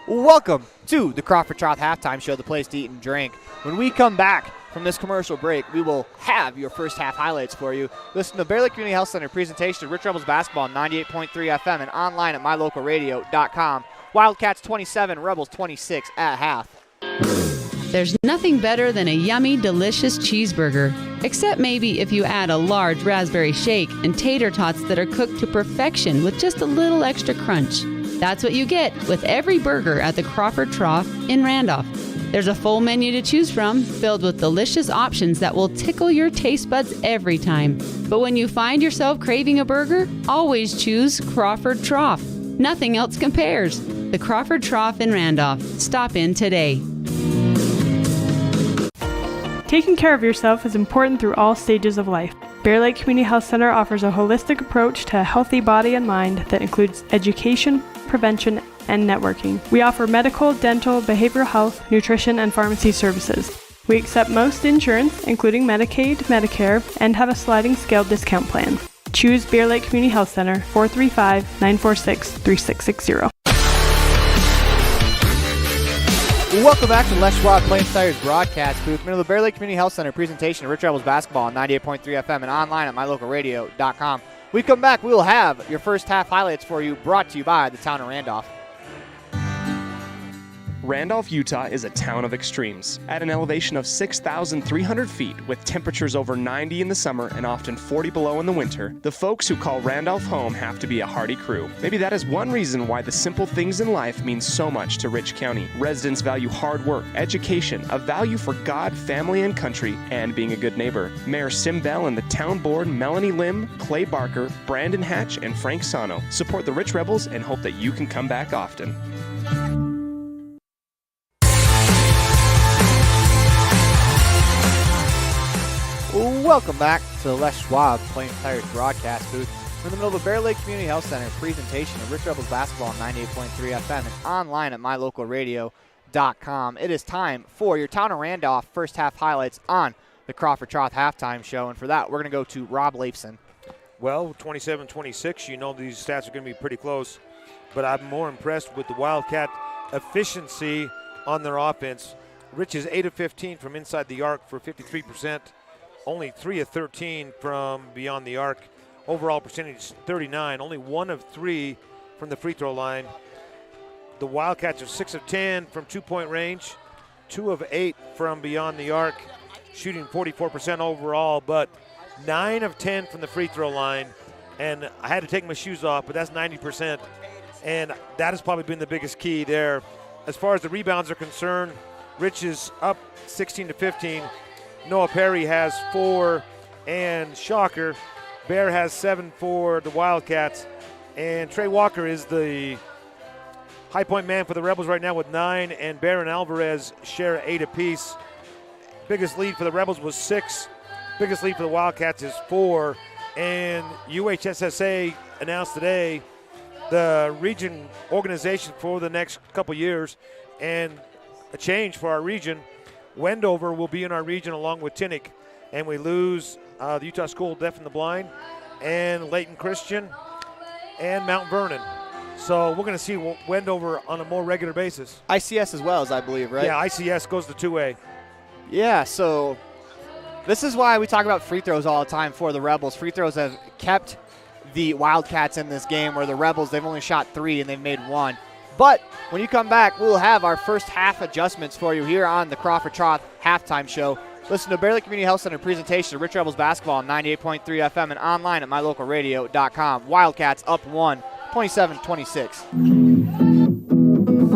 Welcome to the Crawford Troth Halftime Show, the place to eat and drink. When we come back from this commercial break, we will have your first half highlights for you. Listen to Bear Lake Community Health Center presentation of Rich Rebels basketball on 98.3 FM and online at mylocalradio.com. Wildcats 27, Rebels 26 at half. There's nothing better than a yummy, delicious cheeseburger. Except maybe if you add a large raspberry shake and tater tots that are cooked to perfection with just a little extra crunch. That's what you get with every burger at the Crawford Trough in Randolph. There's a full menu to choose from, filled with delicious options that will tickle your taste buds every time. But when you find yourself craving a burger, always choose Crawford Trough. Nothing else compares. The Crawford Trough in Randolph. Stop in today. Taking care of yourself is important through all stages of life. Bear Lake Community Health Center offers a holistic approach to a healthy body and mind that includes education, prevention, and networking. We offer medical, dental, behavioral health, nutrition, and pharmacy services. We accept most insurance, including Medicaid, Medicare, and have a sliding scale discount plan. Choose Bear Lake Community Health Center, 435-946-3660. Welcome back to the Les Schwab Plains Tires broadcast booth. Middle of the Bear Lake Community Health Center presentation of Rich Rebels basketball on 98.3 FM and online at mylocalradio.com. We come back, we will have your first half highlights for you, brought to you by the town of Randolph. Randolph, Utah is a town of extremes. At an elevation of 6,300 feet, with temperatures over 90 in the summer and often 40 below in the winter, the folks who call Randolph home have to be a hardy crew. Maybe that is one reason why the simple things in life mean so much to Rich County. Residents value hard work, education, a value for God, family, and country, and being a good neighbor. Mayor Sim Bell and the town board, Melanie Lim, Clay Barker, Brandon Hatch, and Frank Sano, support the Rich Rebels and hope that you can come back often. Welcome back to the Les Schwab Plains Tires broadcast booth. We're in the middle of the Bear Lake Community Health Center presentation of Rich Rebels basketball on 98.3 FM and online at mylocalradio.com. It is time for your Town of Randolph first half highlights on the Crawford Troth halftime show. And for that, we're going to go to Rob Leifson. Well, 27-26, you know these stats are going to be pretty close, but I'm more impressed with the Wildcat efficiency on their offense. Rich is 8 of 15 from inside the arc for 53%. Only 3 of 13 from beyond the arc. Overall percentage 39. Only 1 of 3 from the free throw line. The Wildcats are 6 of 10 from 2-point range. 2 of 8 from beyond the arc. Shooting 44% overall, but 9 of 10 from the free throw line. And I had to take my shoes off, but that's 90%. And that has probably been the biggest key there. As far as the rebounds are concerned, Rich is up 16 to 15. Noah Perry has 4, and shocker, Bear has 7 for the Wildcats. And Trey Walker is the high point man for the Rebels right now with 9, and Bear and Alvarez share 8 apiece. Biggest lead for the Rebels was 6. Biggest lead for the Wildcats is 4. And UHSSA announced today the region organization for the next couple years, and a change for our region. Wendover will be in our region along with Tinnick, and we lose the Utah School of Deaf and the Blind and Layton Christian and Mount Vernon. So we're going to see Wendover on a more regular basis. ICS as well, as I believe, right? Yeah, ICS goes to 2A. Yeah, so this is why we talk about free throws all the time for the Rebels. Free throws have kept the Wildcats in this game, where the Rebels, they've only shot 3 and they've made 1. But when you come back, we'll have our first half adjustments for you here on the Crawford Troth halftime show. Listen to Bear Lake Community Health Center presentation of Rich Rebels basketball on 98.3 FM and online at mylocalradio.com. Wildcats up 1, 27-26.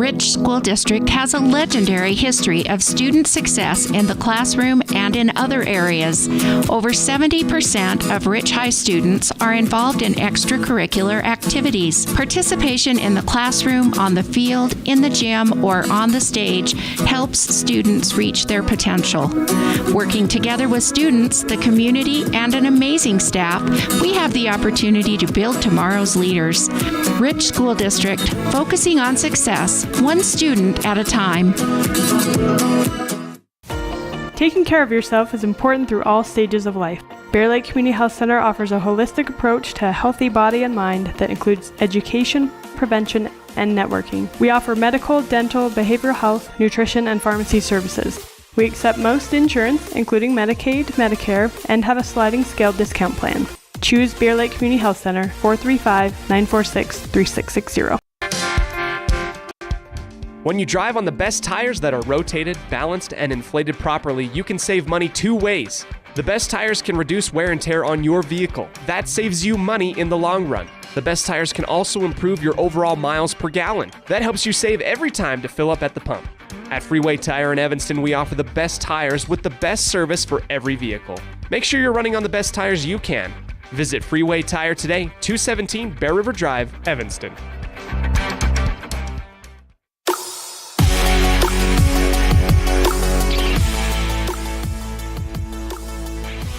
Rich School District has a legendary history of student success in the classroom and in other areas. Over 70% of Rich High students are involved in extracurricular activities. Participation in the classroom, on the field, in the gym, or on the stage helps students reach their potential. Working together with students, the community, and an amazing staff, we have the opportunity to build tomorrow's leaders. Rich School District, focusing on success, one student at a time. Taking care of yourself is important through all stages of life. Bear Lake Community Health Center offers a holistic approach to a healthy body and mind that includes education, prevention, and networking. We offer medical, dental, behavioral health, nutrition, and pharmacy services. We accept most insurance, including Medicaid, Medicare, and have a sliding scale discount plan. Choose Bear Lake Community Health Center, 435-946-3660. When you drive on the best tires that are rotated, balanced, and inflated properly, you can save money 2 ways. The best tires can reduce wear and tear on your vehicle. That saves you money in the long run. The best tires can also improve your overall miles per gallon. That helps you save every time to fill up at the pump. At Freeway Tire in Evanston, we offer the best tires with the best service for every vehicle. Make sure you're running on the best tires you can. Visit Freeway Tire today, 217 Bear River Drive, Evanston.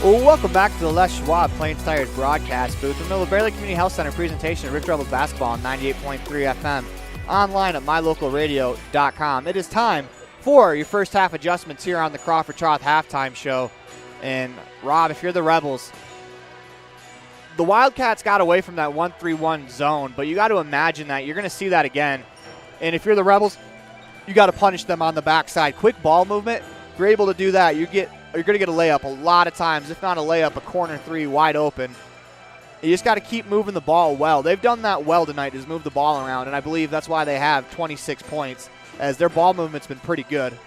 Welcome back to the Les Schwab Plains Tires broadcast booth. In the middle of Bear Lake Community Health Center presentation of Rich Rebels basketball on 98.3 FM. Online at mylocalradio.com. It is time for your first half adjustments here on the Crawford Troth halftime show. And Rob, if you're the Rebels, the Wildcats got away from that 1-3-1 zone, but you got to imagine that you're going to see that again. And if you're the Rebels, you got to punish them on the backside. Quick ball movement. If you're able to do that, you're going to get a layup a lot of times. If not a layup, a corner three wide open. You just got to keep moving the ball well. They've done that well tonight, is move the ball around, and I believe that's why they have 26 points, as their ball movement's been pretty good.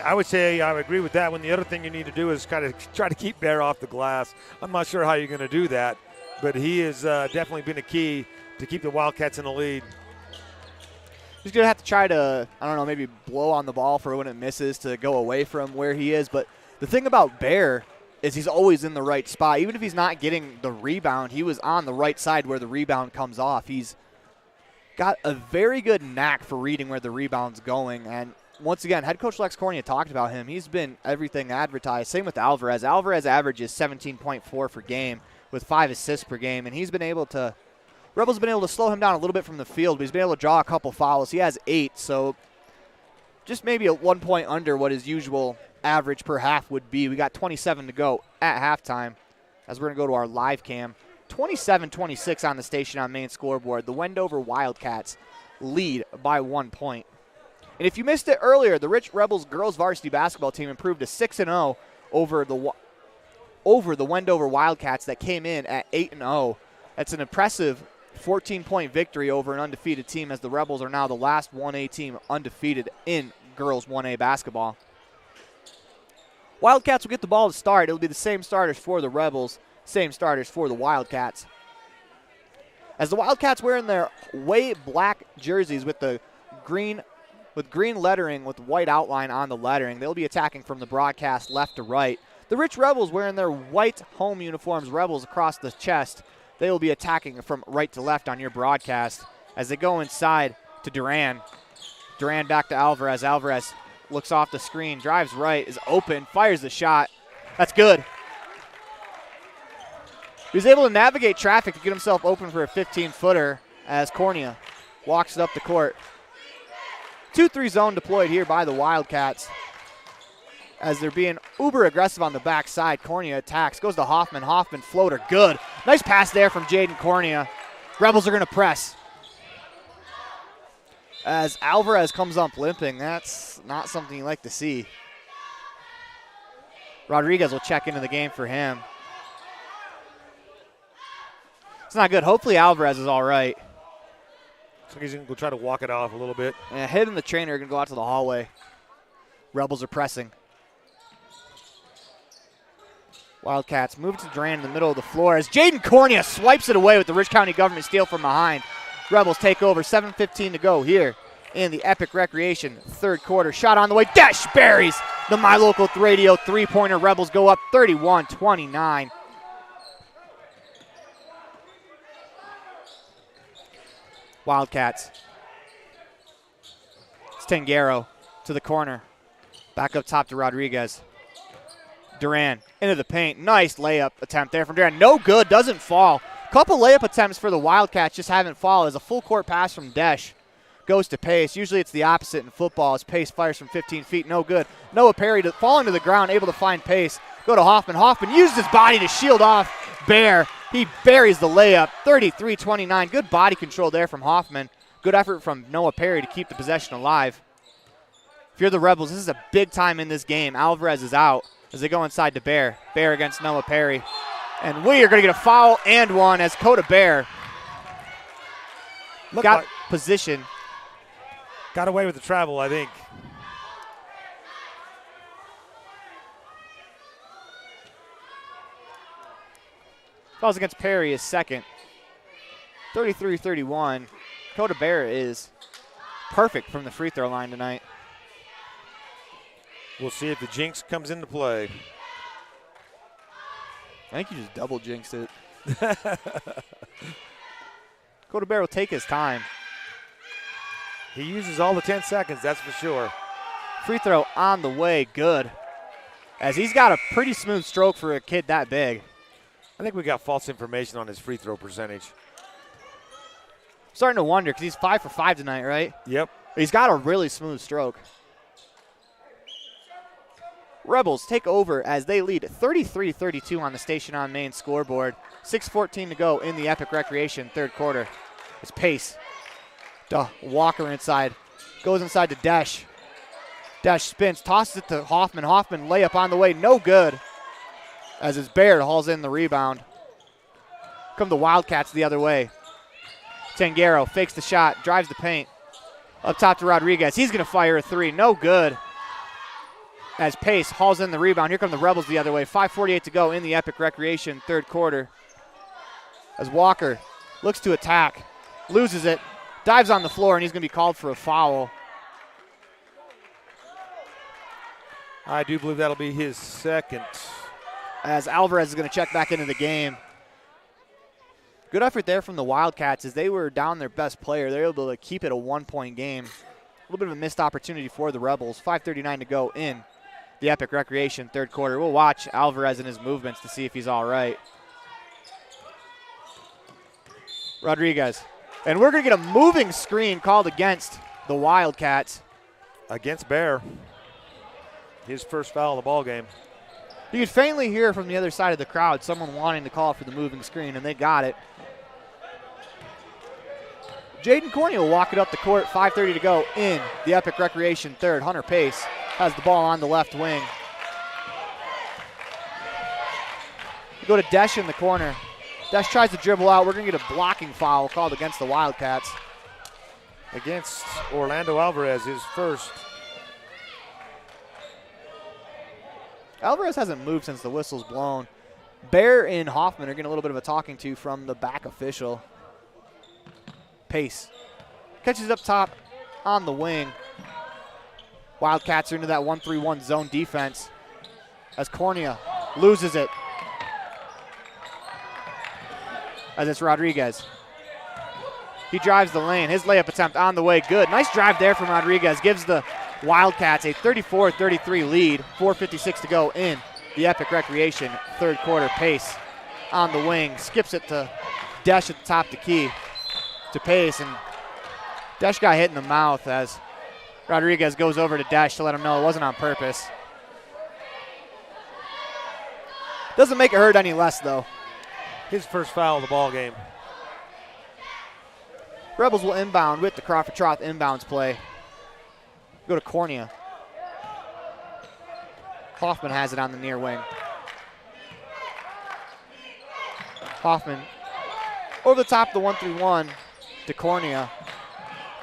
I would say I would agree with that. When the other thing you need to do is kind of try to keep Bear off the glass. I'm not sure how you're going to do that, but he has definitely been a key to keep the Wildcats in the lead. He's going to have to try to, I don't know, maybe blow on the ball for when it misses to go away from where he is. But the thing about Bear is he's always in the right spot. Even if he's not getting the rebound, he was on the right side where the rebound comes off. He's got a very good knack for reading where the rebound's going. And once again, head coach Lex Cornea talked about him. He's been everything advertised. Same with Alvarez. Alvarez averages 17.4 per game with 5 assists per game. And he's been able to, Rebels have been able to slow him down a little bit from the field, but he's been able to draw a couple fouls. He has 8, so just maybe at 1 point under what his usual average per half would be. We got 27 to go at halftime as we're going to go to our live cam. 27-26 on the station on main scoreboard. The Wendover Wildcats lead by 1 point. And if you missed it earlier, the Rich Rebels girls varsity basketball team improved to 6-0 over the Wendover Wildcats that came in at 8-0. That's an impressive 14-point victory over an undefeated team, as the Rebels are now the last 1A team undefeated in girls 1A basketball. Wildcats will get the ball to start. It'll be the same starters for the Rebels, same starters for the Wildcats. As the Wildcats wearing their way black jerseys with the green lettering with white outline on the lettering, they'll be attacking from the broadcast left to right. The Rich Rebels wearing their white home uniforms, Rebels across the chest, they will be attacking from right to left on your broadcast as they go inside to Duran. Duran back to Alvarez. Alvarez looks off the screen, drives right, is open, fires the shot. That's good. He was able to navigate traffic to get himself open for a 15-footer as Cornea walks it up the court. 2-3 zone deployed here by the Wildcats as they're being uber aggressive on the backside. Cornea attacks, goes to Hoffman. Hoffman floater, good. Nice pass there from Jaden Cornea. Rebels are going to press. As Alvarez comes up limping, that's not something you like to see. Rodriguez will check into the game for him. It's not good. Hopefully Alvarez is all right. So he's going to go try to walk it off a little bit. And him and the trainer are going to go out to the hallway. Rebels are pressing. Wildcats move to Duran in the middle of the floor as Jaden Cornea swipes it away with the Rich County government steal from behind. Rebels take over, 7:15 to go here in the Epic Recreation third quarter. Shot on the way, dash buries the My Local Radio three-pointer. Rebels go up 31-29. Wildcats. It's Tangaro to the corner. Back up top to Rodriguez. Duran into the paint. Nice layup attempt there from Duran. No good, doesn't fall. Couple layup attempts for the Wildcats just haven't fallen as a full court pass from Desch goes to Pace. Usually it's the opposite in football as Pace fires from 15 feet. No good. Noah Perry falling to the ground, able to find Pace. Go to Hoffman. Hoffman used his body to shield off Bear. He buries the layup, 33-29. Good body control there from Hoffman. Good effort from Noah Perry to keep the possession alive. If you're the Rebels, this is a big time in this game. Alvarez is out as they go inside to Bear. Bear against Noah Perry. And we are going to get a foul and one as Coda Bear got position. Got away with the travel, I think. Fouls against Perry is second. 33-31. Coda Bear is perfect from the free throw line tonight. We'll see if the jinx comes into play. I think you just double jinxed it. Coda Bear will take his time. He uses all the 10 seconds, that's for sure. Free throw on the way, good. As he's got a pretty smooth stroke for a kid that big. I think we got false information on his free throw percentage. Starting to wonder because he's 5 for 5 tonight, right? Yep. He's got a really smooth stroke. Rebels take over as they lead 33-32 on the Station on Main scoreboard. 6:14 to go in the Epic Recreation third quarter. It's Pace. Walker inside. Goes inside to Desch. Desch spins, tosses it to Hoffman. Hoffman layup on the way, no good. As his Baird hauls in the rebound. Come the Wildcats the other way. Tangaro fakes the shot, drives the paint. Up top to Rodriguez. He's going to fire a three, no good. As Pace hauls in the rebound. Here come the Rebels the other way. 5:48 to go in the Epic Recreation third quarter. As Walker looks to attack, loses it, dives on the floor, and he's going to be called for a foul. I do believe that'll be his second. As Alvarez is going to check back into the game. Good effort there from the Wildcats as they were down their best player. They were able to keep it a one-point game. A little bit of a missed opportunity for the Rebels. 5:39 to go in the Epic Recreation third quarter. We'll watch Alvarez and his movements to see if he's all right. Rodriguez. And we're going to get a moving screen called against the Wildcats. Against Bear. His first foul of the ball game. You could faintly hear from the other side of the crowd someone wanting to call for the moving screen, and they got it. Jaden Corney will walk it up the court. 5:30 to go in the Epic Recreation third. Hunter Pace has the ball on the left wing. You go to Desch in the corner. Desch tries to dribble out. We're going to get a blocking foul called against the Wildcats. Against Orlando Alvarez, his first. Alvarez hasn't moved since the whistle's blown. Bear and Hoffman are getting a little bit of a talking to from the back official. Pace catches up top on the wing. Wildcats are into that 1-3-1 zone defense as Cornea loses it. As it's Rodriguez. He drives the lane. His layup attempt on the way. Good. Nice drive there from Rodriguez. Gives the Wildcats a 34-33 lead. 4:56 to go in the Epic Recreation third quarter. Pace on the wing. Skips it to Desch at the top of the key to Pace. And Desch got hit in the mouth as Rodriguez goes over to Desch to let him know it wasn't on purpose. Doesn't make it hurt any less, though. His first foul of the ball game. Rebels will inbound with the Crawford-Troth inbounds play. Go to Cornea. Hoffman has it on the near wing. Hoffman over the top of the 1-3-1 to Cornea.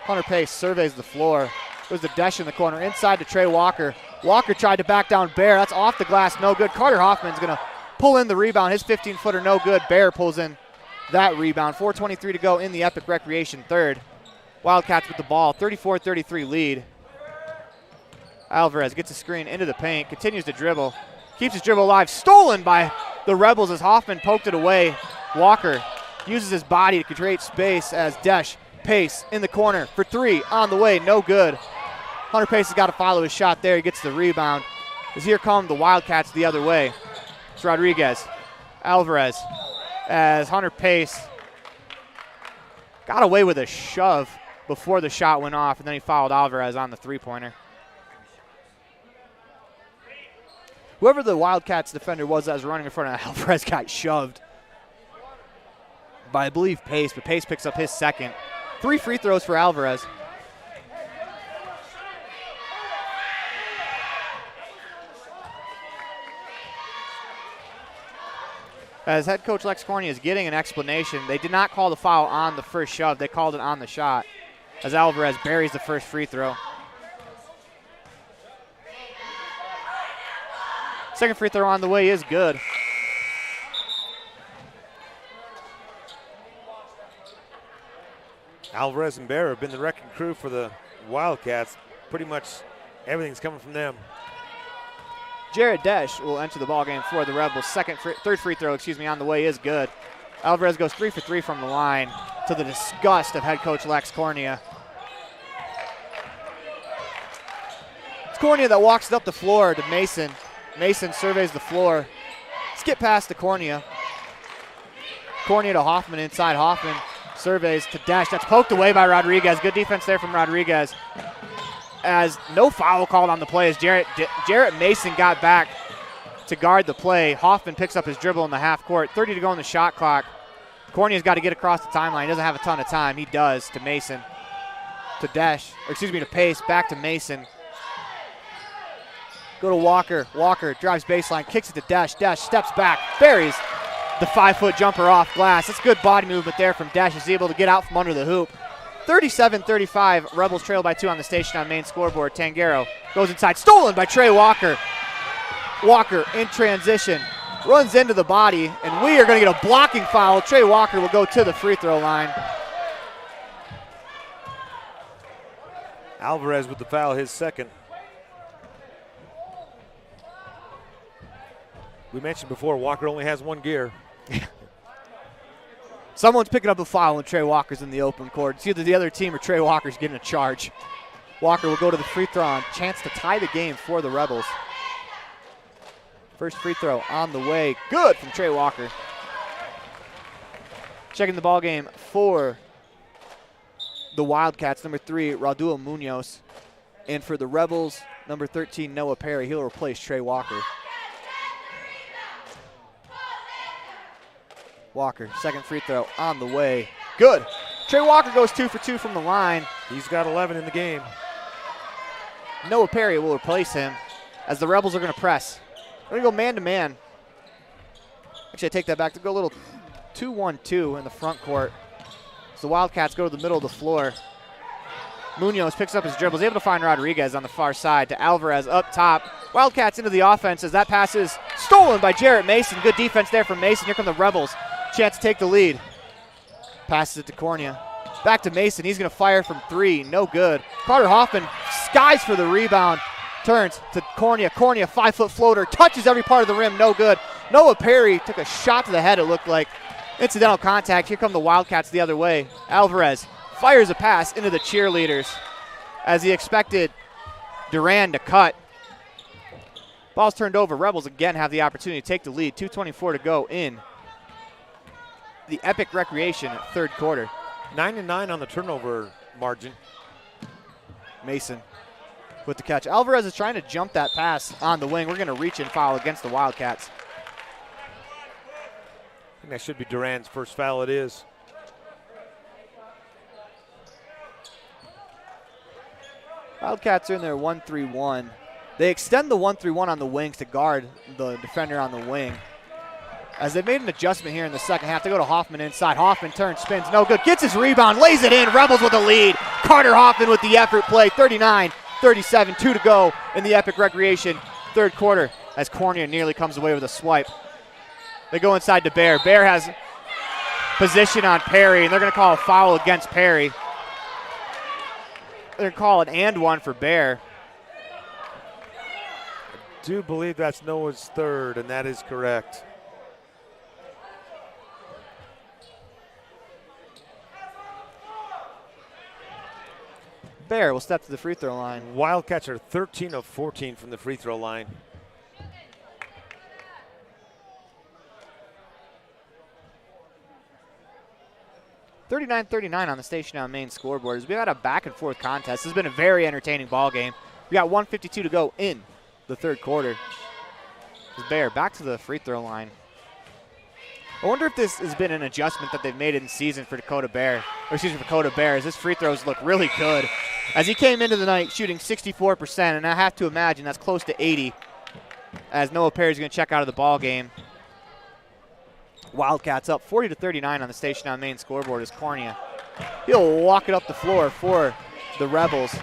Hunter Pace surveys the floor. Goes to Desch in the corner. Inside to Trey Walker. Walker tried to back down Bear. That's off the glass. No good. Carter Hoffman's going to pull in the rebound. His 15-footer no good. Bear pulls in that rebound. 4:23 to go in the Epic Recreation third. Wildcats with the ball. 34-33 lead. Alvarez gets a screen into the paint. Continues to dribble. Keeps his dribble alive. Stolen by the Rebels as Hoffman poked it away. Walker uses his body to create space as Desch. Pace in the corner for three. On the way. No good. Hunter Pace has got to follow his shot there. He gets the rebound. As here come the Wildcats the other way. It's Rodriguez. Alvarez. As Hunter Pace got away with a shove before the shot went off, and then he fouled Alvarez on the three-pointer. Whoever the Wildcats defender was that was running in front of Alvarez got shoved by, I believe, Pace, but Pace picks up his second. 3 free throws for Alvarez. As head coach Lex Corney is getting an explanation, they did not call the foul on the first shove. They called it on the shot as Alvarez buries the first free throw. Second free throw on the way is good. Alvarez and Bear have been the wrecking crew for the Wildcats. Pretty much everything's coming from them. Jarrett Desch will enter the ballgame for the Rebels. Third free throw, on the way is good. Alvarez goes 3 for 3 from the line to the disgust of head coach Lex Cornea. It's Cornea that walks it up the floor to Mason. Mason surveys the floor. Skip pass to Cornea. Cornea to Hoffman inside. Hoffman surveys to Desch. That's poked away by Rodriguez. Good defense there from Rodriguez. As no foul called on the play as Jarrett Mason got back to guard the play. Hoffman picks up his dribble in the half court. 30 to go on the shot clock. Cornea's got to get across the timeline. He doesn't have a ton of time. He does to Mason. To Pace. Back to Mason. Go to Walker. Walker drives baseline. Kicks it to Desch. Desch steps back. Buries the 5-foot jumper off glass. That's good body movement there from Desch. He's able to get out from under the hoop. 37-35, Rebels trail by 2 on the station on main scoreboard. Tanguero goes inside, stolen by Trey Walker. Walker in transition, runs into the body, and we are going to get a blocking foul. Trey Walker will go to the free throw line. Alvarez with the foul, his second. We mentioned before, Walker only has 1 gear. Someone's picking up a foul when Trey Walker's in the open court. It's either the other team or Trey Walker's getting a charge. Walker will go to the free throw line. Chance to tie the game for the Rebels. First free throw on the way. Good from Trey Walker. Checking the ball game for the Wildcats, number 3, Raul Munoz. And for the Rebels, number 13, Noah Perry. He'll replace Trey Walker. Walker, second free throw on the way. Good. Trey Walker goes 2 for 2 from the line. He's got 11 in the game. Noah Perry will replace him as the Rebels are going to press. They're going to go man-to-man. Actually, I take that back. To go a little 2-1-2 in the front court. So the Wildcats go to the middle of the floor. Munoz picks up his dribbles, able to find Rodriguez on the far side to Alvarez up top. Wildcats into the offense as that pass is stolen by Jarrett Mason. Good defense there from Mason. Here come the Rebels. Chance to take the lead. Passes it to Cornea. Back to Mason. He's going to fire from 3. No good. Carter Hoffman skies for the rebound. Turns to Cornea. Cornea, 5-foot floater. Touches every part of the rim. No good. Noah Perry took a shot to the head, it looked like. Incidental contact. Here come the Wildcats the other way. Alvarez fires a pass into the cheerleaders as he expected Duran to cut. Ball's turned over. Rebels again have the opportunity to take the lead. 2:24 to go in the Epic Recreation third quarter. 9-9 on the turnover margin. Mason with the catch. Alvarez is trying to jump that pass on the wing. We're going to reach and foul against the Wildcats. I think that should be Duran's first foul. It is. Wildcats are in their 1-3-1. They extend the 1-3-1 on the wings to guard the defender on the wing. As they made an adjustment here in the second half, they go to Hoffman inside. Hoffman turns, spins, no good. Gets his rebound, lays it in. Rebels with the lead. Carter Hoffman with the effort play. 39-37, 2 to go in the Epic Recreation third quarter as Cornea nearly comes away with a swipe. They go inside to Bear. Bear has position on Perry, and they're going to call a foul against Perry. They're going to call an and one for Bear. I do believe that's Noah's third, and that is correct. Bear will step to the free throw line. Wildcats are 13 of 14 from the free throw line. $39-39 on the station on main scoreboard. We've had a back and forth contest. This has been a very entertaining ball game. We got 1:52 to go in the third quarter. Bear back to the free throw line. I wonder if this has been an adjustment that they've made in the season for Dakota Bear. Or excuse me, for Dakota Bear, as his free throws look really good. As he came into the night shooting 64%, and I have to imagine that's close to 80, as Noah Perry's going to check out of the ball game. Wildcats up 40-39 on the Station on Main scoreboard is Cornea. He'll walk it up the floor for the Rebels.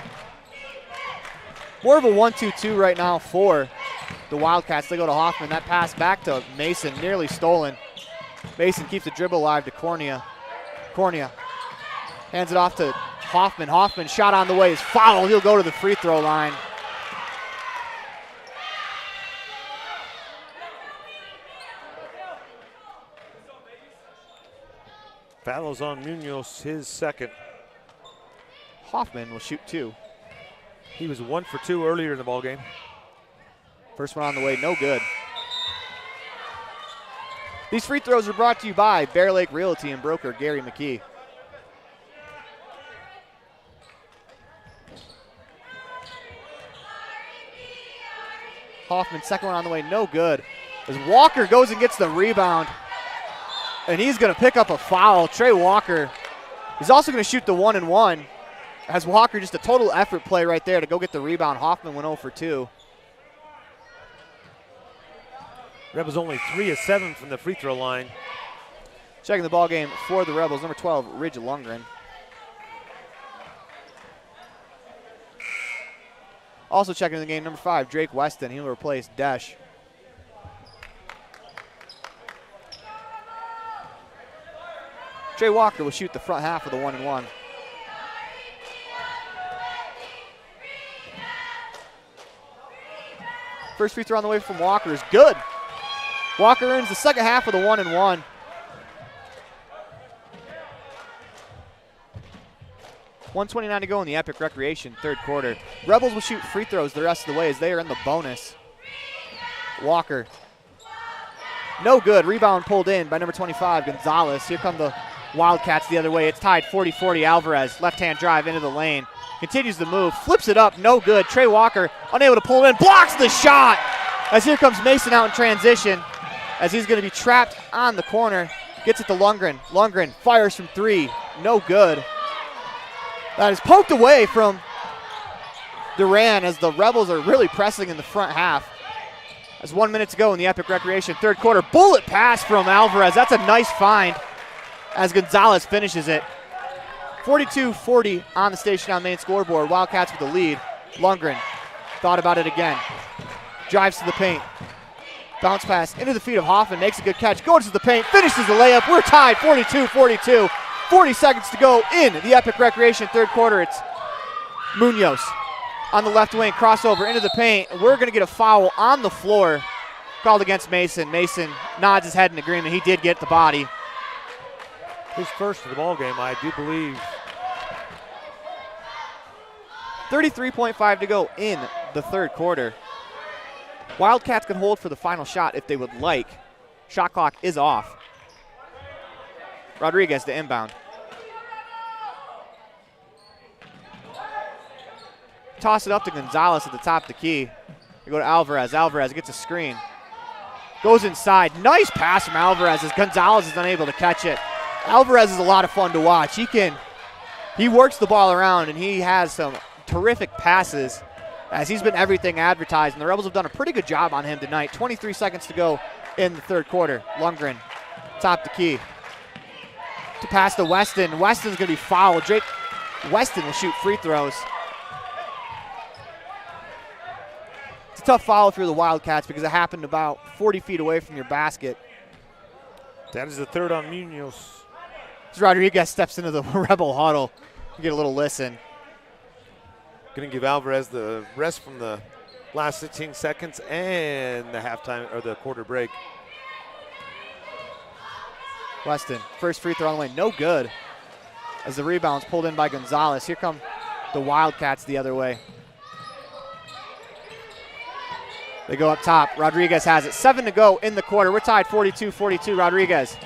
More of a 1-2-2 right now for the Wildcats. They go to Hoffman. That pass back to Mason, nearly stolen. Mason keeps the dribble alive to Cornea. Cornea hands it off to Hoffman. Hoffman, shot on the way, is fouled. He'll go to the free throw line. Fouls on Munoz, his second. Hoffman will shoot 2. He was 1 for 2 earlier in the ball game. First one on the way, no good. These free throws are brought to you by Bear Lake Realty and broker Gary McKee. Hoffman, second one on the way, no good. As Walker goes and gets the rebound, and he's going to pick up a foul. Trey Walker is also going to shoot the 1-and-1. Has Walker just a total effort play right there to go get the rebound. Hoffman went 0 for 2. Rebels only 3 of 7 from the free throw line. Checking the ball game for the Rebels, number 12, Ridge Lundgren. Also checking the game, number 5, Drake Weston. He will replace Desch. Trey Walker will shoot the front half of the 1-and-1. First free throw on the way from Walker is good. Walker earns the second half of the 1-and-1. .129 to go in the Epic Recreation third quarter. Rebels will shoot free throws the rest of the way as they are in the bonus. Walker. No good. Rebound pulled in by number 25, Gonzalez. Here come the Wildcats the other way. It's tied 40-40. Alvarez, left-hand drive into the lane. Continues the move. Flips it up. No good. Trey Walker unable to pull it in. Blocks the shot. As here comes Mason out in transition. As he's going to be trapped on the corner. Gets it to Lundgren. Lundgren fires from 3. No good. That is poked away from Duran as the Rebels are really pressing in the front half. There's 1 minute to go in the Epic Recreation third quarter. Bullet pass from Alvarez. That's a nice find as Gonzalez finishes it. 42-40 on the Station on Main scoreboard. Wildcats with the lead. Lundgren thought about it again. Drives to the paint. Bounce pass into the feet of Hoffman. Makes a good catch. Goes to the paint. Finishes the layup. We're tied 42-42. 40 seconds to go in the Epic Recreation third quarter. It's Munoz on the left wing. Crossover into the paint. We're going to get a foul on the floor called against Mason. Mason nods his head in agreement. He did get the body. His first of the ball game, I do believe. 33.5 to go in the third quarter. Wildcats can hold for the final shot if they would like. Shot clock is off. Rodriguez to inbound. Toss it up to Gonzalez at the top of the key. They go to Alvarez. Alvarez gets a screen. Goes inside. Nice pass from Alvarez as Gonzalez is unable to catch it. Alvarez is a lot of fun to watch. He works the ball around and he has some terrific passes as he's been everything advertised, and the Rebels have done a pretty good job on him tonight. 23 seconds to go in the third quarter. Lundgren, top the key. To pass to Weston. Weston's going to be fouled. Drake Weston will shoot free throws. It's a tough foul if you're the Wildcats because it happened about 40 feet away from your basket. That is the third on Munoz. As Rodriguez steps into the Rebel huddle, you get a little listen. Going to give Alvarez the rest from the last 15 seconds and the halftime or the quarter break. Weston, first free throw on the way, no good. As the rebound's pulled in by Gonzalez. Here come the Wildcats the other way. They go up top. Rodriguez has it. 7 to go in the quarter. We're tied 42-42. Rodriguez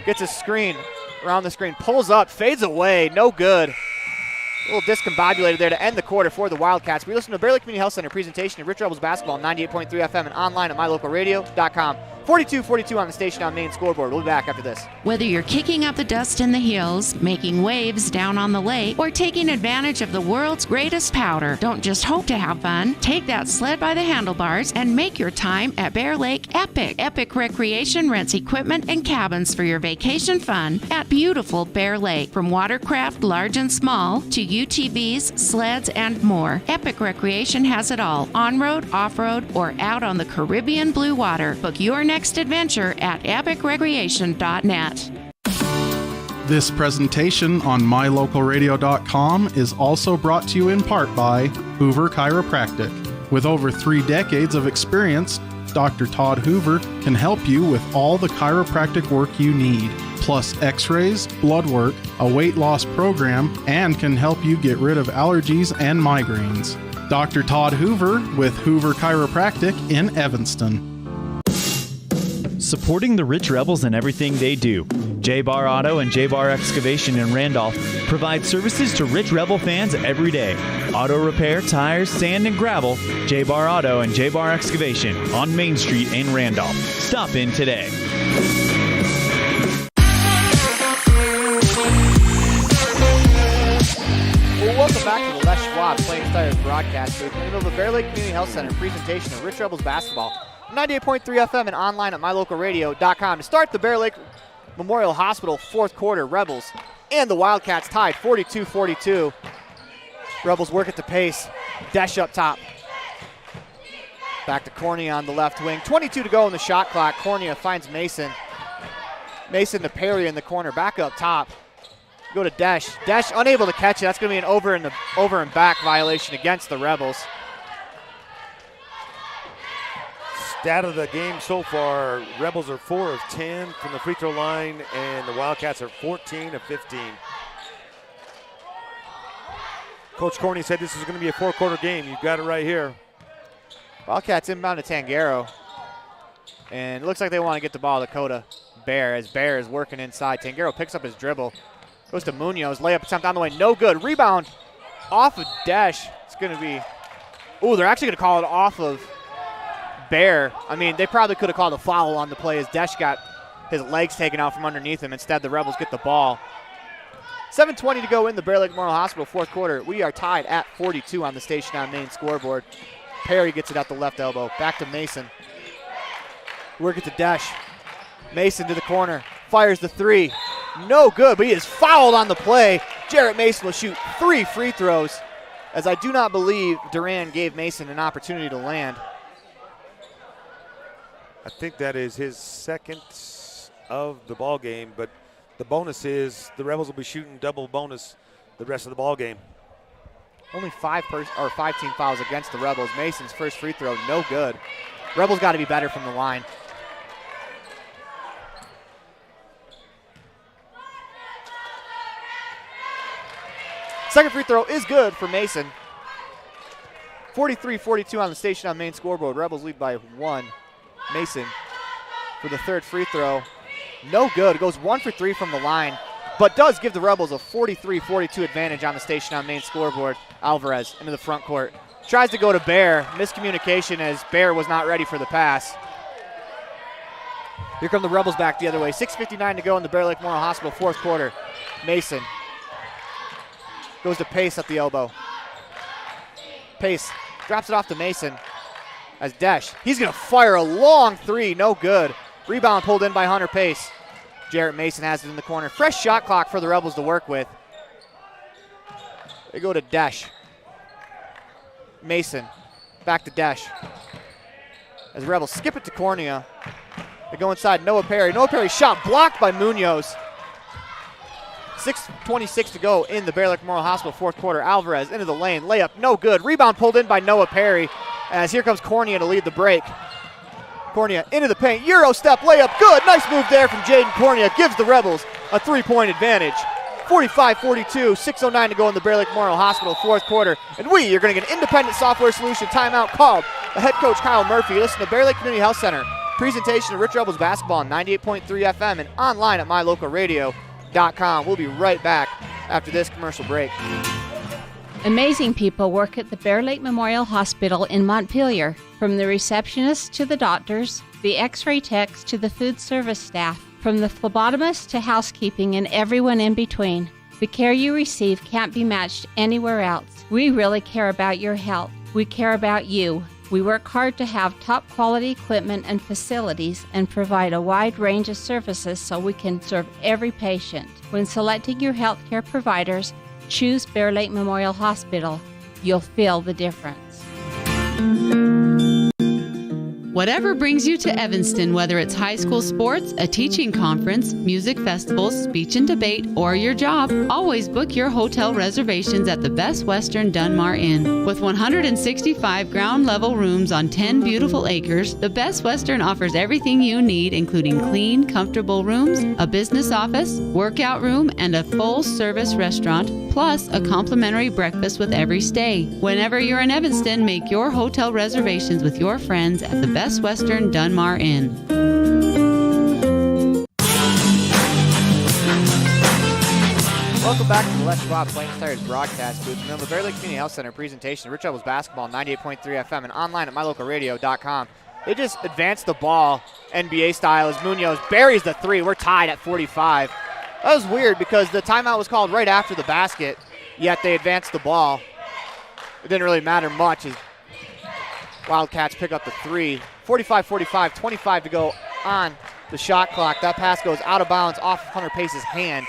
gets a screen around the screen, pulls up, fades away, no good. little discombobulated there to end the quarter for the Wildcats. We listen to Bear Lake Community Health Center presentation of Rich Rebels basketball on 98.3 FM and online at mylocalradio.com. 42-42 on the station on main scoreboard. We'll be back after this. Whether you're kicking up the dust in the hills, making waves down on the lake, or taking advantage of the world's greatest powder, don't just hope to have fun. Take that sled by the handlebars and make your time at Bear Lake epic. Epic Recreation rents equipment and cabins for your vacation fun at beautiful Bear Lake. From watercraft large and small to UTVs, sleds, and more, Epic Recreation has it all. On-road, off-road, or out on the Caribbean blue water. Book your next adventure at epicrecreation.net. This presentation on mylocalradio.com is also brought to you in part by Hoover Chiropractic. With over 3 decades of experience, Dr. Todd Hoover can help you with all the chiropractic work you need, plus x-rays, blood work, a weight loss program, and can help you get rid of allergies and migraines. Dr. Todd Hoover with Hoover Chiropractic in Evanston. Supporting the Rich Rebels in everything they do. J-Bar Auto and J-Bar Excavation in Randolph provide services to Rich Rebel fans every day. Auto repair, tires, sand, and gravel. J-Bar Auto and J-Bar Excavation on Main Street in Randolph. Stop in today. Well, welcome back to the Les Schwab Plains Tires broadcast booth in the middle of the Bear Lake Community Health Center presentation of Rich Rebels basketball. 98.3 FM and online at mylocalradio.com. To start the Bear Lake Memorial Hospital fourth quarter, Rebels and the Wildcats tied 42-42. Rebels work at the pace. Dash up top. Back to Cornea on the left wing. 22 to go in the shot clock. Cornea finds Mason. Mason to Perry in the corner. Back up top. Go to Dash. Dash unable to catch it. That's going to be an over and back violation against the Rebels. Stat of the game so far, Rebels are 4 of 10 from the free throw line, and the Wildcats are 14 of 15. Coach Corney said this is going to be a 4-quarter game. You've got it right here. Wildcats inbound to Tangaro. And it looks like they want to get the ball to Dakota Bear as Bear is working inside. Tangaro picks up his dribble. Goes to Munoz. Layup attempt on the way. No good. Rebound off of Dash. It's going to be... Ooh, they're actually going to call it off of Bear. I mean, they probably could have called a foul on the play as Dash got his legs taken out from underneath him. Instead, the Rebels get the ball. 7:20 to go in the Bear Lake Memorial Hospital fourth quarter. We are tied at 42 on the station on main scoreboard. Perry gets it out the left elbow. Back to Mason. Work it to Dash. Mason to the corner. Fires the three. No good, but he is fouled on the play. Jarrett Mason will shoot 3 free throws, as I do not believe Duran gave Mason an opportunity to land. I think that is his second of the ball game, but the bonus is the Rebels will be shooting double bonus the rest of the ball game. Only 5 team fouls against the Rebels. Mason's first free throw, no good. Rebels got to be better from the line. Second free throw is good for Mason. 43-42 on the station on main scoreboard. Rebels lead by 1. Mason for the third free throw. No good. It goes 1 for 3 from the line, but does give the Rebels a 43-42 advantage on the station on main scoreboard. Alvarez into the front court. Tries to go to Bear. Miscommunication as Bear was not ready for the pass. Here come the Rebels back the other way. 6:59 to go in the Bear Lake Memorial Hospital fourth quarter. Mason goes to Pace at the elbow. Pace drops it off to Mason as Dash. He's going to fire a long three. No good. Rebound pulled in by Hunter Pace. Jarrett Mason has it in the corner. Fresh shot clock for the Rebels to work with. They go to Dash. Mason back to Dash. As the Rebels skip it to Cornea. They go inside Noah Perry. Noah Perry shot blocked by Munoz. 6:26 to go in the Bear Lake Memorial Hospital fourth quarter. Alvarez into the lane. Layup no good. Rebound pulled in by Noah Perry. As here comes Cornea to lead the break. Cornea into the paint. Euro step layup good. Nice move there from Jaden Cornea. Gives the Rebels a 3-point advantage. 45-42, 6:09 to go in the Bear Lake Memorial Hospital fourth quarter. And we are going to get an independent software solution timeout called by head coach Kyle Murphy. Listen to Bear Lake Community Health Center. Presentation of Rich Rebels basketball on 98.3 FM and online at mylocalradio.com. We'll be right back after this commercial break. Amazing people work at the Bear Lake Memorial Hospital in Montpelier. From the receptionists to the doctors, the x-ray techs to the food service staff, from the phlebotomist to housekeeping and everyone in between. The care you receive can't be matched anywhere else. We really care about your health. We care about you. We work hard to have top quality equipment and facilities and provide a wide range of services so we can serve every patient. When selecting your healthcare providers, choose Bear Lake Memorial Hospital. You'll feel the difference. Whatever brings you to Evanston, whether it's high school sports, a teaching conference, music festivals, speech and debate, or your job, always book your hotel reservations at the Best Western Dunmar Inn. With 165 ground-level rooms on 10 beautiful acres, the Best Western offers everything you need, including clean, comfortable rooms, a business office, workout room, and a full-service restaurant, plus a complimentary breakfast with every stay. Whenever you're in Evanston, make your hotel reservations with your friends at the Best Western Dunmar Inn. Welcome back to the Les Schwab Plains Tires broadcast booth from the Bear Lake Community Health Center presentation of Rich Rebels basketball, 98.3 FM, and online at mylocalradio.com. They just advanced the ball NBA style as Munoz buries the three. We're tied at 45. That was weird because the timeout was called right after the basket, yet they advanced the ball. It didn't really matter much as Wildcats pick up the three. 45-45, 25 to go on the shot clock. That pass goes out of bounds off Hunter Pace's hand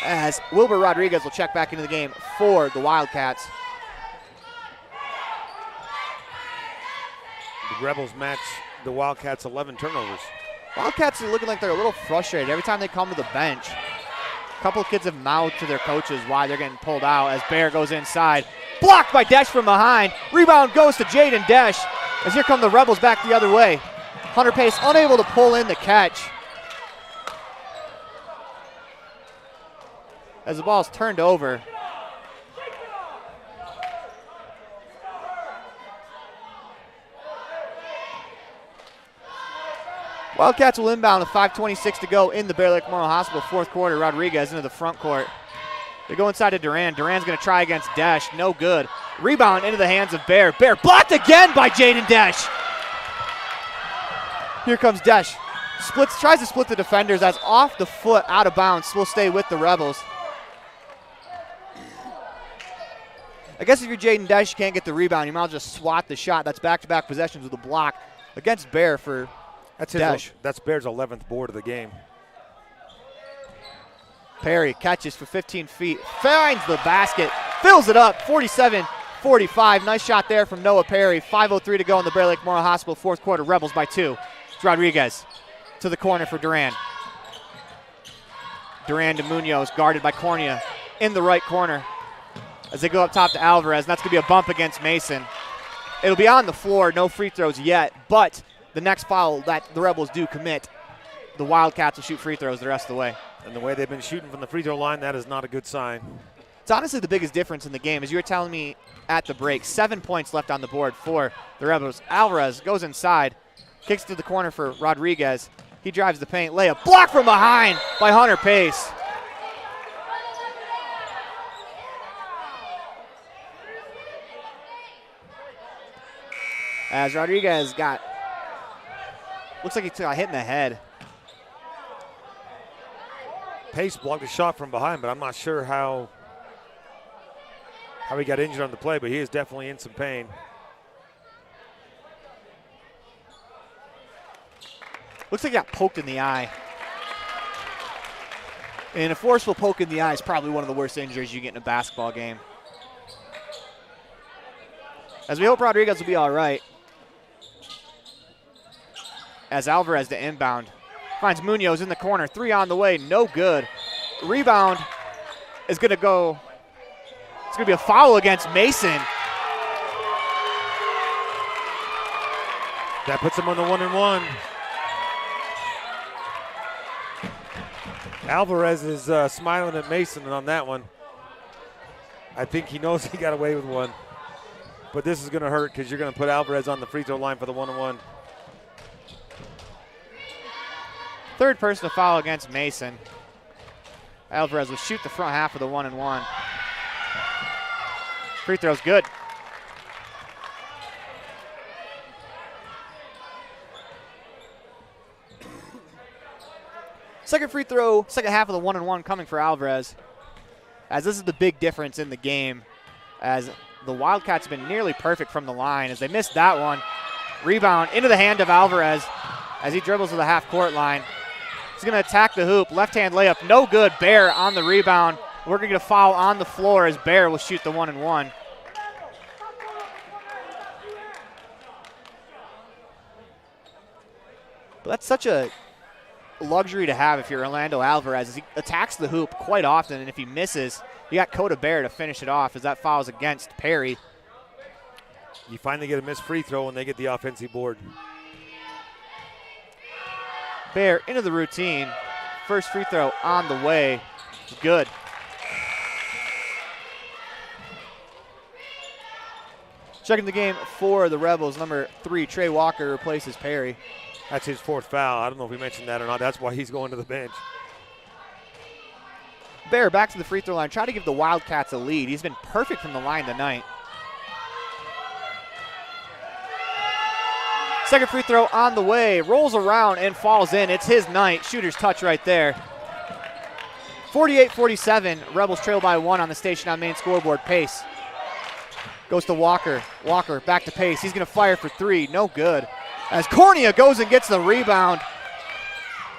as Wilbur Rodriguez will check back into the game for the Wildcats. The Rebels match the Wildcats' 11 turnovers. Wildcats are looking like they're a little frustrated every time they come to the bench. A couple of kids have mouthed to their coaches why they're getting pulled out as Bear goes inside. Blocked by Desch from behind. Rebound goes to Jaden Desch as here come the Rebels back the other way. Hunter Pace unable to pull in the catch. As the ball's turned over. Wildcats will inbound with 5:26 to go in the Bear Lake Memorial Hospital fourth quarter. Rodriguez into the front court. They go inside to Duran. Duran's going to try against Desch. No good. Rebound into the hands of Bear. Bear blocked again by Jaden Desch. Here comes Desch. Tries to split the defenders as off the foot, out of bounds. Will stay with the Rebels. I guess if you're Jaden Desch, you can't get the rebound. You might as well just swat the shot. That's back-to-back possessions with a block against Bear for Desch. That's Bear's 11th board of the game. Perry catches for 15 feet, finds the basket, fills it up, 47-45. Nice shot there from Noah Perry. 5:03 to go in the Bear Lake Memorial Hospital fourth quarter. Rebels by 2. It's Rodriguez to the corner for Duran. Duran to Munoz, guarded by Cornea in the right corner as they go up top to Alvarez. And that's going to be a bump against Mason. It'll be on the floor, no free throws yet, but the next foul that the Rebels do commit, the Wildcats will shoot free throws the rest of the way. And the way they've been shooting from the free throw line, that is not a good sign. It's honestly the biggest difference in the game. As you were telling me at the break, 7 points left on the board for the Rebels. Alvarez goes inside, kicks to the corner for Rodriguez. He drives the paint, layup, blocked from behind by Hunter Pace. As Rodriguez looks like he got hit in the head. Pace blocked a shot from behind, but I'm not sure how he got injured on the play, but he is definitely in some pain. Looks like he got poked in the eye. And a forceful poke in the eye is probably one of the worst injuries you get in a basketball game. As we hope Rodriguez will be all right. As Alvarez to inbound. Finds Munoz in the corner. 3 on the way. No good. Rebound is going to go. It's going to be a foul against Mason. That puts him on the 1-and-1. Alvarez is smiling at Mason on that one. I think he knows he got away with one. But this is going to hurt because you're going to put Alvarez on the free throw line for the 1-and-1. Third person to foul against Mason. Alvarez will shoot the front half of the 1-and-1. Free throw's good. Second free throw, second half of the 1-and-1 coming for Alvarez. As this is the big difference in the game, as the Wildcats have been nearly perfect from the line. As they missed that one, rebound into the hand of Alvarez as he dribbles to the half-court line. He's going to attack the hoop. Left-hand layup, no good. Bear on the rebound. We're going to get a foul on the floor as Bear will shoot the 1-and-1. But that's such a luxury to have if you're Orlando Alvarez, as he attacks the hoop quite often, and if he misses, you got Coda Bear to finish it off as that foul's against Perry. You finally get a missed free throw and they get the offensive board. Bear into the routine. First free throw on the way. Good. Checking the game for the Rebels, number 3, Trey Walker replaces Perry. That's his 4th foul. I don't know if we mentioned that or not. That's why he's going to the bench. Bear back to the free throw line. Try to give the Wildcats a lead. He's been perfect from the line tonight. Second free throw on the way. Rolls around and falls in. It's his night. Shooter's touch right there. 48-47. Rebels trail by 1 on the station on main scoreboard. Pace goes to Walker. Walker back to Pace. He's going to fire for 3. No good. As Cornea goes and gets the rebound.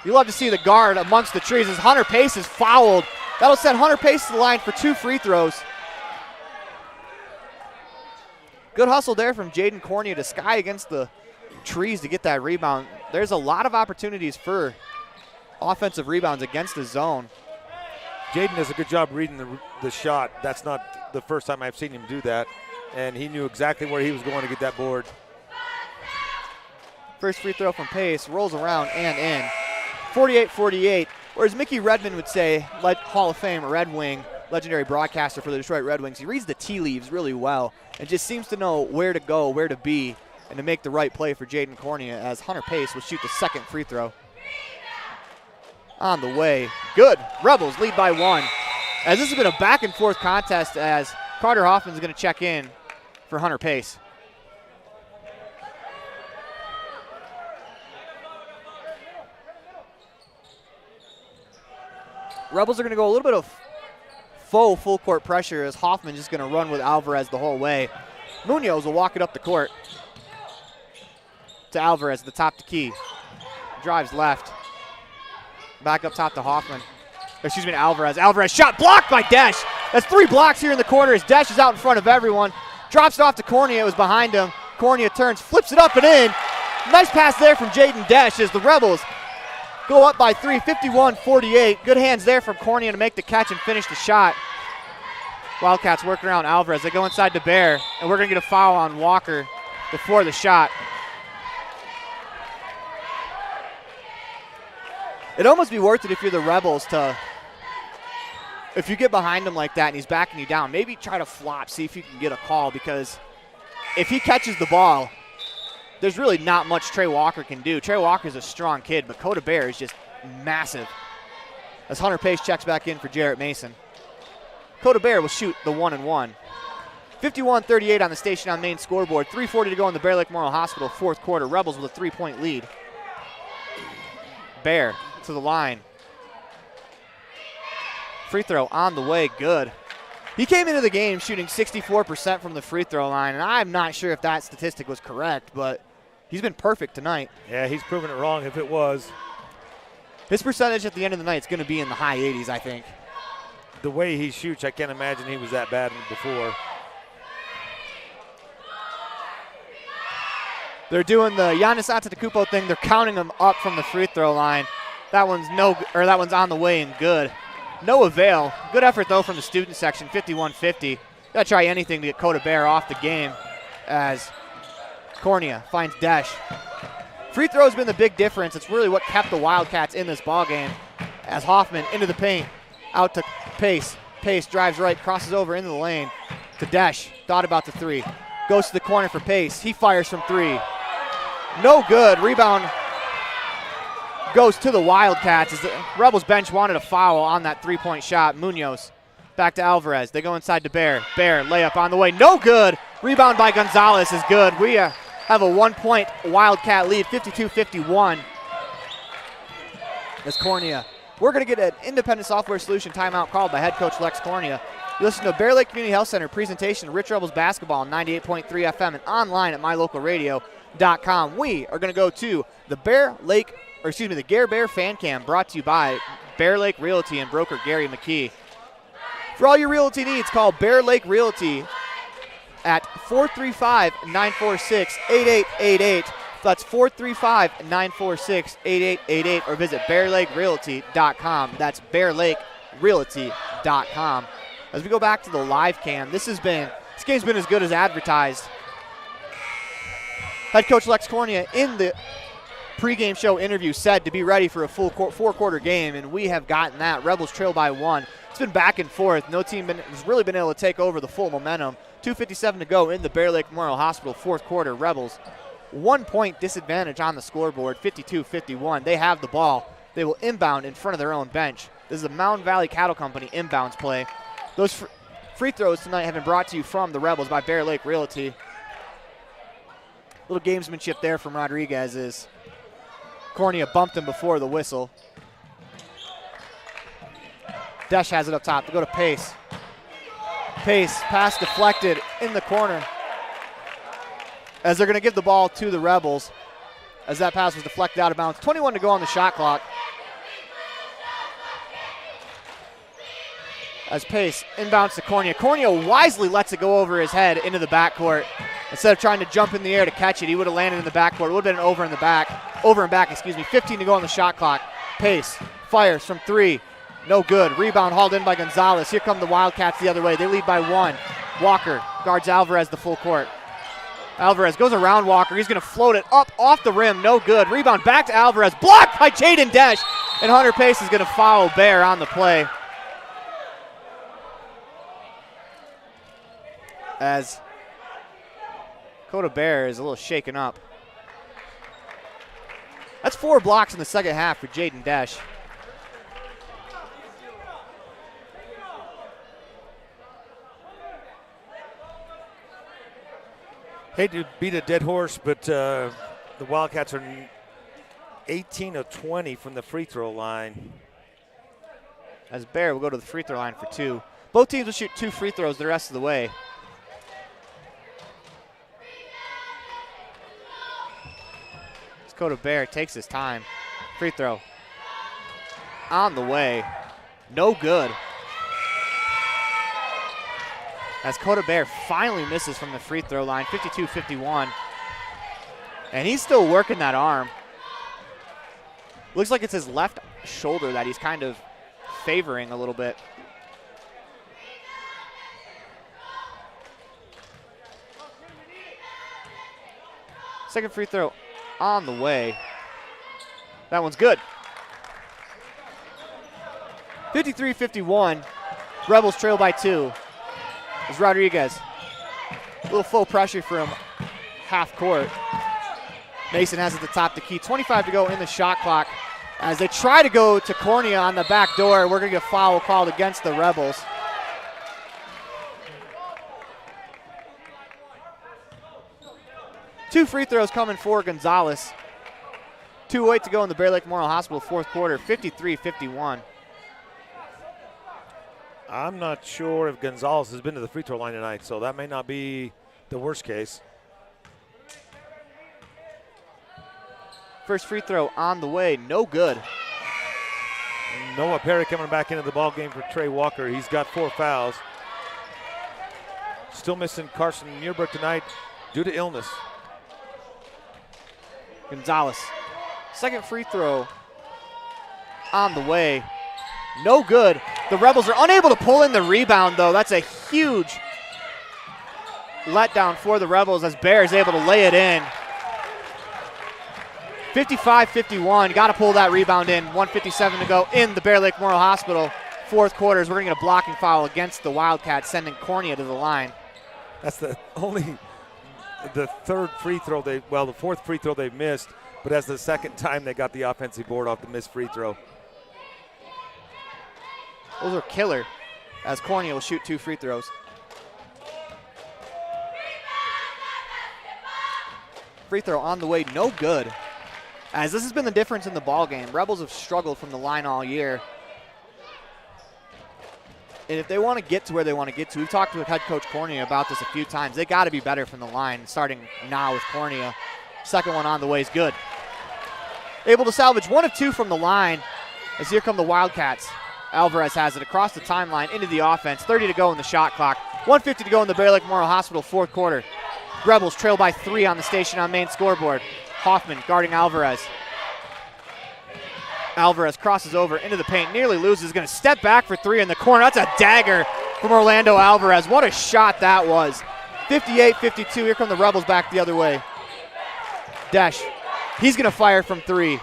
You love to see the guard amongst the trees as Hunter Pace is fouled. That'll send Hunter Pace to the line for 2 free throws. Good hustle there from Jaden Cornea to sky against the trees to get that rebound. There's a lot of opportunities for offensive rebounds against the zone. Jaden does a good job reading the shot. That's not the first time I've seen him do that. And he knew exactly where he was going to get that board. First free throw from Pace, rolls around and in. 48-48, or as Mickey Redmond would say, Hall of Fame Red Wing, legendary broadcaster for the Detroit Red Wings, he reads the tea leaves really well and just seems to know where to go, where to be, and to make the right play for Jaden Cornea as Hunter Pace will shoot the second free throw. On the way, good. Rebels lead by 1. As this has been a back and forth contest as Carter Hoffman's going to check in for Hunter Pace. Rebels are going to go a little bit of faux full court pressure as Hoffman's just going to run with Alvarez the whole way. Munoz will walk it up the court to Alvarez, the top to key. Drives left. Back up top to Hoffman. Excuse me, to Alvarez. Alvarez shot blocked by Desch. That's 3 blocks here in the corner as Desch is out in front of everyone. Drops it off to Cornea. It was behind him. Cornea turns, flips it up and in. Nice pass there from Jaden Desch as the Rebels go up by 3, 51-48. Good hands there from Cornea to make the catch and finish the shot. Wildcats working around Alvarez. They go inside to Bear, and we're going to get a foul on Walker before the shot. It'd almost be worth it if you're the Rebels to, if you get behind him like that and he's backing you down, maybe try to flop, see if you can get a call, because if he catches the ball, there's really not much Trey Walker can do. Trey Walker's a strong kid, but Coda Bear is just massive. As Hunter Pace checks back in for Jarrett Mason. Coda Bear will shoot the 1-and-1. 51-38 on the station on main scoreboard. 3:40 to go in the Bear Lake Memorial Hospital fourth quarter. Rebels with a 3-point lead. Bear to the line. Free throw on the way, good. He came into the game shooting 64% from the free throw line, and I'm not sure if that statistic was correct, but he's been perfect tonight. Yeah, he's proven it wrong if it was. His percentage at the end of the night is going to be in the high 80s, I think. The way he shoots, I can't imagine he was that bad before. They're doing the Giannis Antetokounmpo thing. They're counting him up from the free throw line. That one's on the way and good. No avail. Good effort, though, from the student section, 51-50. Got to try anything to get Coda Bear off the game as Cornea finds Desch. Free throw has been the big difference. It's really what kept the Wildcats in this ballgame as Hoffman into the paint, out to Pace. Pace drives right, crosses over into the lane to Desch. Thought about the 3. Goes to the corner for Pace. He fires from 3. No good. Rebound goes to the Wildcats as the Rebels bench wanted a foul on that 3-point shot. Munoz Back to Alvarez. They go inside to Bear. Bear, layup on the way. No good. Rebound by Gonzalez is good. We have a 1-point Wildcat lead, 52-51. As Cornea. We're going to get an independent software solution timeout called by head coach Lex Cornea. You listen to Bear Lake Community Health Center presentation of Rich Rebels basketball on 98.3 FM and online at mylocalradio.com. We are going to go to the the Gare Bear Fan Cam, brought to you by Bear Lake Realty and broker Gary McKee. For all your realty needs, call Bear Lake Realty at 435-946-8888. That's 435-946-8888, or visit bearlakerealty.com. That's bearlakerealty.com. As we go back to the live cam, this game's been as good as advertised. Head coach Lex Cornea in the pregame show interview said to be ready for a full four-quarter game, and we have gotten that. Rebels trail by 1. It's been back and forth. No team has really been able to take over the full momentum. 2:57 to go in the Bear Lake Memorial Hospital fourth quarter. Rebels 1-point disadvantage on the scoreboard, 52-51. They have the ball. They will inbound in front of their own bench. This is a Mountain Valley Cattle Company inbounds play. Those free throws tonight have been brought to you from the Rebels by Bear Lake Realty. Little gamesmanship there from Rodriguez is Cornea bumped him before the whistle. Desch has it up top. They go to Pace. Pace, pass deflected in the corner. As they're going to give the ball to the Rebels, as that pass was deflected out of bounds. 21 to go on the shot clock. As Pace inbounds to Cornea. Cornea wisely lets it go over his head into the backcourt. Instead of trying to jump in the air to catch it, he would have landed in the backcourt. It would have been an over and back. 15 to go on the shot clock. Pace fires from 3. No good. Rebound hauled in by Gonzalez. Here come the Wildcats the other way. They lead by 1. Walker guards Alvarez the full court. Alvarez goes around Walker. He's going to float it up off the rim. No good. Rebound back to Alvarez. Blocked by Jaden Desch. And Hunter Pace is going to foul Bear on the play. As Coda Bear is a little shaken up. That's 4 blocks in the second half for Jaden Desch. Hate to beat a dead horse, but the Wildcats are 18 of 20 from the free throw line. As Bear will go to the free throw line for 2. Both teams will shoot 2 free throws the rest of the way. Coda Bear takes his time. Free throw on the way. No good. As Coda Bear finally misses from the free throw line, 52-51. And he's still working that arm. Looks like it's his left shoulder that he's kind of favoring a little bit. Second free throw on the way. That one's good. 53-51. Rebels trail by 2. As Rodriguez. A little full pressure from half court. Mason has at the top the key. 25 to go in the shot clock. As they try to go to Cornea on the back door, we're going to get a foul called against the Rebels. Two free throws coming for Gonzalez. 2:08 to go in the Bear Lake Memorial Hospital fourth quarter, 53-51. I'm not sure if Gonzalez has been to the free throw line tonight, so that may not be the worst case. First free throw on the way, no good. Noah Perry coming back into the ball game for Trey Walker. He's got 4 fouls. Still missing Carson Muirberg tonight due to illness. Gonzalez, second free throw on the way. No good. The Rebels are unable to pull in the rebound, though. That's a huge letdown for the Rebels as Bear is able to lay it in. 55-51. Got to pull that rebound in. 1:57 to go in the Bear Lake Memorial Hospital fourth quarter. We're going to get a blocking foul against the Wildcats, sending Cornea to the line. That's the third free throw the fourth free throw they've missed, but that's the second time they got the offensive board off the missed free throw. Those are killer. as Cornea will shoot 2 free throws. Free throw on the way, no good. As this has been the difference in the ball game. Rebels have struggled from the line all year. And if they want to get to where they want to get to, we've talked with head coach Cornea about this a few times. They got to be better from the line, starting now with Cornea. Second one on the way is good. Able to salvage 1 of 2 from the line as here come the Wildcats. Alvarez has it across the timeline into the offense. 30 to go in the shot clock. 1:50 to go in the Bear Lake Memorial Hospital fourth quarter. Rebels trail by 3 on the station on main scoreboard. Hoffman guarding Alvarez. Alvarez crosses over into the paint, nearly loses, going to step back for 3 in the corner. That's a dagger from Orlando Alvarez. What a shot that was. 58-52, here come the Rebels back the other way. Desch, he's going to fire from 3.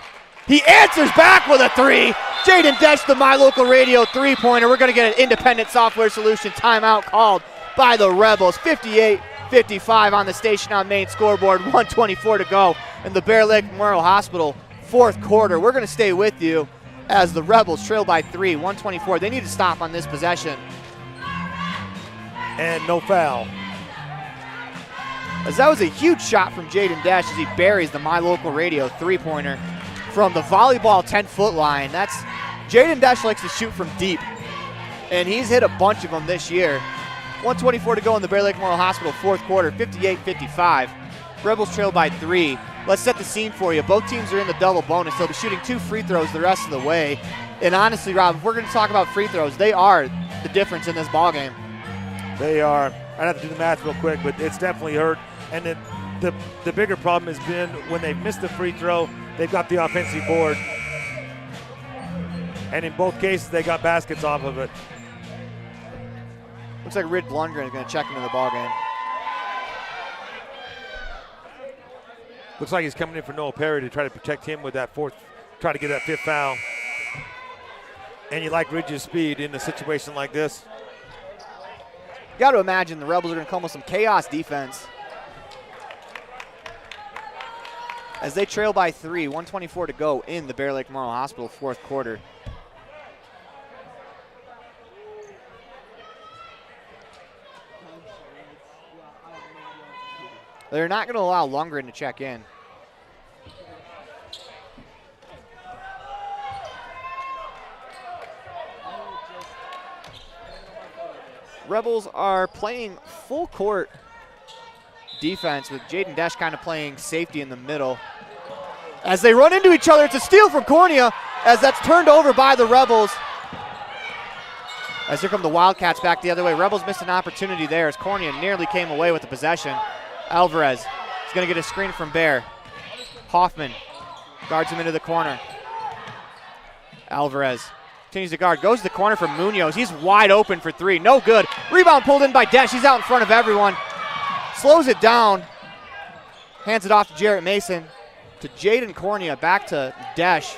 He answers back with a 3. Jaden Desch, the My Local Radio three-pointer. We're going to get an independent software solution timeout called by the Rebels. 58-55 on the station on main scoreboard. 1:24 to go in the Bear Lake Memorial Hospital fourth quarter. We're going to stay with you as the Rebels trail by 3, 1:24. They need to stop on this possession. And no foul. As that was a huge shot from Jaden Desch as he buries the My Local Radio three-pointer from the volleyball 10-foot line. That's Jaden Desch likes to shoot from deep, and he's hit a bunch of them this year. 1:24 to go in the Bear Lake Memorial Hospital fourth quarter, 58-55. Rebels trail by 3. Let's set the scene for you. Both teams are in the double bonus. They'll be shooting 2 free throws the rest of the way. And honestly, Rob, if we're going to talk about free throws, they are the difference in this ballgame. They are. I'd have to do the math real quick, but it's definitely hurt. And the bigger problem has been when they've missed the free throw, they've got the offensive board. And in both cases, they got baskets off of it. Looks like Rid Lundgren is going to check into the ballgame. Looks like he's coming in for Noah Perry to try to protect him with that try to get that 5th foul. And you like Ridge's speed in a situation like this. You got to imagine the Rebels are going to come with some chaos defense. As they trail by 3, 1:24 to go in the Bear Lake Memorial Hospital fourth quarter. They're not going to allow Lundgren to check in. Rebels are playing full court defense with Jaden Desch kind of playing safety in the middle. As they run into each other, it's a steal from Cornea as that's turned over by the Rebels. As here come the Wildcats back the other way. Rebels missed an opportunity there as Cornea nearly came away with the possession. Alvarez is going to get a screen from Bear. Hoffman guards him into the corner. Alvarez continues to guard, goes to the corner for Munoz. He's wide open for 3, no good. Rebound pulled in by Desch. He's out in front of everyone. Slows it down, hands it off to Jarrett Mason, to Jaden Cornea, back to Desch.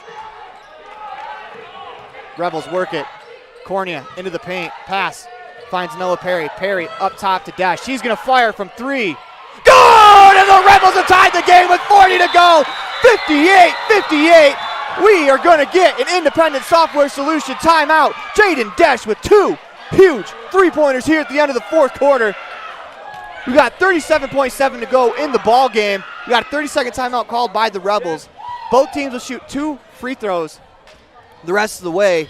Rebels work it. Cornea into the paint, pass, finds Noah Perry. Perry up top to Desch. He's going to fire from 3. Good! And the Rebels have tied the game with 40 to go. 58-58. We are going to get an independent software solution timeout. Jaden Desch with 2 huge three-pointers here at the end of the fourth quarter. We got 37.7 to go in the ball game. We got a 30-second timeout called by the Rebels. Both teams will shoot 2 free throws the rest of the way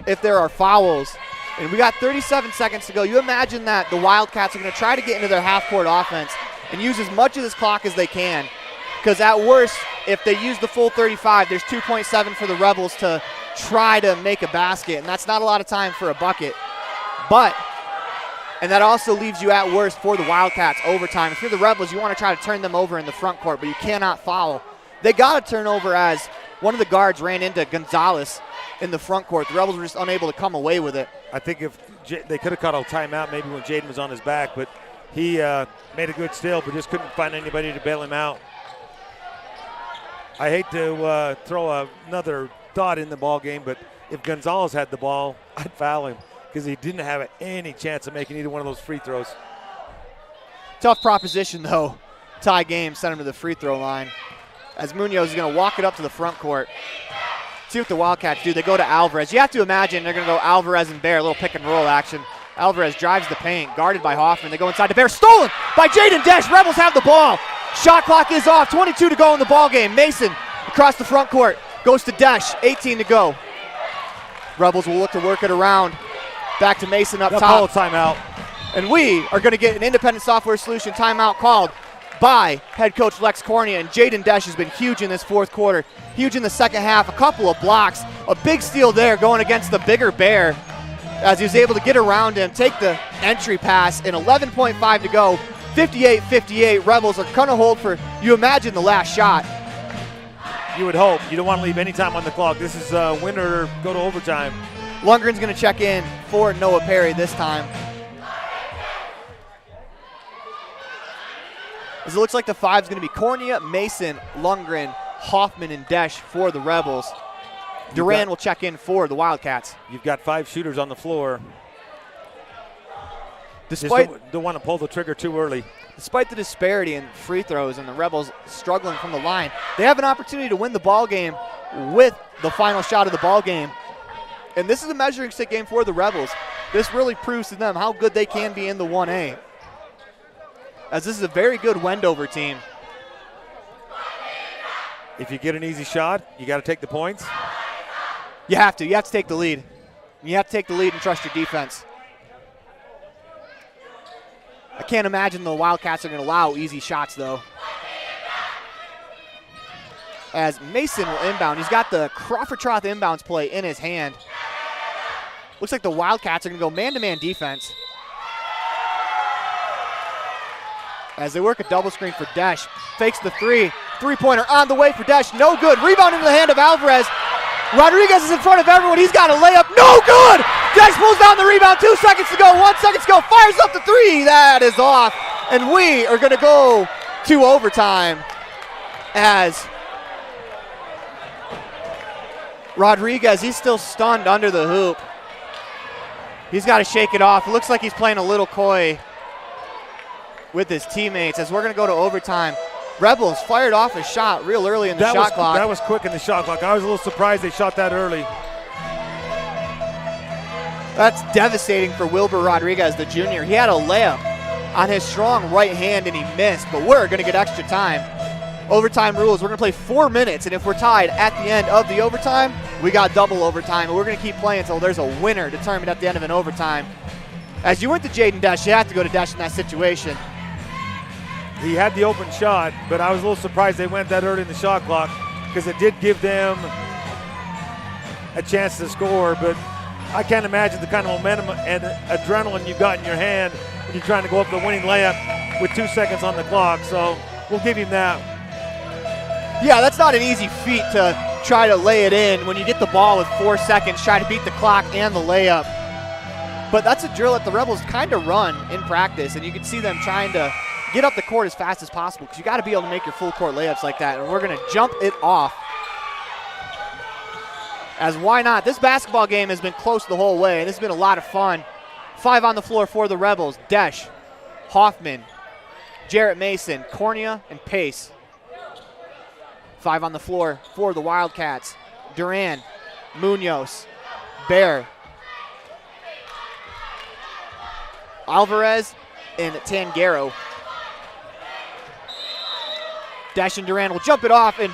if there are fouls. And we got 37 seconds to go. You imagine that the Wildcats are going to try to get into their half-court offense and use as much of this clock as they can. Because at worst, if they use the full 35, there's 2.7 for the Rebels to try to make a basket. And that's not a lot of time for a bucket. And that also leaves you at worst for the Wildcats overtime. If you're the Rebels, you want to try to turn them over in the front court, but you cannot foul. They got a turnover as one of the guards ran into Gonzalez in the front court. The Rebels were just unable to come away with it. I think if they could have caught a timeout maybe when Jaden was on his back, but he made a good steal, but just couldn't find anybody to bail him out. I hate to throw another thought in the ball game, but if Gonzalez had the ball, I'd foul him because he didn't have any chance of making either one of those free throws. Tough proposition, though. Tie game, send him to the free throw line. As Munoz is going to walk it up to the front court. See what the Wildcats do. They go to Alvarez. You have to imagine they're going to go Alvarez and Bear, a little pick and roll action. Alvarez drives the paint, guarded by Hoffman. They go inside to Bear. Stolen by Jaden Desch. Rebels have the ball. Shot clock is off. 22 to go in the ball game. Mason across the front court. Goes to Desch. 18 to go. Rebels will look to work it around. Back to Mason up top. Call a timeout. And we are going to get an independent software solution timeout called by head coach Lex Cornea. And Jaden Desch has been huge in this fourth quarter. Huge in the second half. A couple of blocks. A big steal there going against the bigger Bear, as he was able to get around him, take the entry pass, and 11.5 to go. 58-58. Rebels are going to hold for, you imagine, the last shot. You would hope. You don't want to leave any time on the clock. This is win or go to overtime. Lundgren's going to check in for Noah Perry this time. As it looks like the five is going to be Cornea, Mason, Lundgren, Hoffman, and Desch for the Rebels. Duran will check in for the Wildcats. You've got 5 shooters on the floor. Despite don't want to pull the trigger too early. Despite the disparity in free throws and the Rebels struggling from the line, they have an opportunity to win the ball game with the final shot of the ball game. And this is a measuring stick game for the Rebels. This really proves to them how good they can be in the 1A, as this is a very good Wendover team. If you get an easy shot, you got to take the points. You have to. You have to take the lead. You have to take the lead and trust your defense. I can't imagine the Wildcats are going to allow easy shots, though. As Mason will inbound. He's got the Crawford-Troth inbounds play in his hand. Looks like the Wildcats are going to go man-to-man defense, as they work a double screen for Desch. Fakes the three-pointer on the way for Desch. No good. Rebound into the hand of Alvarez. Rodriguez is in front of everyone. He's got a layup. No good! Desch pulls down the rebound. 2 seconds to go. 1 second to go. Fires up the three. That is off. And we are going to go to overtime, as Rodriguez, he's still stunned under the hoop. He's got to shake it off. It looks like he's playing a little coy with his teammates, as we're going to go to overtime. Rebels fired off a shot real early in the shot clock. That was quick in the shot clock. I was a little surprised they shot that early. That's devastating for Wilbur Rodriguez, the junior. He had a layup on his strong right hand and he missed, but we're going to get extra time. Overtime rules, we're going to play 4 minutes, and if we're tied at the end of the overtime, we got double overtime, and we're going to keep playing until there's a winner determined at the end of an overtime. As you went to Jaden Desch, you have to go to Desch in that situation. He had the open shot, but I was a little surprised they went that early in the shot clock, because it did give them a chance to score, but I can't imagine the kind of momentum and adrenaline you got in your hand when you're trying to go up the winning layup with 2 seconds on the clock, so we'll give him that. Yeah, that's not an easy feat to try to lay it in when you get the ball with 4 seconds, try to beat the clock and the layup. But that's a drill that the Rebels kind of run in practice, and you can see them trying to get up the court as fast as possible, because you got to be able to make your full court layups like that, and we're going to jump it off. As why not? This basketball game has been close the whole way, and this has been a lot of fun. 5 on the floor for the Rebels: Desch, Hoffman, Jarrett Mason, Cornea, and Pace. 5 on the floor for the Wildcats: Duran, Munoz, Bear, Alvarez, and Tangaro. Desch and Duran will jump it off, and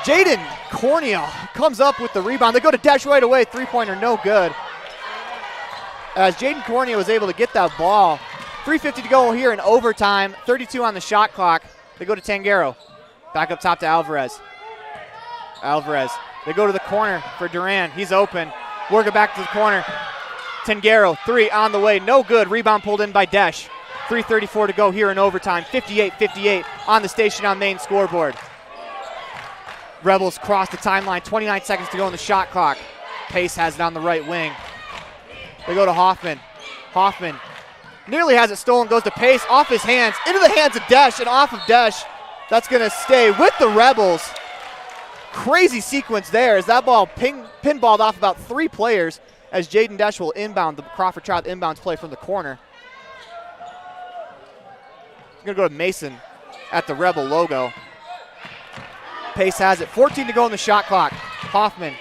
Jaden Cornea comes up with the rebound. They go to Desch right away. 3-pointer, no good. As Jaden Cornea was able to get that ball. 3:50 to go here in overtime. 32 on the shot clock. They go to Tangaro. Back up top to Alvarez. They go to the corner for Duran. He's open. Work it back to the corner. Tangaro, 3 on the way. No good. Rebound pulled in by Desch. 3:34 to go here in overtime. 58-58 on the Station on Main scoreboard. Rebels cross the timeline. 29 seconds to go on the shot clock. Pace has it on the right wing. They go to Hoffman. Hoffman nearly has it stolen. Goes to Pace. Off his hands. Into the hands of Desch, and off of Desch. That's going to stay with the Rebels. Crazy sequence there as that ball pinballed off about 3 players, as Jaden Desch will inbound the Crawford-Trout inbounds play from the corner. He's going to go to Mason at the Rebel logo. Pace has it. 14 to go in the shot clock. Hoffman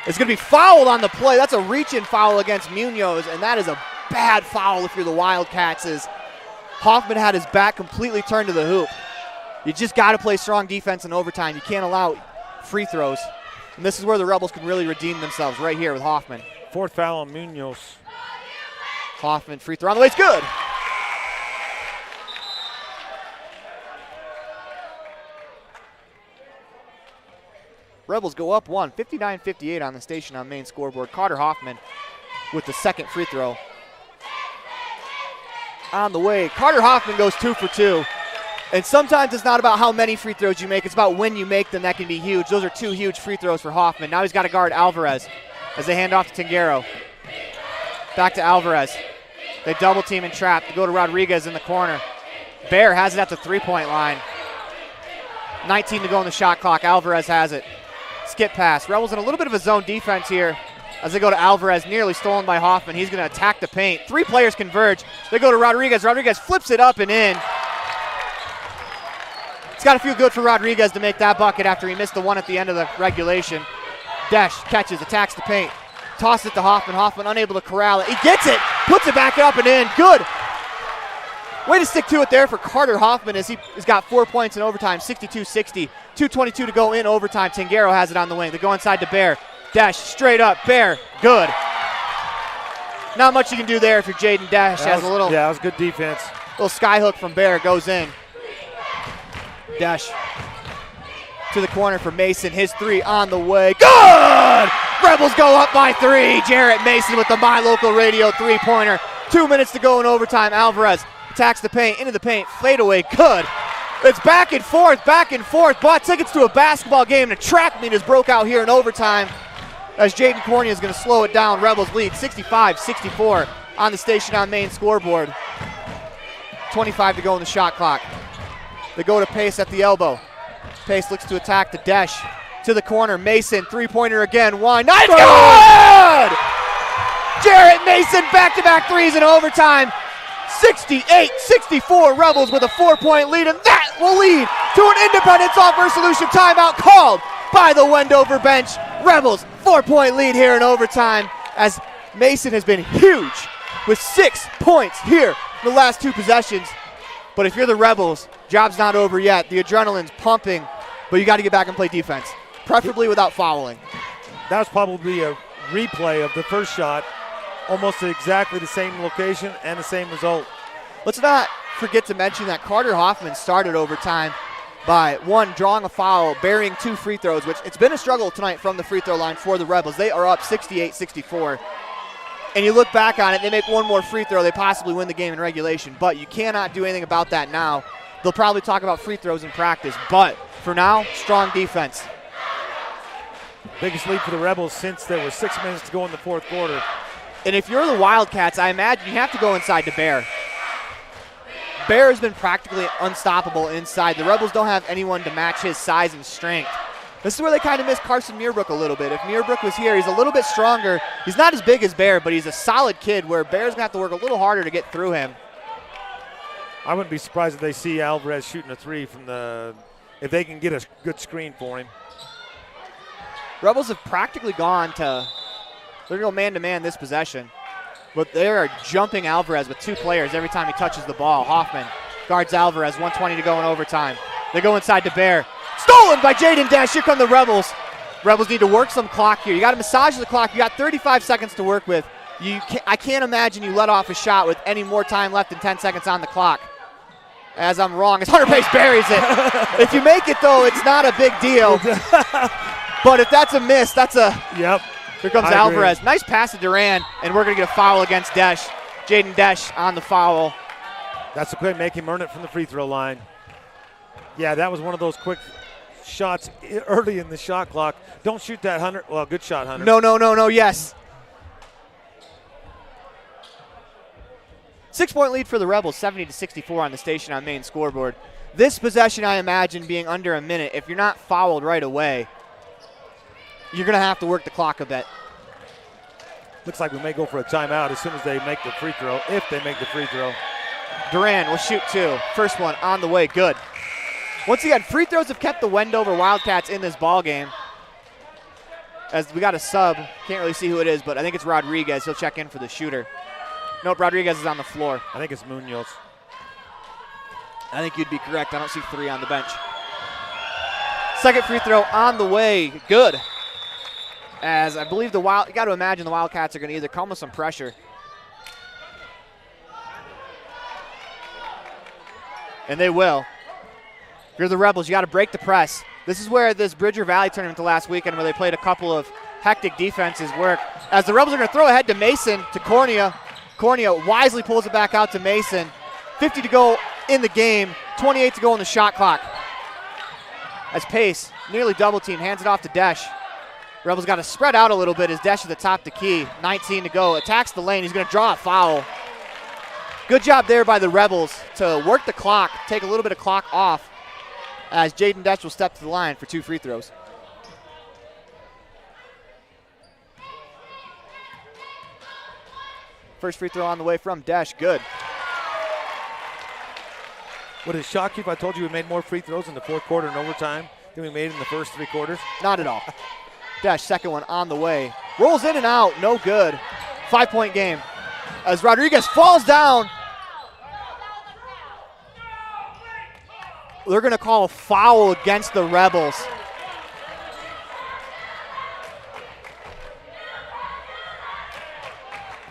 is going to be fouled on the play. That's a reach-in foul against Munoz, and that is a bad foul if you're the Wildcats. As Hoffman had his back completely turned to the hoop. You just got to play strong defense in overtime. You can't allow free throws. And this is where the Rebels can really redeem themselves, right here with Hoffman. Fourth foul on Munoz. Hoffman, free throw on the way. It's good. Rebels go up one, 59-58 on the station on main scoreboard. Carter Hoffman with the second free throw. On the way, Carter Hoffman goes 2 for 2. And sometimes it's not about how many free throws you make, it's about when you make them. That can be huge. Those are 2 huge free throws for Hoffman. Now he's got to guard Alvarez as they hand off to Tangero. Back to Alvarez. They double team and trap. They go to Rodriguez in the corner. Bear has it at the three-point line. 19 to go on the shot clock. Alvarez has it. Skip pass. Rebels in a little bit of a zone defense here as they go to Alvarez, nearly stolen by Hoffman. He's going to attack the paint. 3 players converge. They go to Rodriguez. Rodriguez flips it up and in. It's got to feel good for Rodriguez to make that bucket after he missed the one at the end of the regulation. Dash, catches, attacks the paint. Tosses it to Hoffman. Hoffman unable to corral it. He gets it, puts it back up and in. Good. Way to stick to it there for Carter Hoffman as he's got 4 points in overtime, 62-60. 2:22 to go in overtime. Tangero has it on the wing. They go inside to Bear. Dash straight up. Bear. Good. Not much you can do there if you're Jaden Dash. Has a little. Yeah, that was good defense. Little sky hook from Bear goes in. Dash to the corner for Mason. His 3 on the way. Good! Rebels go up by 3. Jarrett Mason with the My Local Radio 3-pointer. 2 minutes to go in overtime. Alvarez attacks the paint, into the paint, fade away. Good. It's back and forth. Bought tickets to a basketball game, and a track meet has broke out here in overtime as Jaden Cornea is going to slow it down. Rebels lead 65-64 on the station on main scoreboard. 25 to go in the shot clock. They go to Pace at the elbow. Pace looks to attack the Desh. To the corner, Mason, 3-pointer again. One, nice, good! Jarrett Mason, back-to-back threes in overtime. 68-64, Rebels with a 4-point lead, and that will lead to an Independence Offer Solution timeout called by the Wendover bench. Rebels, 4-point lead here in overtime as Mason has been huge with 6 points here in the last 2 possessions. But if you're the Rebels, job's not over yet. The adrenaline's pumping, but you got to get back and play defense, preferably without fouling. That was probably a replay of the first shot, almost at exactly the same location and the same result. Let's not forget to mention that Carter Hoffman started overtime by 1, drawing a foul, burying 2 free throws, which it's been a struggle tonight from the free throw line for the Rebels. They are up 68-64. And you look back on it, they make 1 more free throw, they possibly win the game in regulation. But you cannot do anything about that now. They'll probably talk about free throws in practice. But for now, strong defense. Biggest lead for the Rebels since there were 6 minutes to go in the fourth quarter. And if you're the Wildcats, I imagine you have to go inside to Bear. Bear has been practically unstoppable inside. The Rebels don't have anyone to match his size and strength. This is where they kind of miss Carson Muirbrook a little bit. If Muirbrook was here, he's a little bit stronger. He's not as big as Bear, but he's a solid kid where Bear's going to have to work a little harder to get through him. I wouldn't be surprised if they see Alvarez shooting a 3 from the, if they can get a good screen for him. Rebels have practically gone to, they're going to go man-to-man this possession. But they are jumping Alvarez with 2 players every time he touches the ball. Hoffman guards Alvarez, 1:20 to go in overtime. They go inside to Bear. Stolen by Jaden Dash. Here come the Rebels. Rebels need to work some clock here. You got to massage the clock. You got 35 seconds to work with. I can't imagine you let off a shot with any more time left than 10 seconds on the clock. As I'm wrong, as Hunter Pace buries it. If you make it, though, it's not a big deal. But if that's a miss, that's a... Yep. Here comes Alvarez. Nice pass to Duran, and we're going to get a foul against Dash. Jaden Dash on the foul. That's a quick make him earn it from the free throw line. Yeah, that was one of those quick shots early in the shot clock. Don't shoot that, Hunter. Well, good shot, Hunter. No, yes. 6-point lead for the Rebels, 70-64 on the station on main scoreboard. This possession, I imagine, being under a minute, if you're not fouled right away, you're going to have to work the clock a bit. Looks like we may go for a timeout as soon as they make the free throw, if they make the free throw. Duran will shoot 2. First one on the way, good. Once again, free throws have kept the Wendover Wildcats in this ball game. As we got a sub, can't really see who it is, but I think it's Rodriguez. He'll check in for the shooter. Nope, Rodriguez is on the floor. I think it's Munoz. I think you'd be correct. I don't see 3 on the bench. Second free throw on the way. Good. As I believe you got to imagine the Wildcats are going to either come with some pressure. And they will. If you're the Rebels, you got to break the press. This is where this Bridger Valley tournament the last weekend where they played a couple of hectic defenses work. As the Rebels are going to throw ahead to Mason, to Cornea. Cornea wisely pulls it back out to Mason. 50 to go in the game, 28 to go on the shot clock. As Pace, nearly double team, hands it off to Desch. Rebels got to spread out a little bit as Desch at the top of the key. 19 to go, attacks the lane, he's going to draw a foul. Good job there by the Rebels to work the clock, take a little bit of clock off as Jaden Desch will step to the line for 2 free throws. First free throw on the way from Desch, good. Would it shock you if I told you we made more free throws in the fourth quarter and overtime than we made in the first 3 quarters? Not at all. Desch, second one on the way. Rolls in and out, no good. 5-point game. As Rodriguez falls down. They're going to call a foul against the Rebels.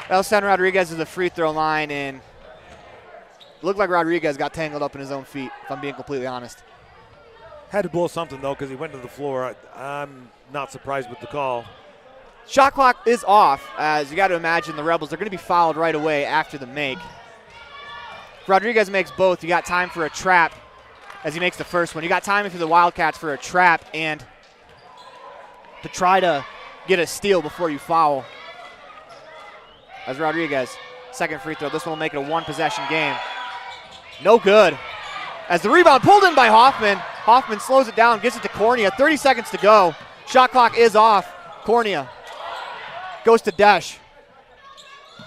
They'll send Rodriguez to the free throw line, and it looked like Rodriguez got tangled up in his own feet, if I'm being completely honest. Had to blow something, though, because he went to the floor. I'm not surprised with the call. Shot clock is off, as you got to imagine the Rebels, they're going to be fouled right away after the make. If Rodriguez makes both, you got time for a trap as he makes the first one. You got time for the Wildcats for a trap and to try to get a steal before you foul. As Rodriguez, second free throw. This one will make it a 1-possession game. No good. As the rebound pulled in by Hoffman. Hoffman slows it down, gets it to Cornea. 30 seconds to go. Shot clock is off. Cornea goes to Desch.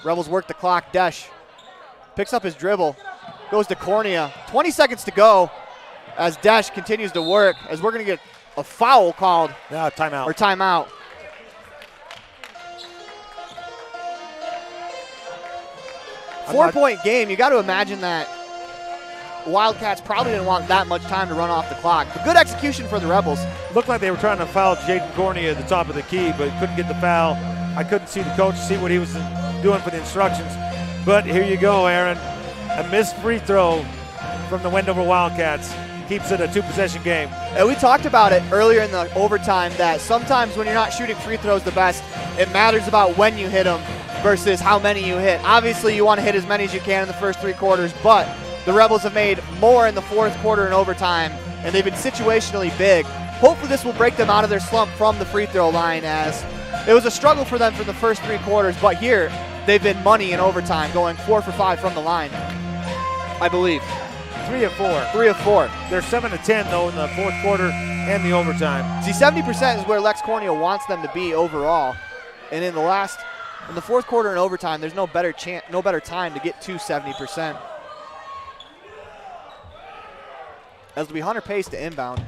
Rebels work the clock. Desch picks up his dribble. Goes to Cornea. 20 seconds to go as Desch continues to work. As we're going to get a foul called. Yeah, timeout. Or timeout. Four-point game. You got to imagine that Wildcats probably didn't want that much time to run off the clock. But good execution for the Rebels. Looked like they were trying to foul Jaden Cornea at the top of the key, but couldn't get the foul. I couldn't see the coach, see what he was doing for the instructions. But here you go, Aaron. A missed free throw from the Wendover Wildcats. Keeps it a 2-possession game. And we talked about it earlier in the overtime that sometimes when you're not shooting free throws the best, it matters about when you hit them versus how many you hit. Obviously, you want to hit as many as you can in the first 3 quarters, but the Rebels have made more in the fourth quarter and overtime, and they've been situationally big. Hopefully this will break them out of their slump from the free throw line, as it was a struggle for them for the first 3 quarters, but here they've been money in overtime, going 4 for 5 from the line, I believe. 3 of 4. 3 of 4. They're 7 of 10, though, in the fourth quarter and the overtime. See, 70% is where Lex Cornea wants them to be overall, and in the fourth quarter and overtime, there's no better time to get to 70%. As it'll be Hunter Pace to inbound.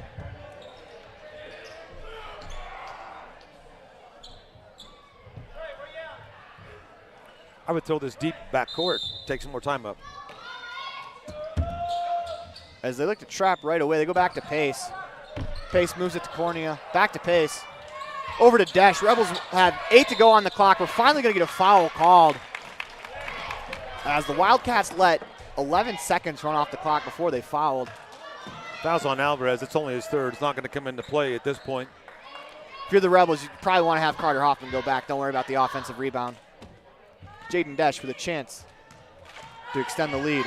I would throw this deep back court, take some more time up. As they look to trap right away, they go back to Pace. Pace moves it to Cornea, back to Pace. Over to Desch. Rebels have 8 to go on the clock. We're finally going to get a foul called as the Wildcats let 11 seconds run off the clock before they fouled. Foul's on Alvarez. It's only his third. It's not going to come into play at this point. If you're the Rebels, you probably want to have Carter Hoffman go back. Don't worry about the offensive rebound. Jaden Desch with a chance to extend the lead.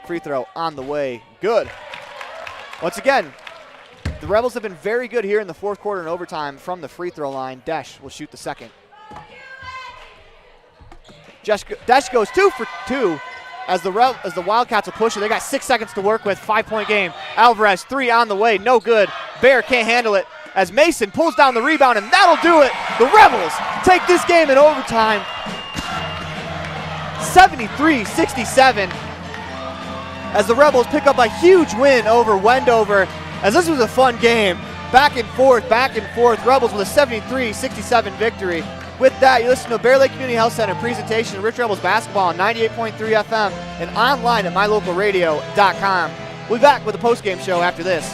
Free throw on the way. Good. Once again, the Rebels have been very good here in the fourth quarter and overtime from the free throw line. Desch will shoot the second. Desch goes 2 for 2 as the Wildcats will push it. They got 6 seconds to work with. 5-point game. Alvarez, 3 on the way. No good. Bear can't handle it as Mason pulls down the rebound, and that'll do it. The Rebels take this game in overtime. 73-67 as the Rebels pick up a huge win over Wendover, as this was a fun game. back and forth. Rebels with a 73-67 victory. With that, you listen to Bear Lake Community Health Center presentation of Rich Rebels basketball on 98.3 FM and online at mylocalradio.com. We'll be back with a postgame show after this.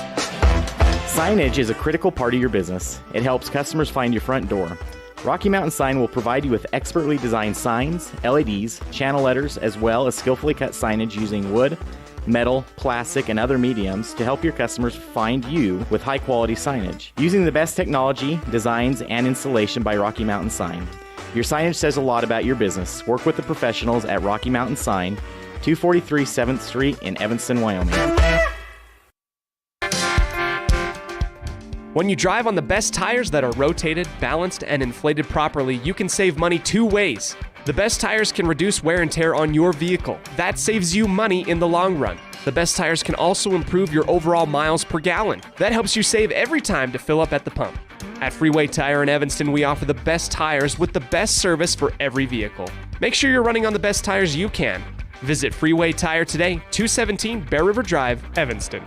Signage is a critical part of your business. It helps customers find your front door. Rocky Mountain Sign will provide you with expertly designed signs, LEDs, channel letters, as well as skillfully cut signage using wood, metal, plastic, and other mediums to help your customers find you with high-quality signage. Using the best technology, designs, and installation by Rocky Mountain Sign. Your signage says a lot about your business. Work with the professionals at Rocky Mountain Sign, 243 7th Street in Evanston, Wyoming. When you drive on the best tires that are rotated, balanced, and inflated properly, you can save money two ways. The best tires can reduce wear and tear on your vehicle. That saves you money in the long run. The best tires can also improve your overall miles per gallon. That helps you save every time to fill up at the pump. At Freeway Tire in Evanston, we offer the best tires with the best service for every vehicle. Make sure you're running on the best tires you can. Visit Freeway Tire today, 217 Bear River Drive, Evanston.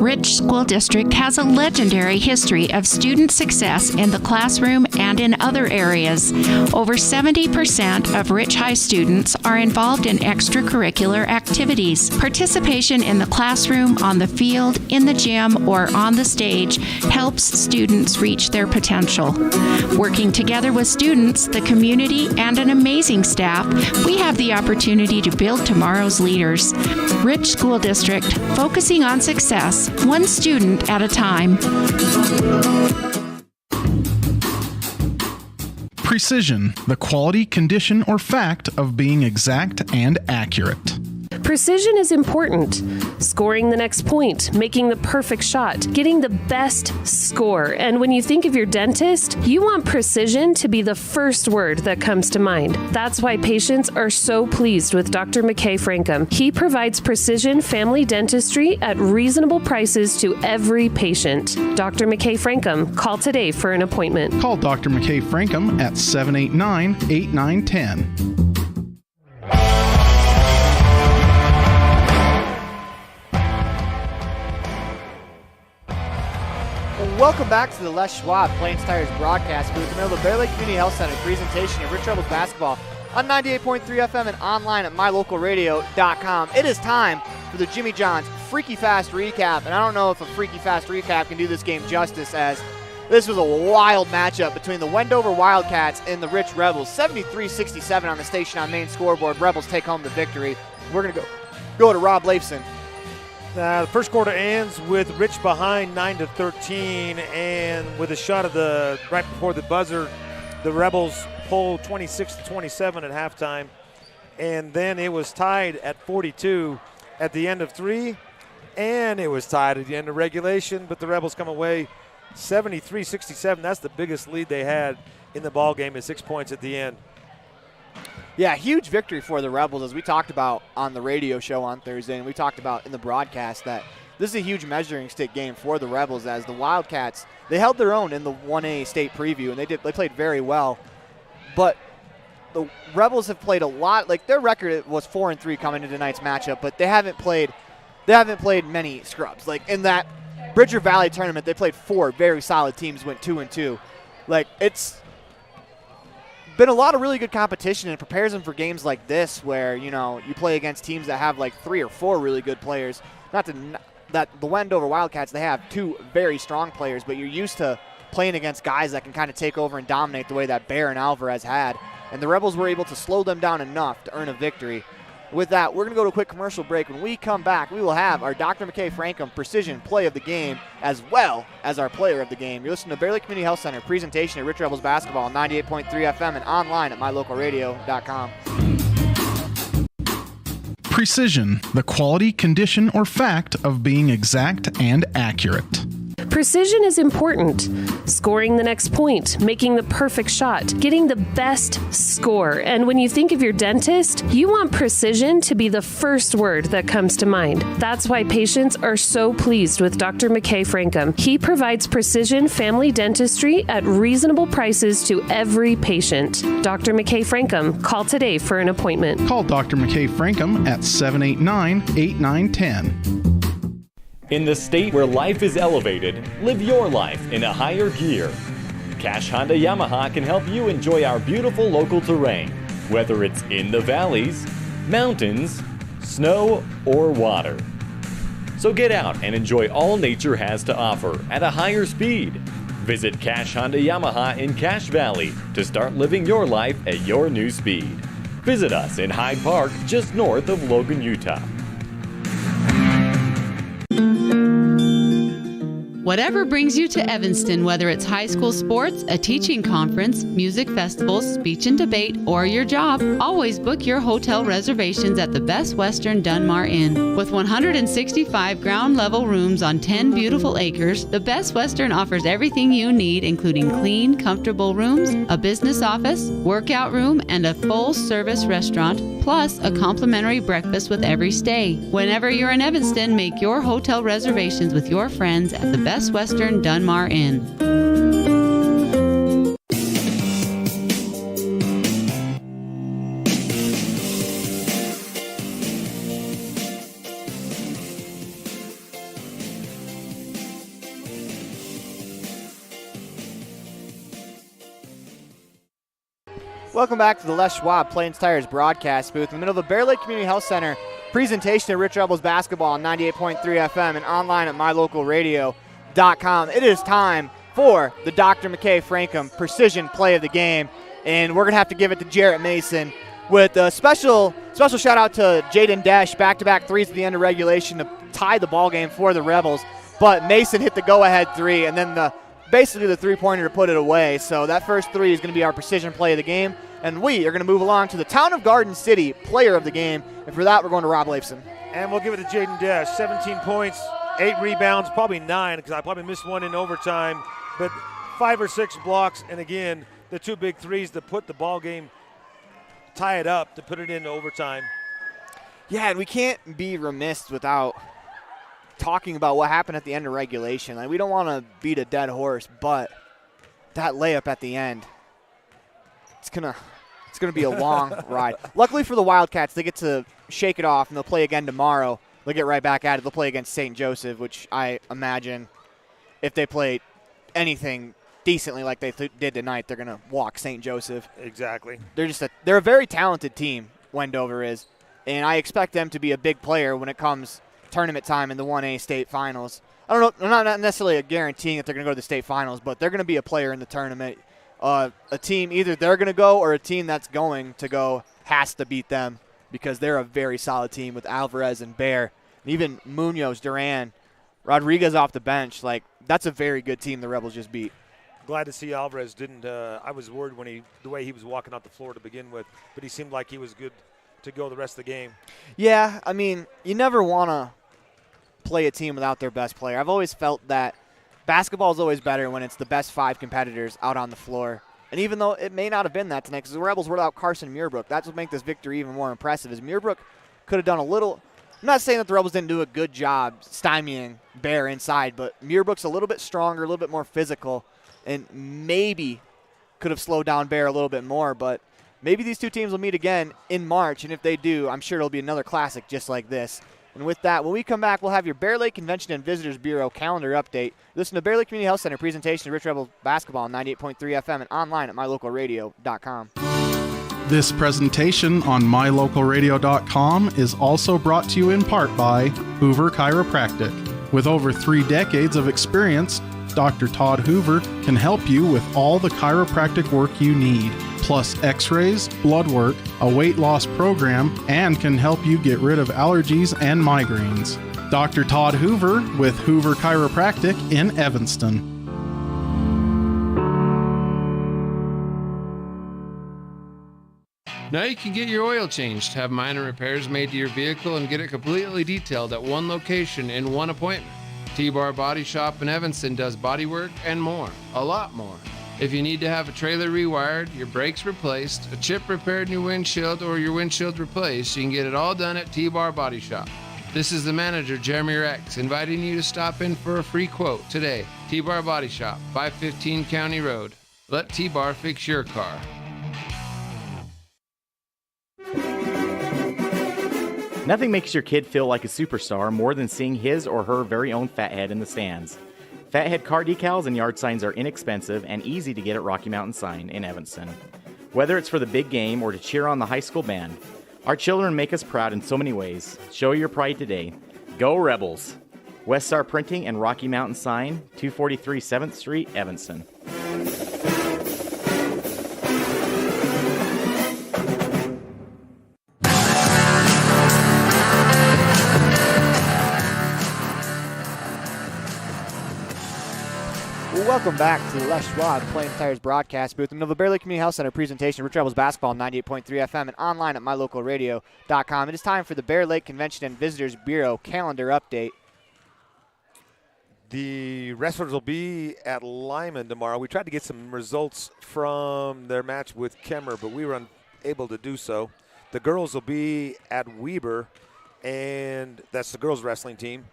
Rich School District has a legendary history of student success in the classroom and in other areas. Over 70% of Rich High students are involved in extracurricular activities. Participation in the classroom, on the field, in the gym, or on the stage helps students reach their potential. Working together with students, the community, and an amazing staff, we have the opportunity to build tomorrow's leaders. Rich School District, focusing on success, one student at a time. Precision, the quality, condition, or fact of being exact and accurate. Precision is important. Scoring the next point, making the perfect shot, getting the best score. And when you think of your dentist, you want precision to be the first word that comes to mind. That's why patients are so pleased with Dr. McKay Frankum. He provides precision family dentistry at reasonable prices to every patient. Dr. McKay Frankum, call today for an appointment. Call Dr. McKay Frankum at 789-8910. Welcome back to the Les Schwab Plains Tires broadcast booth in the Bear Lake Community Health Center presentation of Rich Rebels basketball on 98.3 FM and online at mylocalradio.com. It is time for the Jimmy John's Freaky Fast Recap, and I don't know if a Freaky Fast Recap can do this game justice, as this was a wild matchup between the Wendover Wildcats and the Rich Rebels. 73-67 on the Station on Main scoreboard. Rebels take home the victory. We're going to go to Rob Leifson. The first quarter ends with Rich behind 9-13, and with a shot of right before the buzzer, the Rebels pull 26-27 at halftime, and then it was tied at 42 at the end of three, and it was tied at the end of regulation, but the Rebels come away 73-67. That's the biggest lead they had in the ball game at 6 points at the end. Yeah, huge victory for the Rebels, as we talked about on the radio show on Thursday, and we talked about in the broadcast that this is a huge measuring stick game for the Rebels, as the Wildcats, they held their own in the 1A state preview, and they played very well. But the Rebels have played a lot. Like, their record was 4-3 coming into tonight's matchup, but they haven't played many scrubs. Like, in that Bridger Valley tournament, they played 4 very solid teams, went 2-2. Like, it's been a lot of really good competition, and prepares them for games like this where, you know, you play against teams that have like 3 or 4 really good players. Not that the Wendover Wildcats, they have 2 very strong players, but you're used to playing against guys that can kind of take over and dominate the way that Bear and Alvarez had. And the Rebels were able to slow them down enough to earn a victory. With that, we're going to go to a quick commercial break. When we come back, we will have our Dr. McKay Frankum Precision Play of the Game, as well as our Player of the Game. You're listening to Bear Lake Community Health Center presentation of Rich Rebels basketball on 98.3 FM and online at mylocalradio.com. Precision, the quality, condition, or fact of being exact and accurate. Precision is important. Scoring the next point, making the perfect shot, getting the best score. And when you think of your dentist, you want precision to be the first word that comes to mind. That's why patients are so pleased with Dr. McKay Frankum. He provides precision family dentistry at reasonable prices to every patient. Dr. McKay Frankum, call today for an appointment. Call Dr. McKay Frankum at 789-8910. In the state where life is elevated, live your life in a higher gear. Cash Honda Yamaha can help you enjoy our beautiful local terrain, whether it's in the valleys, mountains, snow, or water. So get out and enjoy all nature has to offer at a higher speed. Visit Cash Honda Yamaha in Cache Valley to start living your life at your new speed. Visit us in Hyde Park, just north of Logan, Utah. Whatever brings you to Evanston, whether it's high school sports, a teaching conference, music festivals, speech and debate, or your job, always book your hotel reservations at the Best Western Dunmar Inn. With 165 ground-level rooms on 10 beautiful acres, the Best Western offers everything you need, including clean, comfortable rooms, a business office, workout room, and a full-service restaurant, plus a complimentary breakfast with every stay. Whenever you're in Evanston, make your hotel reservations with your friends at the Best Western Dunmar Inn. Welcome back to the Les Schwab Plains Tires broadcast booth in the middle of the Bear Lake Community Health Center presentation of Rich Rebels basketball on 98.3 FM and online at mylocalradio.com. It is time for the Dr. McKay Frankham Precision Play of the Game, and we're going to have to give it to Jarrett Mason with a special shout out to Jaden Dash, back-to-back threes at the end of regulation to tie the ball game for the Rebels, but Mason hit the go-ahead three and then basically the three-pointer to put it away. So that first three is going to be our precision play of the game. And we are going to move along to the Town of Garden City player of the game. And for that, we're going to Rob Leifson. And we'll give it to Jaden Dash. 17 points, 8 rebounds, probably 9 because I probably missed one in overtime. But 5 or 6 blocks. And again, the 2 big threes to put the ball game, tie it up, to put it into overtime. Yeah, and we can't be remiss without talking about what happened at the end of regulation. Like, we don't want to beat a dead horse, but that layup at the end, it's gonna be a long ride. Luckily for the Wildcats, they get to shake it off, and they'll play again tomorrow. They'll get right back at it. They'll play against St. Joseph, which I imagine if they play anything decently like they did tonight, they're going to walk St. Joseph. Exactly. They're a very talented team, Wendover is, and I expect them to be a big player when it comes tournament time in the 1A state finals. I don't know, I'm not necessarily guaranteeing that they're going to go to the state finals, but they're going to be a player in the tournament. A team, either they're going to go or a team that's going to go has to beat them because they're a very solid team with Alvarez and Bear. And even Munoz, Duran, Rodriguez off the bench. Like, that's a very good team the Rebels just beat. Glad to see Alvarez didn't I was worried when the way he was walking out the floor to begin with, but he seemed like he was good to go the rest of the game. Yeah, I mean, you never want to play a team without their best player. I've always felt that basketball is always better when it's the best 5 competitors out on the floor. And even though it may not have been that tonight, because the Rebels were without Carson Muirbrook, that's what makes this victory even more impressive, is Muirbrook could have done a little – I'm not saying that the Rebels didn't do a good job stymieing Bear inside, but Muirbrook's a little bit stronger, a little bit more physical, and maybe could have slowed down Bear a little bit more. But maybe these two teams will meet again in March, and if they do, I'm sure it'll be another classic just like this. And with that, when we come back, we'll have your Bear Lake Convention and Visitors Bureau calendar update. Listen to Bear Lake Community Health Center presentation of Rich Rebels basketball on 98.3 FM and online at mylocalradio.com. This presentation on mylocalradio.com is also brought to you in part by Hoover Chiropractic. With over 3 decades of experience, Dr. Todd Hoover can help you with all the chiropractic work you need, plus x-rays, blood work, a weight loss program, and can help you get rid of allergies and migraines. Dr. Todd Hoover with Hoover Chiropractic in Evanston. Now you can get your oil changed, have minor repairs made to your vehicle, and get it completely detailed at one location in one appointment. T-Bar Body Shop in Evanston does body work and more, a lot more. If you need to have a trailer rewired, your brakes replaced, a chip repaired in your windshield, or your windshield replaced, you can get it all done at T-Bar Body Shop. This is the manager, Jeremy Rex, inviting you to stop in for a free quote today. T-Bar Body Shop, 515 County Road. Let T-Bar fix your car. Nothing makes your kid feel like a superstar more than seeing his or her very own Fathead in the stands. Fathead car decals and yard signs are inexpensive and easy to get at Rocky Mountain Sign in Evanston. Whether it's for the big game or to cheer on the high school band, our children make us proud in so many ways. Show your pride today. Go Rebels! West Star Printing and Rocky Mountain Sign, 243 7th Street, Evanston. Welcome back to the Les Schwab Plains Tires broadcast booth in the Bear Lake Community Health Center presentation. Rich Rebels basketball on 98.3 FM and online at mylocalradio.com. It is time for the Bear Lake Convention and Visitors Bureau calendar update. The wrestlers will be at Lyman tomorrow. We tried to get some results from their match with Kemmer, but we were unable to do so. The girls will be at Weber, and that's the girls' wrestling team.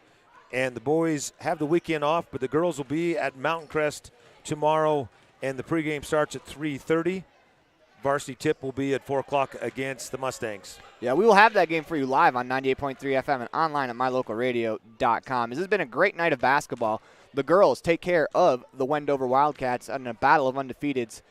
And the boys have the weekend off, but the girls will be at Mountain Crest tomorrow, and the pregame starts at 3:30. Varsity tip will be at 4 o'clock against the Mustangs. Yeah, we will have that game for you live on 98.3 FM and online at mylocalradio.com. This has been a great night of basketball. The girls take care of the Wendover Wildcats in a battle of undefeateds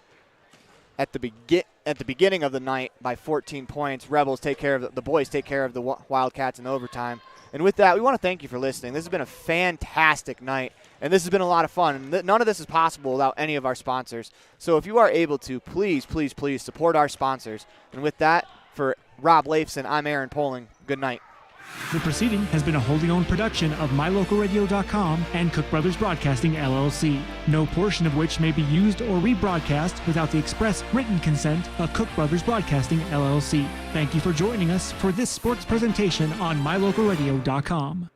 at the beginning of the night by 14 points. Rebels take care of the boys take care of the Wildcats in overtime. And with that, we want to thank you for listening. This has been a fantastic night, and this has been a lot of fun. And none of this is possible without any of our sponsors. So if you are able to, please, please, please support our sponsors. And with that, for Rob Leifson, I'm Aaron Poling. Good night. The proceeding has been a wholly owned production of mylocalradio.com and Cook Brothers Broadcasting, LLC. No portion of which may be used or rebroadcast without the express written consent of Cook Brothers Broadcasting, LLC. Thank you for joining us for this sports presentation on mylocalradio.com.